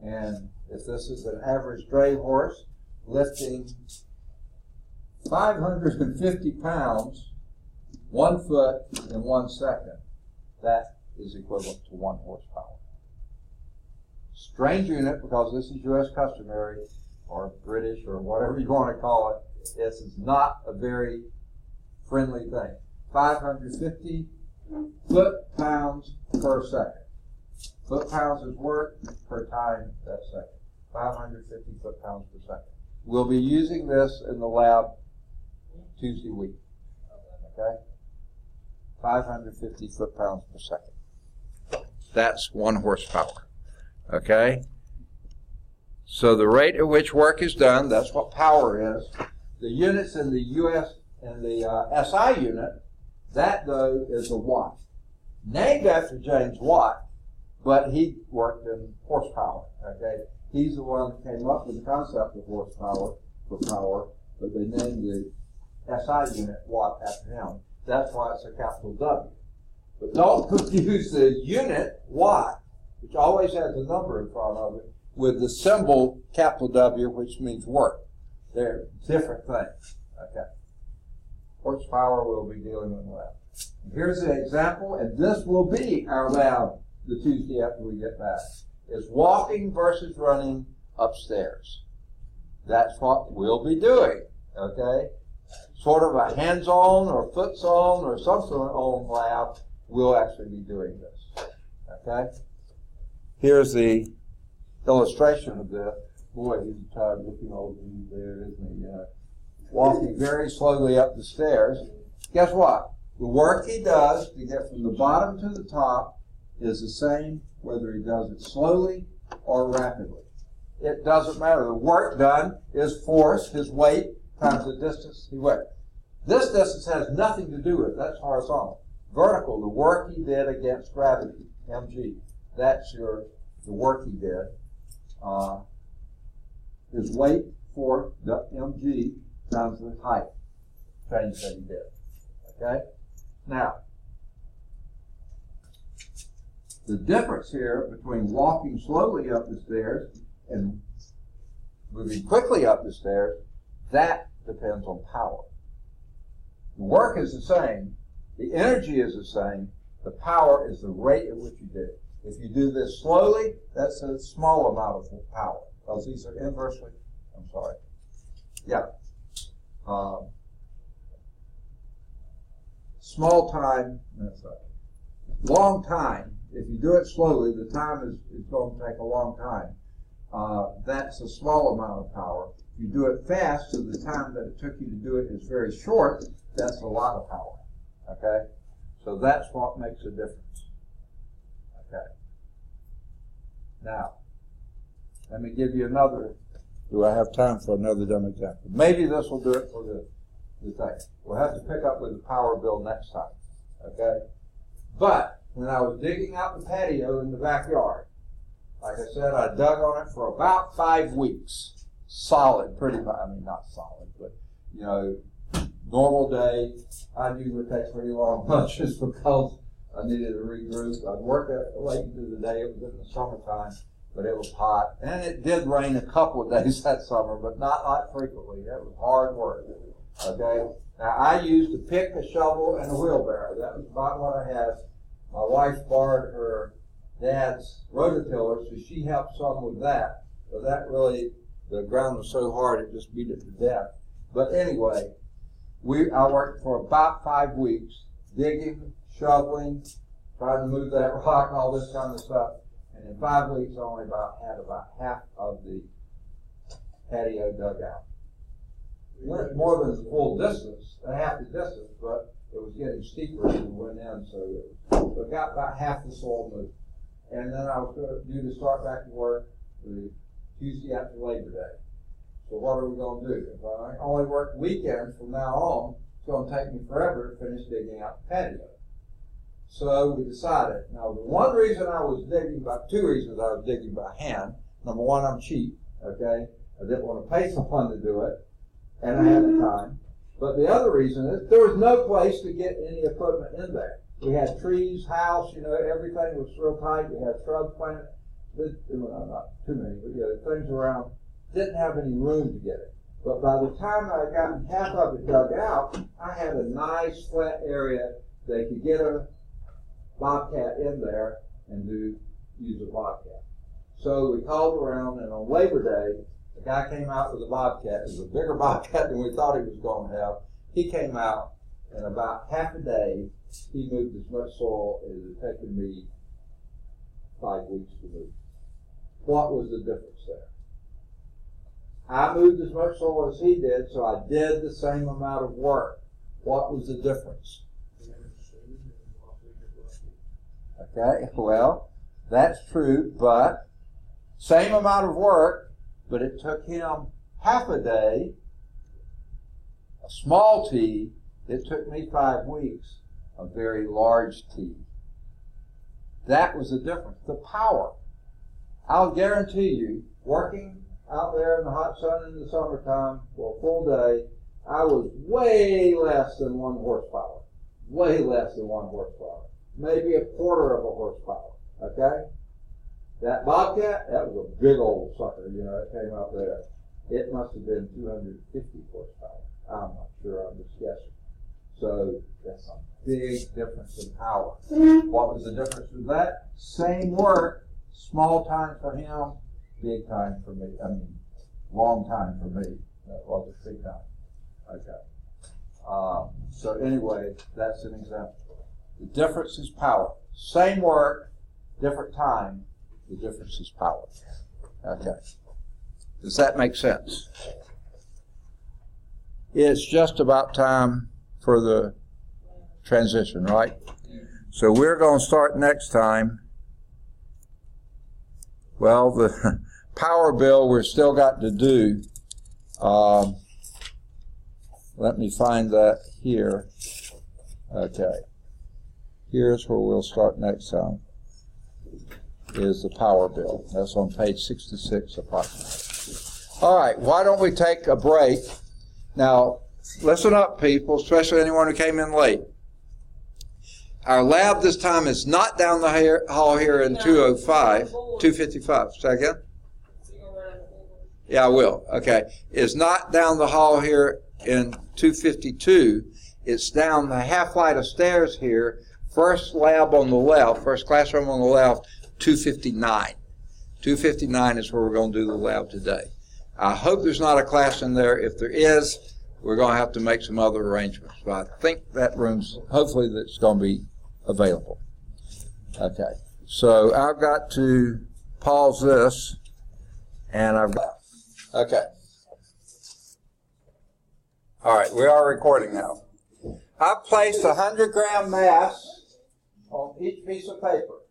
And if this is an average dray horse lifting 550 pounds, 1 foot in 1 second, that is equivalent to 1 horsepower. Strange unit because this is U.S. customary or British or whatever you want to call it. This is not a very friendly thing. 550 foot-pounds per second. Foot-pounds is work per time that second. 550 foot-pounds per second. We'll be using this in the lab Tuesday week. Okay? 550 foot-pounds per second. That's 1 horsepower. Okay? So the rate at which work is done, that's what power is. The units in the US and the SI unit, that though is a watt. Named after James Watt, but he worked in horsepower. Okay? He's the one that came up with the concept of horsepower for power, but they named the SI unit watt after him. That's why it's a capital W. But don't confuse the unit watt, which always has a number in front of it, with the symbol capital W, which means work. They're different things. Okay. Horsepower we'll be dealing with lab. Here's an example, and this will be our lab the Tuesday after we get back. Is walking versus running upstairs. That's what we'll be doing. Okay? Sort of a hands-on or foot-on or some sort of on lab. We'll actually be doing this. Okay? Here's the illustration of this. Boy, he's a tired looking old dude there, isn't he? Walking very slowly up the stairs. Guess what? The work he does to get from the bottom to the top is the same whether he does it slowly or rapidly. It doesn't matter. The work done is force, his weight, times the distance he went. This distance has nothing to do with it. That's horizontal. Vertical, the work he did against gravity, mg. That's the work he did. His weight for the mg times the height change that he did. Okay? Now, the difference here between walking slowly up the stairs and moving quickly up the stairs, that depends on power. The work is the same, the energy is the same, the power is the rate at which you do it. If you do this slowly, that's a small amount of power, because these are inversely, I'm sorry. Yeah. Small time, that's right. Long time, if you do it slowly, the time is going to take a long time. That's a small amount of power. If you do it fast, so the time that it took you to do it is very short, that's a lot of power. Okay? So that's what makes a difference. Okay. Now, let me give you another. Do I have time for another dumb example? Maybe this will do it for the thing. We'll have to pick up with the power bill next time. Okay? But when I was digging out the patio in the backyard, like I said, I dug on it for about 5 weeks. Solid, pretty much. I mean, not solid, but, you know, normal day. I usually take pretty long lunches because I needed to regroup. I'd work late into the day. It was in the summertime, but it was hot. And it did rain a couple of days that summer, but not frequently. It was hard work. Okay? Now, I used a pick, a shovel, and a wheelbarrow. That was about what I had. My wife borrowed her dad's rototiller, so she helped some with that. So that really, the ground was so hard it just beat it to death. But anyway, I worked for about 5 weeks, digging, shoveling, trying to move that rock, and all this kind of stuff. And in 5 weeks, I only had about half of the patio dug out. We went more than the full distance, half the distance, but it was getting steeper as we went in, so it got about half the soil moved. And then I was due to start back to work the Tuesday after Labor Day. So what are we going to do? If I only work weekends from now on, it's going to take me forever to finish digging out the patio. So we decided. Now, the one reason I was digging, about 2 reasons I was digging by hand. Number one, I'm cheap, okay? I didn't want to pay someone to do it, and I had the time. But the other reason is there was no place to get any equipment in there. We had trees, house, you know, everything was real tight. We had shrubs planted. Well, not too many, but yeah, things around. Didn't have any room to get it. But by the time I had gotten half of it dug out, I had a nice flat area they could get a bobcat in there and use a bobcat. So we called around, and on Labor Day, the guy came out with a bobcat. It was a bigger bobcat than we thought he was going to have. He came out, and about half a day, he moved as much soil as it had taken me 5 weeks to move. What was the difference there? I moved as much soil as he did, so I did the same amount of work. What was the difference? Okay, well, that's true, but same amount of work, but it took him half a day, a small T. It took me 5 weeks, a very large T. That was the difference. The power. I'll guarantee you, working out there in the hot sun in the summertime for a full day, I was way less than 1 horsepower. Way less than 1 horsepower. Maybe a quarter of a horsepower. Okay? That Bobcat, that was a big old sucker, that came out there. It must have been 250 horsepower. I'm not sure, I'm just guessing. So that's a big difference in power. What was the difference with that? Same work, small time for him, big time for me. I mean, long time for me. That wasn't big time. Okay. So anyway, that's an example. The difference is power. Same work, different time. The difference is power. Okay. Does that make sense? It's just about time for the transition, right? So we're going to start next time. Well, the power bill we've still got to do. Let me find that here. Okay. Here's where we'll start next time. Is the power bill. That's on page 66 approximately. All right, why don't we take a break? Now, listen up, people, especially anyone who came in late. Our lab this time is not down the hall here in 255. Say again? Yeah, I will. Okay. It's not down the hall here in 252. It's down the half flight of stairs here. First lab on the left, first classroom on the left, 259. 259 is where we're going to do the lab today. I hope there's not a class in there. If there is, we're going to have to make some other arrangements. But I think that room's, hopefully that's going to be available. Okay. So I've got to pause this, and I've got, okay. All right, we are recording now. I've placed 100-gram mass on each piece of paper.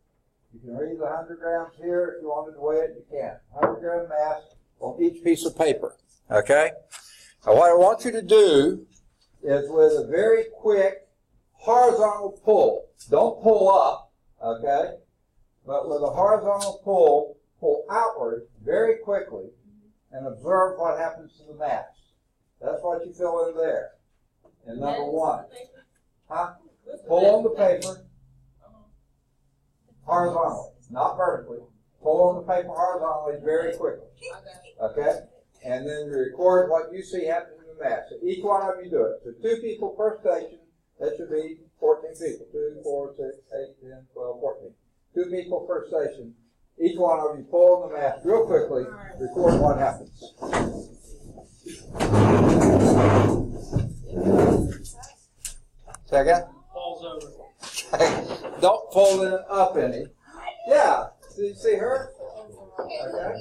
You can read the 100 grams here. If you wanted to weigh it, you can. 100-gram mass on each piece of paper. Okay? Now, what I want you to do is with a very quick horizontal pull. Don't pull up, okay? But with a horizontal pull, pull outward very quickly and observe what happens to the mass. That's what you fill in there. And number 1. Huh? Pull on the paper. Horizontally, not vertically. Pull on the paper horizontally very quickly. Okay? And then you record what you see happening to the mass. So each one of you do it. So 2 people per station, that should be 14 people. 2, 4, 6, 8, 10, 12, 14. 2 people per station. Each one of you pull on the mass real quickly, record what happens. Say again? Falls over. Don't fold it up any. Yeah. Do you see her? Okay.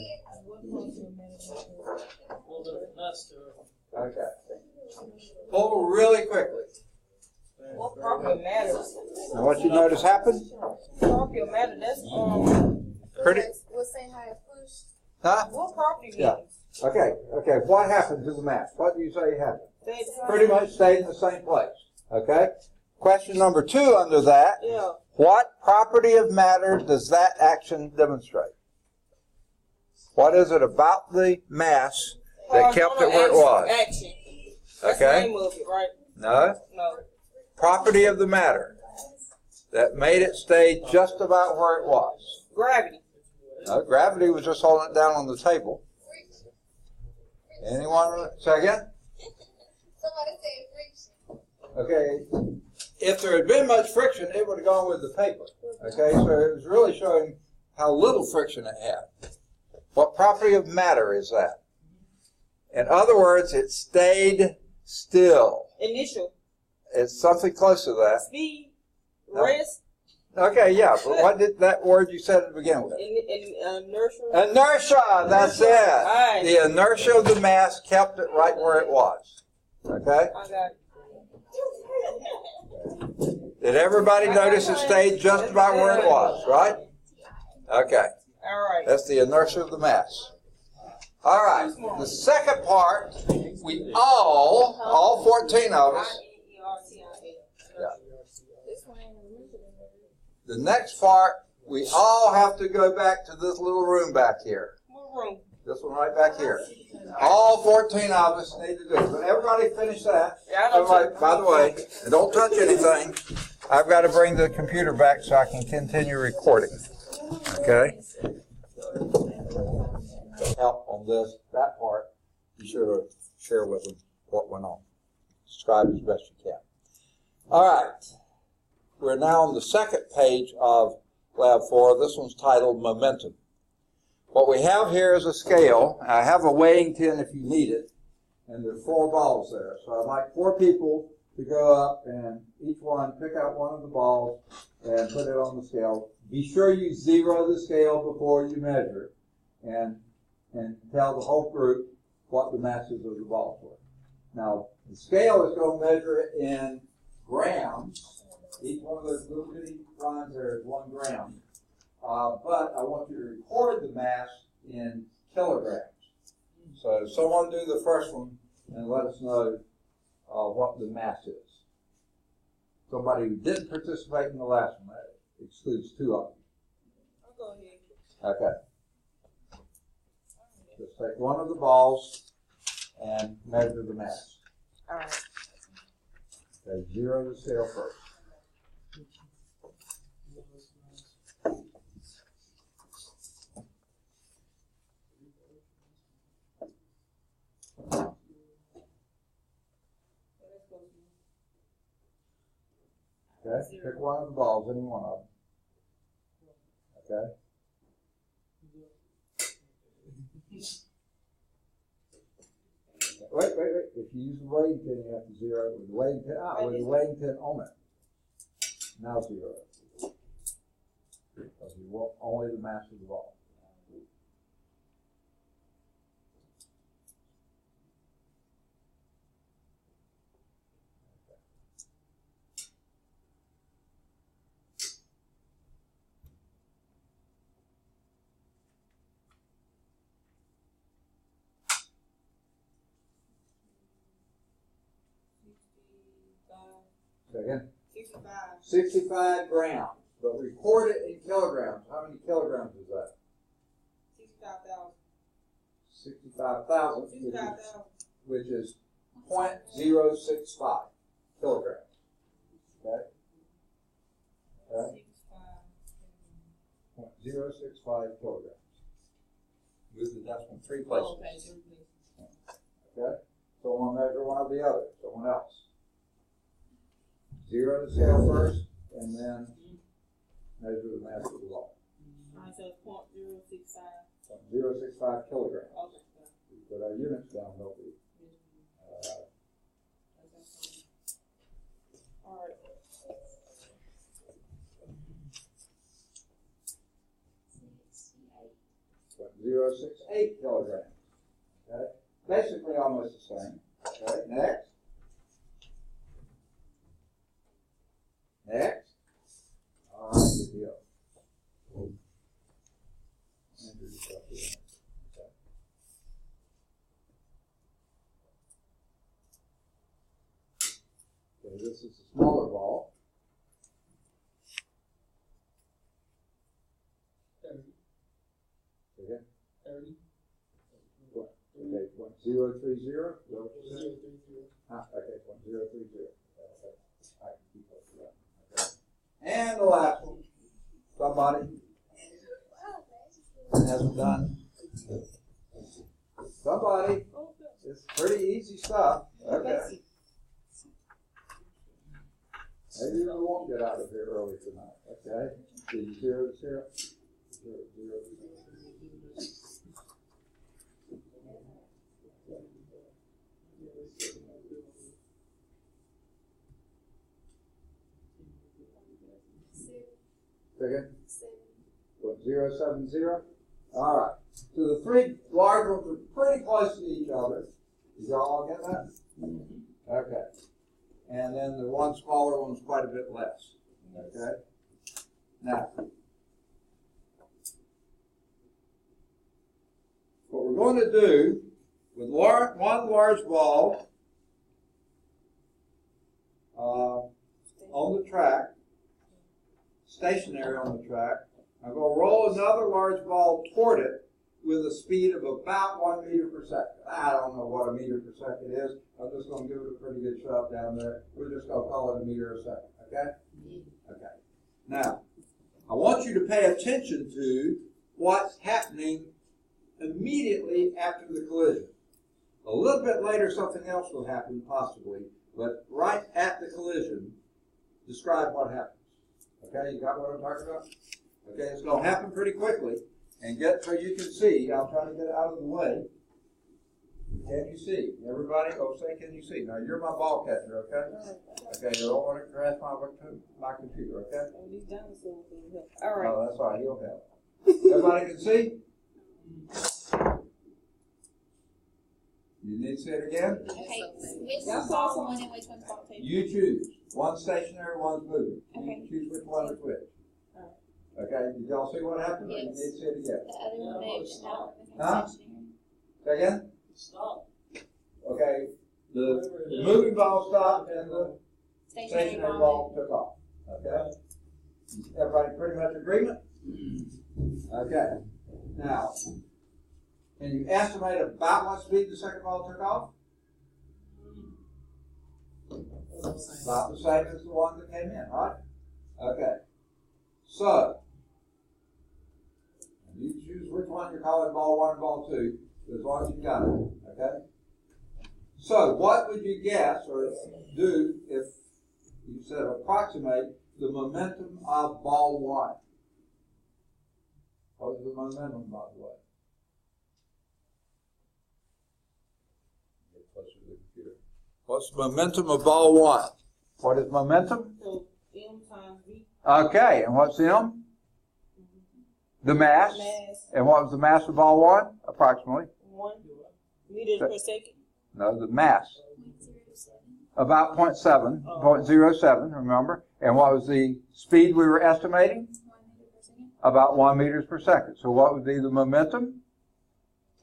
Okay. Pull really quickly. What property matters? Now what you notice happen? Property matter. That's Pretty. What's saying how it pushed? Huh? what property means. Yeah. Okay. Okay. What happened to the mass? What do you say happened? Stay the same. Pretty much stayed in the same place. Okay. Question number 2 under that. Yeah. What property of matter does that action demonstrate? What is it about the mass that kept it where it was? Action. That's the Okay. name of it, right? No. No. Property of the matter that made it stay just about where it was. Gravity. No, gravity was just holding it down on the table. Anyone say again? Somebody said friction. Okay. If there had been much friction, it would have gone with the paper. Okay, so it was really showing how little friction it had. What property of matter is that? In other words, it stayed still. Initial. It's something close to that. Speed. No. Rest. Okay, yeah, but what did that word you said to begin with? Inertia. Inertia, that's it. Right. The inertia of the mass kept it right where it was. Okay? I got it. Did everybody notice it stayed just about where it was, right? Okay. All right. That's the inertia of the mass. All right. The second part, we all 14 of us, yeah. The next part, we all have to go back to this little room back here. What room? This one right back here. All 14 of us need to do it. But everybody finish that. Everybody, by the way, and don't touch anything. I've got to bring the computer back so I can continue recording. Okay? Help on this, that part. Be sure to share with them what went on. Describe as best you can. All right. We're now on the second page of Lab 4. This one's titled Momentum. What we have here is a scale. I have a weighing tin if you need it, and there are 4 balls there. So I'd like 4 people to go up and each one pick out one of the balls and put it on the scale. Be sure you zero the scale before you measure and tell the whole group what the masses of the balls were. Now, the scale is going to measure it in grams. Each one of those little bitty lines there is 1 gram. But I want you to record the mass in kilograms. So someone do the first one and let us know what the mass is. Somebody who didn't participate in the last one, that excludes 2 of you. I'll go ahead. Okay. Just take one of the balls and measure the mass. All right. Okay, zero the scale first. Okay, pick one of the balls, any one of them. Okay. Wait. If you use the weighing pin, you have to zero it with the weighing pin. With the weighing pin on it. Now zero it. Because you want only the mass of the ball. Again? 65 grams, but record it in kilograms. How many kilograms is that? 65,000. 65,000, which is 0.065 kilograms. Okay? 0.065 kilograms. Move the decimal 3 places. Okay? Someone measure one of the other. Someone else. Zero the scale first, and then measure the mass of the ball. Alright, so it's 0.065. 0.065 kilograms. Okay. We put our units down, don't we? Alright. 0.068 kilograms. Okay? Basically almost the same. Okay, next. Next. All right, good deal. Enter yourself in. Okay, this is a smaller ball. 30. Okay. 30. What? Okay, 0.030. Is that what you said? 0.030. Okay, 0.030. I can keep up with that. And the last one, somebody that hasn't done. Somebody, it's pretty easy stuff. Okay. Maybe we won't get out of here early tonight. Okay. Did you zero the zero? Zero. Second? 0.070. All right. So the 3 large ones are pretty close to each other. Did y'all all get that? Okay. And then the one smaller one is quite a bit less. Okay. Now, what we're going to do with one large ball on the track, stationary on the track, I'm going to roll another large ball toward it with a speed of about 1 meter per second. I don't know what a meter per second is. I'm just going to give it a pretty good shove down there. We're just going to call it a meter a second, okay? Okay. Now, I want you to pay attention to what's happening immediately after the collision. A little bit later, something else will happen, possibly, but right at the collision, describe what happens. Okay, you got what I'm talking about? Okay, it's going to happen pretty quickly, and get so you can see. I'm trying to get it out of the way. Can you see? Everybody, say, can you see? Now, you're my ball catcher, okay? Okay, you don't want to crash my computer, okay? All right. Oh, that's all right, he'll help. Everybody can see? You need to say it again? Okay, which Y'all one's saw ball some- one and which one's ball two? You choose. One's stationary, one's moving. Okay. You choose which one is which. Okay, did y'all see what happened? Yes. You need to say it again. The other one moves, no, Huh? stationary. Say again? Stop. Okay, the moving ball stopped and the Stationary stationary ball. ball took off. Okay? Everybody pretty much agreement? Okay. Now, can you estimate about what speed the second ball took off? About the same as the one that came in, right? Okay. So, you choose which one you're calling ball one and ball two, as long as you got it. Okay? So, what would you guess or do if you said approximate the momentum of ball one? What is the momentum, by the way? Get closer to the computer. What's the momentum of ball one? What is momentum? So M times V. Okay, and what's M? The mass. Mass. And what was the mass of ball one? Approximately. 1 meters per second. No, the mass. About 0.7, 0.07, remember? And what was the speed we were estimating? 1 meter per second. About 1 meters per second. So what would be the momentum?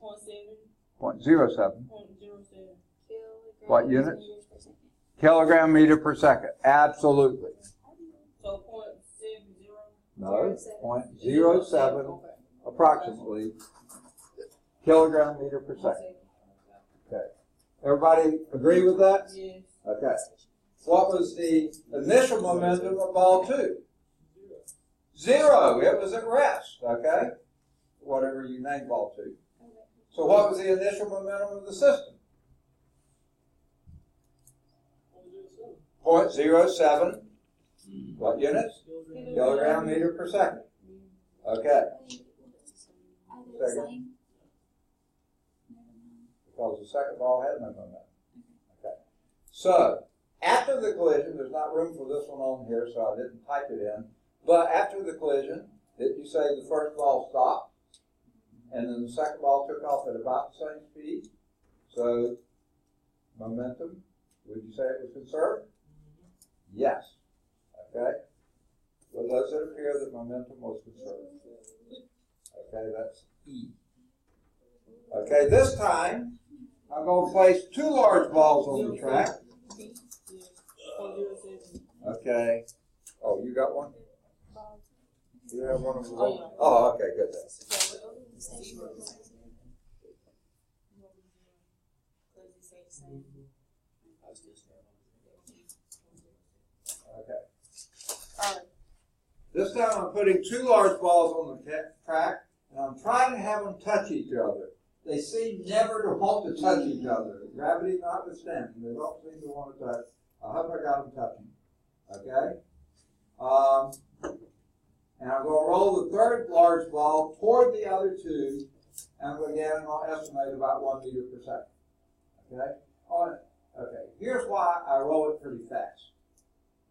0.7. 0.07. 0.07. What units? Meters per second. Kilogram meter per second. Absolutely. So 0.70. No, 0.07 approximately kilogram meter per second. Okay. Everybody agree with that? Yes. Okay. What was the initial momentum of ball two? 0. It was at rest. Okay. Whatever you named ball two. So what was the initial momentum of the system? 0.07. What units? Kilogram meter per second. Okay. Are they the Second. same? Because the second ball had no momentum. Okay. So, after the collision, there's not room for this one on here, so I didn't type it in. But after the collision, did you say the first ball stopped? And then the second ball took off at about the same speed? So, momentum, would you say it was conserved? Yes. Okay. Well, does it appear that momentum was conserved? Okay, that's E. Okay, this time, I'm going to place 2 large balls on the track. 0.07. Okay. Oh, you got one? You have one of them? Oh, yeah. Oh, okay, good. Okay. All right. This time I'm putting 2 large balls on the track, and I'm trying to have them touch each other. They seem never to want to touch each other. Gravity notwithstanding, they don't seem to want to touch. I hope I got them touching. Okay? And I'm going to roll the third large ball toward the other 2, and again I'm going to estimate about 1 meter per second. Okay? Okay, here's why I roll it pretty fast.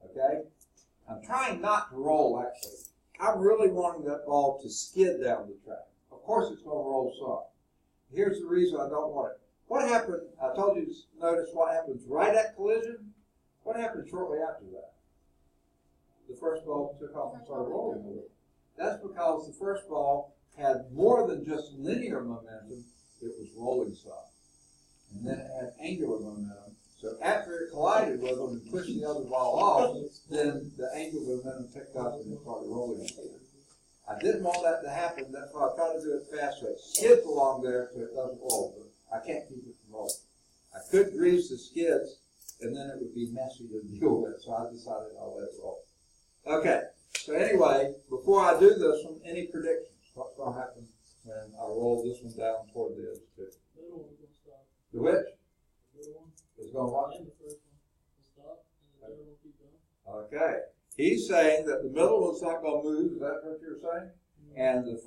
Okay? I'm trying not to roll, actually. I'm really wanting that ball to skid down the track. Of course it's going to roll some. Here's the reason I don't want it. What happened, I told you to notice what happens right at collision. What happened shortly after that? The first ball took off and started rolling a little. That's because the first ball had more than just linear momentum, it was rolling some. And then it had angular momentum. So after it collided with them and pushed the other ball off, then the angular momentum picked up and it started rolling again. I didn't want that to happen, that's why I try to do it fast so it skids along there so it doesn't roll, but I can't keep it from rolling. I could grease the skids, and then it would be messy to deal with, so I decided I'll let it roll. Okay, so anyway, before I do this one, any predictions? What's going to happen when I roll this one down toward the other two? The middle one's gonna stop. The which? The middle one. Is going to what? And the first one will stop, and the third one will keep going. Okay. He's saying that the middle one's not going to move. Is that what you're saying? And the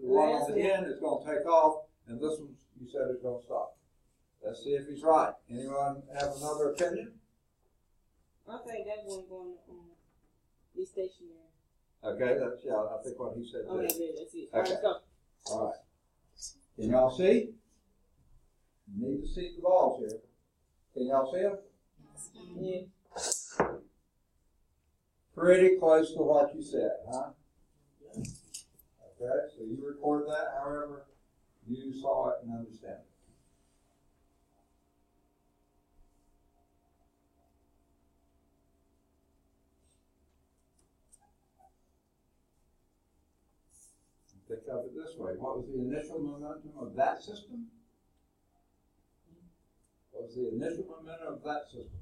one on the end is going to take off, and this one you said is going to stop. Let's see if he's right. Anyone have another opinion? I think that one going to be stationary. Okay, that's I think what he said too. Okay, good. That's it. Okay. All right, go. All right. Can y'all see? You need to see the balls here. Can y'all see them? Yeah. Pretty close to what you said, huh? Okay, so you record that however you saw it and understand it. Think of it this way. What was the initial momentum of that system? What was the initial momentum of that system?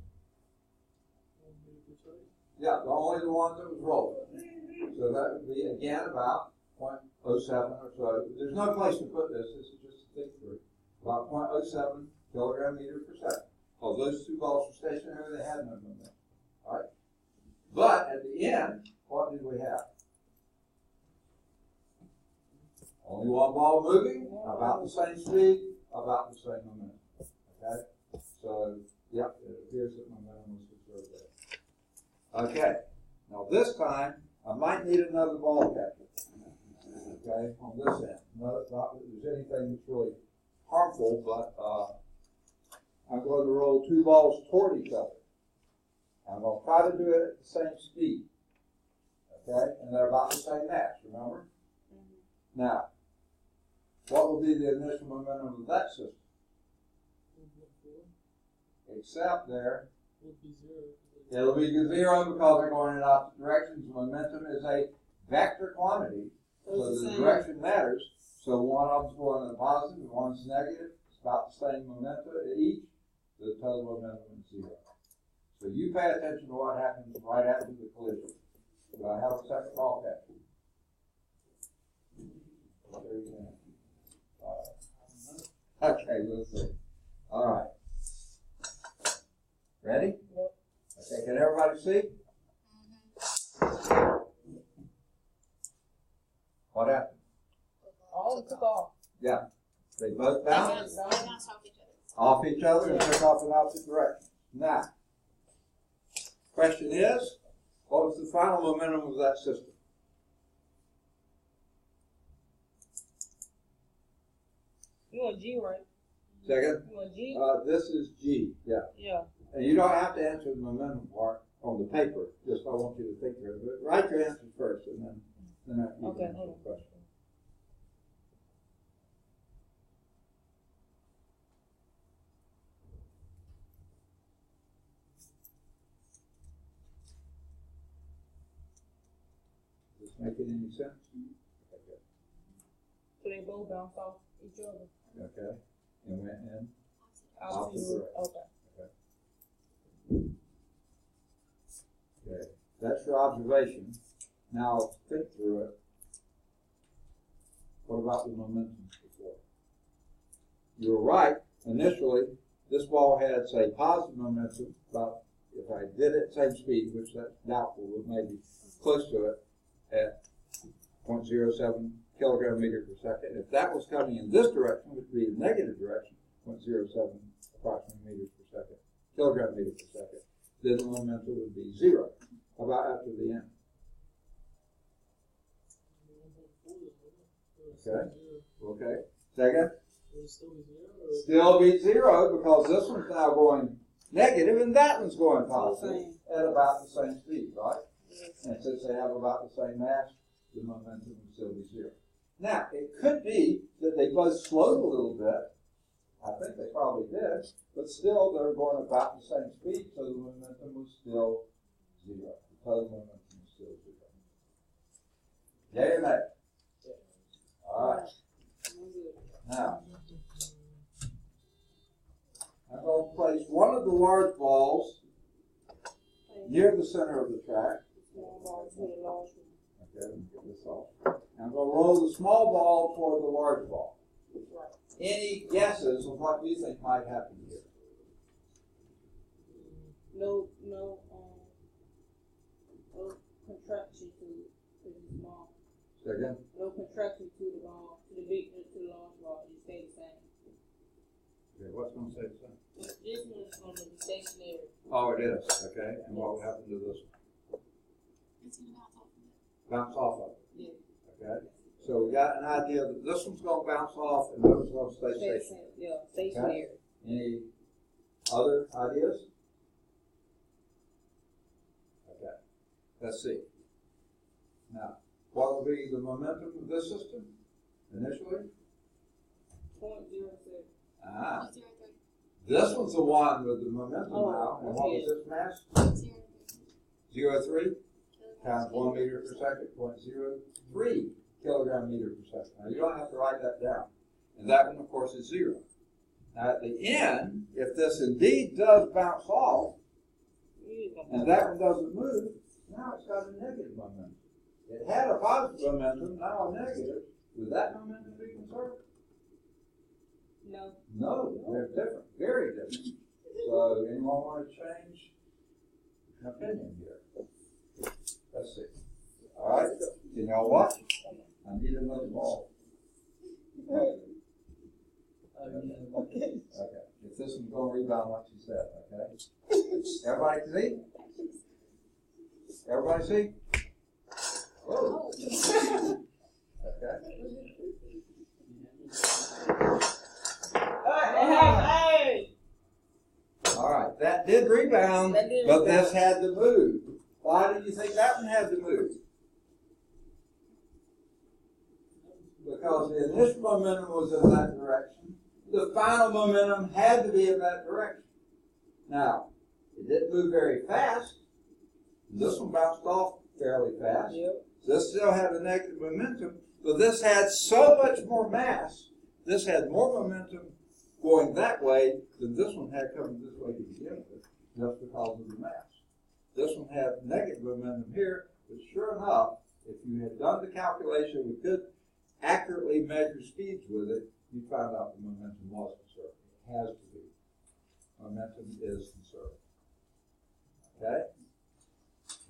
Yeah, only the one that was rolling. So that would be, again, about 0.07 or so. There's no place to put this. This is just a think through. About 0.07 kilogram meter per second. Oh, those two balls were stationary. They had no momentum. All right? But at the end, what did we have? Only one ball moving, about the same speed, about the same momentum. Okay? So, yep, it appears that momentum was conserved there. Okay. Now this time, I might need another ball catcher. Okay, on this end. Not that there's anything that's really harmful, but I'm going to roll two balls toward each other. I'm going to try to do it at the same speed. Okay? And they're about the same mass, remember? Now, what will be the initial momentum of that system? Except there, it'll be zero because they're going in opposite directions. Momentum is a vector quantity, so the direction matters. So one of them's going in the positive and one's negative. It's about the same momentum each. The total momentum is zero. So you pay attention to what happens right after the collision. Do I have a second ball catcher? There you go. Okay, we'll see. All right. Ready? Yep. Okay, can everybody see? What happened? All took off. Yeah. They both bounced They bounce off each other. off each other and took off in opposite directions. Now, question is, what was the final momentum of that system? You want G, right? Second? You want G? This is G, yeah. Yeah. And you don't have to answer the momentum part on the paper, just I want you to think through it. But write your answers first, and then you can answer the question. Is this making any sense? Okay. So they both bounce off each other. Okay. And went in. Opposite. Okay. Okay, that's your observation. Now think through it. What about the momentum before? You were right. Initially, this ball had, say, positive momentum, but if I did it same speed, which that's doubtful, but maybe close to it, at 0.07 kilogram meter per second. If that was coming in this direction, which would be the negative direction, 0.07 approximately meters per second, kilogram meter per second, then the momentum would be zero. How about after the end? Okay. Okay. Second? Still be zero because this one's now going negative and that one's going positive at about the same speed, right? And since they have about the same mass, the momentum would still be zero. Now, it could be that they both slowed a little bit. I think they probably did, but still they're going about the same speed, so the momentum was still zero. The total momentum was still zero. Yea or nay? All right. Now, I'm going to place one of the large balls near the center of the track. Okay, let me get this off. I'm going to roll the small ball toward the large ball. Any guesses on what you think might happen here? No contraction to the small. Say again? No contraction to the ball, to the big, to the large ball. It stays the same. Okay, what's going to say the same? This one is going to be stationary. Oh, it is. Okay, and what will happen to this one? It's gonna bounce off of it. Bounce off of it. Yeah. Okay, so we got an idea that this one's going to bounce off and those are going to stay stationary. Yeah, stationary. Any other ideas? Okay, let's see. Now, what will be the momentum of this system initially? 0.07. Ah, 0.03. this one's the one with the momentum Oh, now. And what was okay. its mass? 0.03. 0.3 times 1 meter per second, 0.03 kilogram meter per second. Now, you don't have to write that down. And that one, of course, is 0. Now, at the end, if this indeed does bounce off, and that one doesn't move, now it's got a negative momentum. It had a positive momentum, now a negative. Would that momentum be conserved? No. No, they're different, very different. So, anyone want to change an opinion here? Let's see. All right, you know what? I need another ball. Okay, if this one's going to rebound like she said, okay? Everybody see? Everybody see? Whoa. Okay. Hey! All right, that did rebound, That did but rebound. this had to move. Why do you think that one had to move? Because the initial momentum was in that direction. The final momentum had to be in that direction. Now, it didn't move very fast. This one bounced off fairly fast. Yep. This still had a negative momentum, but this had so much more mass. This had more momentum going that way than this one had coming this way to begin with, just because of the mass. This one had negative momentum here, but sure enough, if you had done the calculation, we could accurately measure speeds with it, you'd find out the momentum was conserved. It has to be. Momentum is conserved. Okay?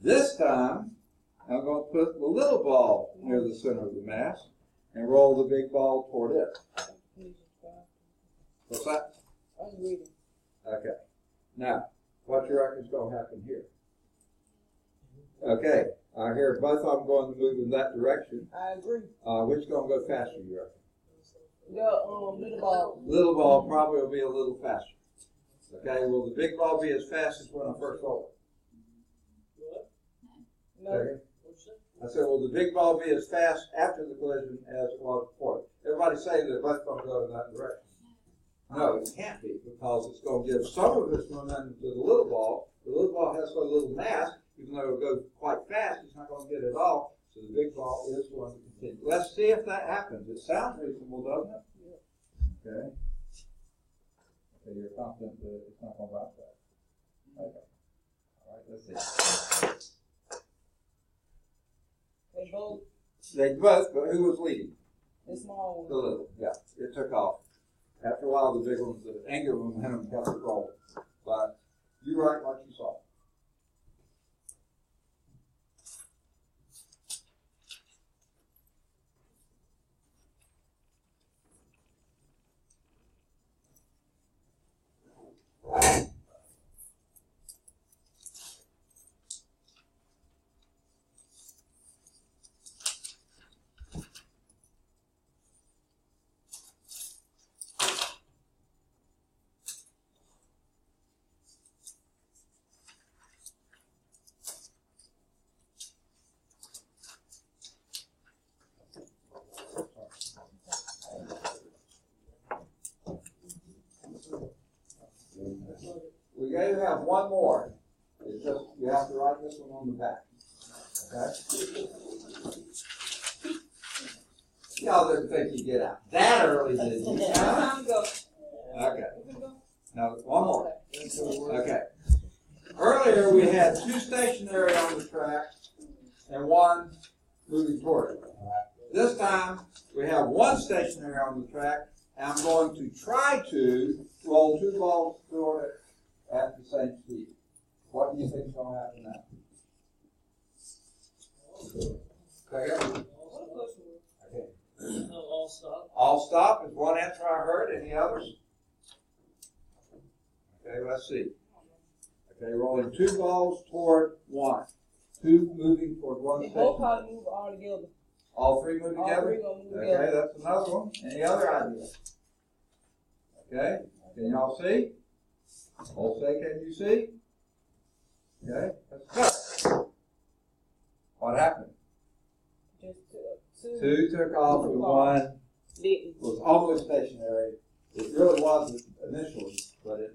This time, I'm going to put the little ball near the center of the mass and roll the big ball toward it. What's that? I'm reading. Okay. Now, what you reckon is going to happen here? Okay. I hear both of them going to move in that direction. I agree. Which is going to go faster, you reckon? The little ball. Little ball probably will be a little faster. Okay, will the big ball be as fast as when I first rolled What? it? No. Okay. What's that? I said, will the big ball be as fast after the collision as it was before? Everybody's saying they're both going to go in that direction. No, it can't be, because it's going to give some of its momentum to the little ball. The little ball has so little mass, even though it'll go quite fast, it's not going to get it all. So the big ball is going to continue. Let's see if that happens. It sounds reasonable, doesn't it? Yeah. Okay. Okay, you're confident that it's not going to bounce back. Okay. All right, let's see. They both, They both, but who was leading? the small The one. little. Yeah, it took off. After a while, the big ones, the angular momentum kept it rolling. But you write what you saw. We got to have one more. It's just you have to write this one on the back. Okay? Y'all didn't think you'd get out that early, did you? Time to go. Okay. Now, one more. Okay. Earlier, we had two stationary on the track and one moving toward it. This time, we have one stationary on the track, and I'm going to try to roll two balls toward it at the same speed. What do you think is going to happen now? Okay. All stop. All stop is one answer I heard. Any others? Okay, let's see. Okay, rolling two balls toward one. Two moving toward one They station. both probably move all together. All three move All together? three gonna move Okay, together. that's another one. Any other ideas? Okay, can y'all see? All say, can you see? Okay, let's go. What happened? Just two. Two took off and one Didn't. was almost stationary. It really wasn't initially, but it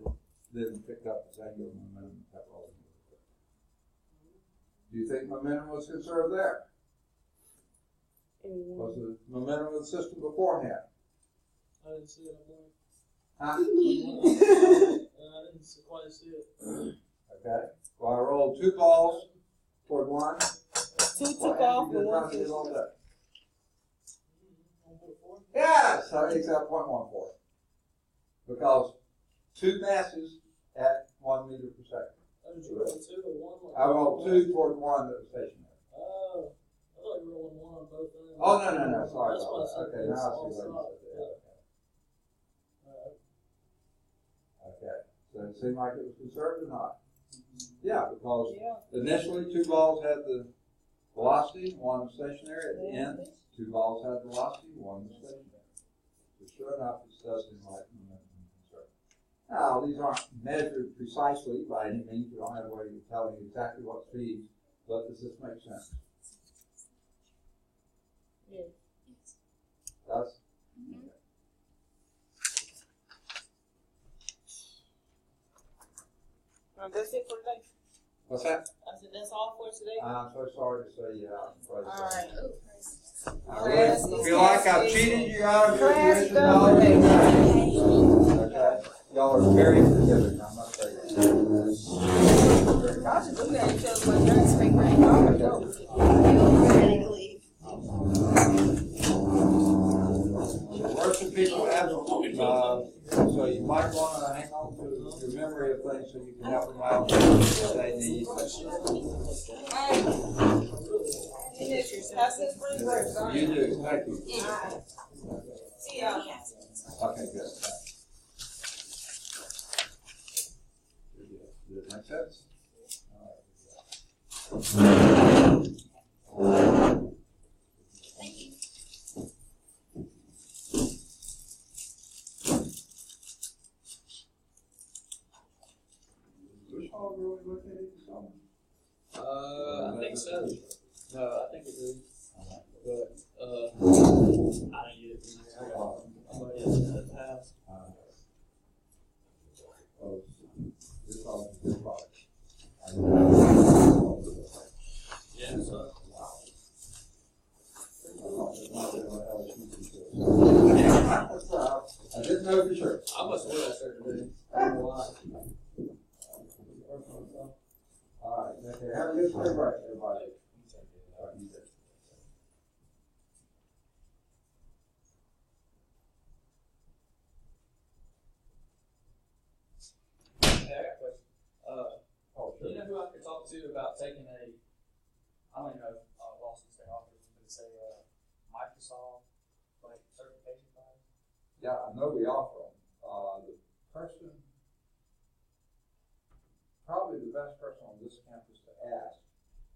didn't pick up the angular momentum. Do you think momentum was conserved there? Was the momentum of the system beforehand? I didn't see it. Huh? I didn't quite see it. Okay. Well, I rolled two balls toward one. Two took off and one took off. Yes, I think that's 0.14. Because two masses at 1 meter per second. Did you roll two or one? I rolled two toward one that was stationary. Oh, I thought you were rolling one on both ends. Oh, no, sorry That's about what I that. said. Okay, now I All see what stop. you said there. Okay, so it seemed like it was conserved or not? Yeah, because initially two balls had the velocity, one was stationary. At the end, two balls had the velocity, one was stationary. So sure enough, it does seem like momentum conserved. Now, these aren't measured precisely by any means. We don't have a way of telling you exactly what speeds, but does this make sense? Yeah. Does? That's it for today. What's that? I said that's all for today. I'm so sorry to say, yeah. I'm afraid so. All right. I really feel like I've cheated you out of your Class tuition done dollars. today. Okay. Y'all are very forgiving, I must say. Y'all should do that until my next spring break. Ready to leave. There were some people absent, so you might want to hang on to your memory of things so you can help them out if they need. That's it, spring break. You do, thank you. See y'all. Okay, good. Does it make sense? I think so. No, I think it is. But, I didn't get it from there. I got somebody else in the house. Yeah, so. I didn't know for sure. I must have went out there today. I don't know why. All right, okay, have a good spring break, everybody. Hey, I got a question. Oh, Do you know who I could talk to about taking a, I don't even know if Lawson State offers, but it's a Microsoft like certification class? Yeah, I know we offer them. The person, probably the best person on this campus to ask,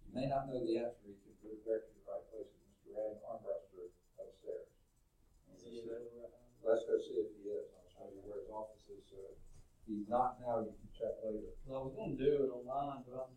you may not know the answer, you can go direct to the right place, is Mr. Rand Armbruster upstairs. Let's go see if he is. I'll show you where his office is. He's not now, you can check later. Well, I was going to do it online, but I'm